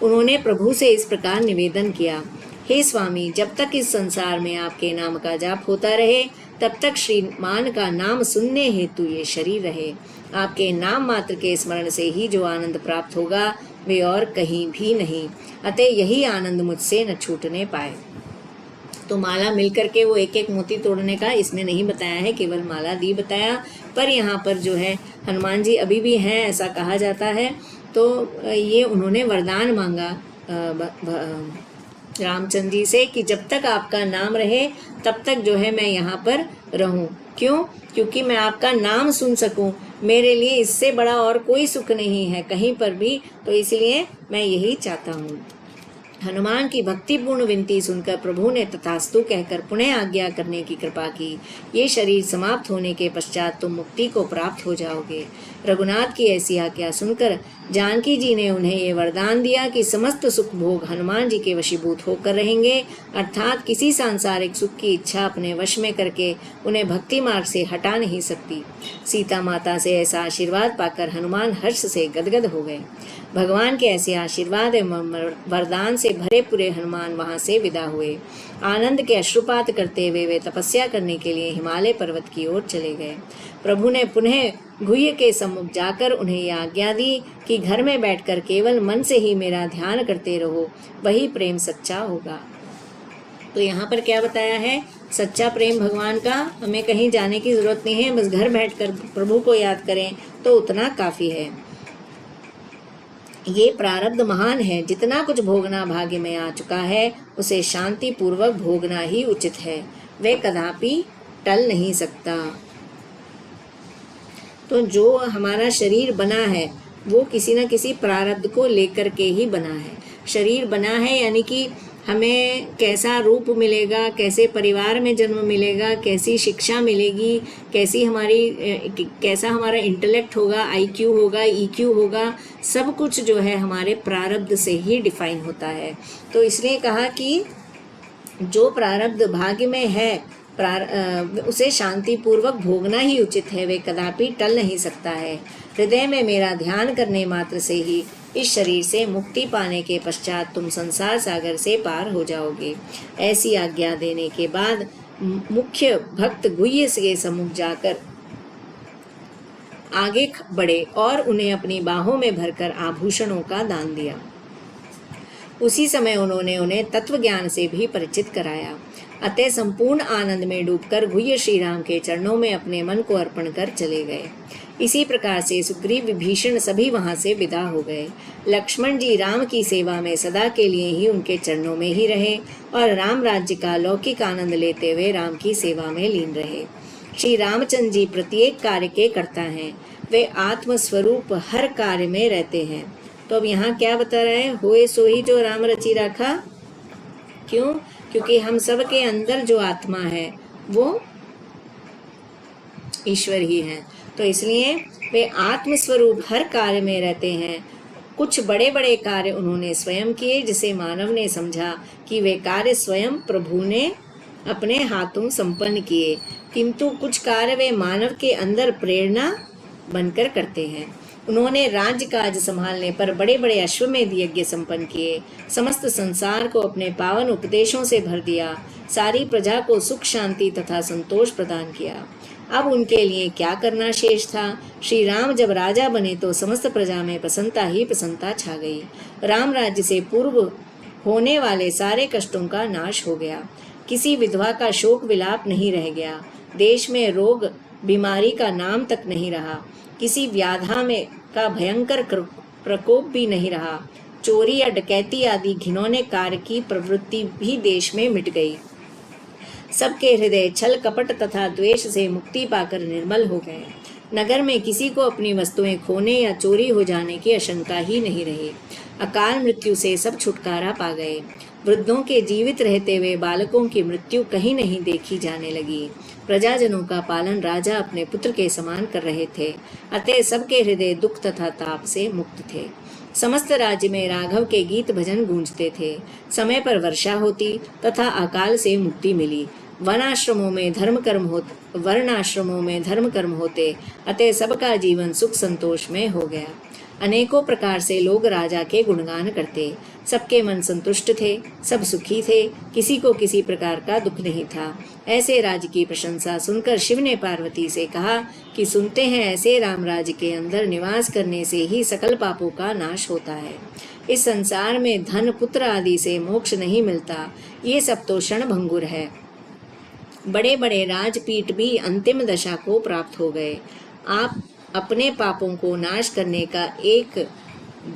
उन्होंने प्रभु से इस प्रकार निवेदन किया, हे स्वामी, जब तक इस संसार में आपके नाम का जाप होता रहे, तब तक श्रीमान का नाम सुनने हेतु ये शरीर रहे। आपके नाम मात्र के स्मरण से ही जो आनंद प्राप्त होगा, वे और कहीं भी नहीं। अतः यही आनंद मुझसे न छूटने पाए। तो माला मिलकर के वो एक एक मोती तोड़ने का इसने नहीं बताया है, केवल माला दी बताया। पर यहाँ पर जो है हनुमान जी अभी भी हैं ऐसा कहा जाता है। तो ये उन्होंने वरदान मांगा रामचंद्र जी से कि जब तक आपका नाम रहे तब तक जो है मैं यहाँ पर रहूं। क्यों? क्योंकि मैं आपका नाम सुन सकूं, मेरे लिए इससे बड़ा और कोई सुख नहीं है कहीं पर भी, तो इसलिए मैं यही चाहता हूँ। हनुमान की भक्तिपूर्ण विनती सुनकर प्रभु ने तथास्तु कहकर पुनः आज्ञा करने की कृपा की। ये शरीर समाप्त होने के पश्चात तुम मुक्ति को प्राप्त हो जाओगे। रघुनाथ की ऐसी आज्ञा सुनकर जानकी जी ने उन्हें ये वरदान दिया कि समस्त सुख भोग हनुमान जी के वशीभूत होकर रहेंगे, अर्थात किसी सांसारिक सुख की इच्छा अपने वश में करके उन्हें भक्ति मार्ग से हटा नहीं सकती। सीता माता से ऐसा आशीर्वाद पाकर हनुमान हर्ष से गदगद हो गए। भगवान के ऐसे आशीर्वाद एवं वरदान से भरे पूरे हनुमान वहां से विदा हुए। आनंद के अश्रुपात करते हुए वे तपस्या करने के लिए हिमालय पर्वत की ओर चले गए। प्रभु ने पुनः गुह्य के सम्मुख जाकर उन्हें यह आज्ञा दी कि घर में बैठकर केवल मन से ही मेरा ध्यान करते रहो, वही प्रेम सच्चा होगा। तो यहाँ पर क्या बताया है? सच्चा प्रेम भगवान का, हमें कहीं जाने की जरूरत नहीं है, बस घर बैठकर प्रभु को याद करें तो उतना काफी है। ये प्रारब्ध महान है, जितना कुछ भोगना भाग्य में आ चुका है उसे शांति पूर्वक भोगना ही उचित है, वे कदापि टल नहीं सकता। तो जो हमारा शरीर बना है वो किसी न किसी प्रारब्ध को लेकर के ही बना है। शरीर बना है यानी कि हमें कैसा रूप मिलेगा, कैसे परिवार में जन्म मिलेगा, कैसी शिक्षा मिलेगी, कैसा हमारा इंटेलेक्ट होगा, आईक्यू होगा, ईक्यू होगा, सब कुछ जो है हमारे प्रारब्ध से ही डिफाइन होता है। तो इसलिए कहा कि जो प्रारब्ध भाग्य में है उसे शांति पूर्वक भोगना ही उचित है, वे कदापि टल नहीं सकता है। हृदय में मेरा ध्यान करने मात्र से ही इस शरीर से मुक्ति पाने के पश्चात तुम संसार सागर से पार हो जाओगे। ऐसी आज्ञा देने के बाद मुख्य भक्त गुह्य के सम्मुख जाकर आगे बढ़े और उन्हें अपनी बाहों में भरकर आभूषणों का दान दिया। उसी समय उन्होंने उन्हें तत्व ज्ञान से भी परिचित कराया। अतः संपूर्ण आनंद में डूबकर गुह्य श्री राम के चरणों में अपने मन को अर्पण कर चले गए। इसी प्रकार से सुग्रीव विभीषण सभी वहां से विदा हो गए। लक्ष्मण जी राम की सेवा में सदा के लिए ही उनके चरणों में ही रहे और राम राज्य का लौकिक आनंद लेते हुए राम की सेवा में लीन रहे। श्री रामचंद्र जी प्रत्येक कार्य के कर्ता हैं, वे आत्मस्वरूप हर कार्य में रहते हैं। तो अब यहाँ क्या बता रहे हैं? होए सो ही जो राम रचि राखा। क्यों? क्योंकि हम सब के अंदर जो आत्मा है वो ईश्वर ही है, तो इसलिए वे आत्मस्वरूप हर कार्य में रहते हैं। कुछ बड़े बड़े कार्य उन्होंने स्वयं किए, जिसे मानव ने समझा कि वे कार्य स्वयं प्रभु ने अपने हाथों संपन्न किए, किंतु कुछ कार्य वे मानव के अंदर प्रेरणा बनकर करते हैं। उन्होंने राज्य काज संभालने पर बड़े बड़े अश्वमेध यज्ञ संपन्न किए, समस्त संसार को अपने पावन उपदेशों से भर दिया, सारी प्रजा को सुख शांति तथा संतोष प्रदान किया। अब उनके लिए क्या करना शेष था? श्री राम जब राजा बने तो समस्त प्रजा में प्रसन्नता ही प्रसन्नता छा गई। राम राज्य से पूर्व होने वाले सारे कष्टों का नाश हो गया, किसी विधवा का शोक विलाप नहीं रह गया, देश में रोग बीमारी का नाम तक नहीं रहा, किसी व्याधा में का भयंकर प्रकोप भी नहीं रहा, चोरी या डकैती आदि घिनौने कार्य की प्रवृत्ति भी देश में मिट गई। सबके हृदय छल कपट तथा द्वेष से मुक्ति पाकर निर्मल हो गए। नगर में किसी को अपनी वस्तुएं खोने या चोरी हो जाने की आशंका ही नहीं रही। अकाल मृत्यु से सब छुटकारा पा गए। वृद्धों के जीवित रहते हुए बालकों की मृत्यु कहीं नहीं देखी जाने लगी। प्रजाजनों का पालन राजा अपने पुत्र के समान कर रहे थे, अतः सबके हृदय दुख तथा ताप से मुक्त थे। समस्त राज्य में राघव के गीत भजन गूंजते थे। समय पर वर्षा होती तथा अकाल से मुक्ति मिली। वर्णाश्रमों में धर्म कर्म होते, अतः सबका जीवन सुख संतोष में हो गया। अनेकों प्रकार से लोग राजा के गुणगान करते, सबके मन संतुष्ट थे, सब सुखी थे, किसी को किसी प्रकार का दुख नहीं था। ऐसे राज्य की प्रशंसा सुनकर शिव ने पार्वती से कहा कि सुनते हैं ऐसे राम राज्य के अंदर निवास करने से ही सकल पापों का नाश होता है। इस संसार में धन पुत्र आदि से मोक्ष नहीं मिलता, ये सब तो क्षणभंगुर है। बड़े बड़े राजपीठ भी अंतिम दशा को प्राप्त हो गए। आप अपने पापों को नाश करने का एक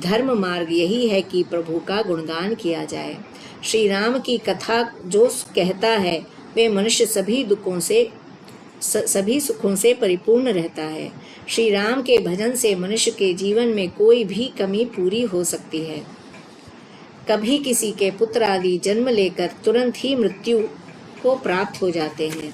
धर्म मार्ग यही है कि प्रभु का गुणगान किया जाए। श्री राम की कथा जो कहता है वे मनुष्य सभी सुखों से परिपूर्ण रहता है। श्री राम के भजन से मनुष्य के जीवन में कोई भी कमी पूरी हो सकती है। कभी किसी के पुत्र आदि जन्म लेकर तुरंत ही मृत्यु को प्राप्त हो जाते हैं।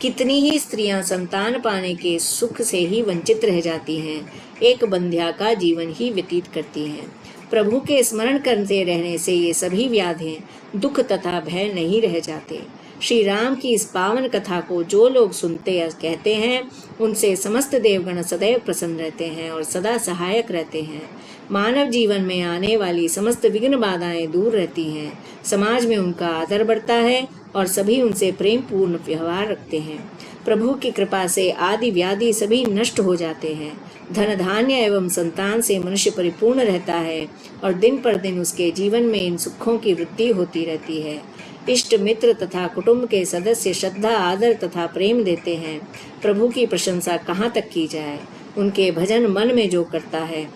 कितनी ही स्त्रियां संतान पाने के सुख से ही वंचित रह जाती हैं, एक बंध्या का जीवन ही व्यतीत करती हैं। प्रभु के स्मरण करते रहने से ये सभी व्याधियां दुख तथा भय नहीं रह जाते। श्री राम की इस पावन कथा को जो लोग सुनते या कहते हैं उनसे समस्त देवगण सदैव प्रसन्न रहते हैं और सदा सहायक रहते हैं। मानव जीवन में आने वाली समस्त विघ्न बाधाएं दूर रहती हैं, समाज में उनका आदर बढ़ता है और सभी उनसे प्रेम पूर्ण व्यवहार रखते हैं। प्रभु की कृपा से आदि व्याधि सभी नष्ट हो जाते हैं। धन धान्य एवं संतान से मनुष्य परिपूर्ण रहता है और दिन पर दिन उसके जीवन में इन सुखों की वृद्धि होती रहती है। इष्ट मित्र तथा कुटुंब के सदस्य श्रद्धा आदर तथा प्रेम देते हैं। प्रभु की प्रशंसा कहाँ तक की जाए। उनके भजन मन में जो करता है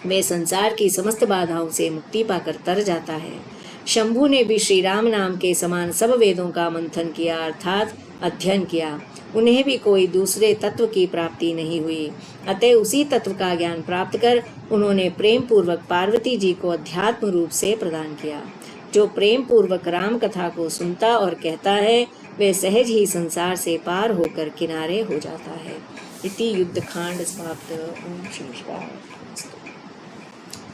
वे संसार की समस्त बाधाओं से मुक्ति पाकर तर जाता है। शंभु ने भी श्री राम नाम के समान सब वेदों का मंथन किया अर्थात अध्ययन किया। उन्हें भी कोई दूसरे तत्व की प्राप्ति नहीं हुई, अतः उसी तत्व का ज्ञान प्राप्त कर उन्होंने प्रेम पूर्वक पार्वती जी को अध्यात्म रूप से प्रदान किया। जो प्रेम पूर्वक राम कथा को सुनता और कहता है वे सहज ही संसार से पार होकर किनारे हो जाता है। इति युद्धकांड समाप्त। ओम श्री शिवाय।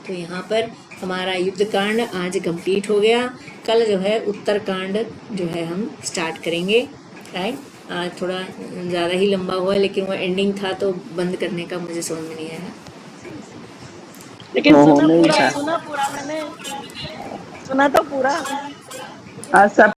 तो यहाँ पर हमारा युद्धकांड आज कंप्लीट हो गया। कल जो है उत्तरकांड जो है हम स्टार्ट करेंगे। राइट, आज थोड़ा ज़्यादा ही लंबा हुआ लेकिन वो एंडिंग था तो बंद करने का मुझे समझ में नहीं आया। लेकिन नहीं था। सुना पूरा मैंने, सुना तो पूरा। सब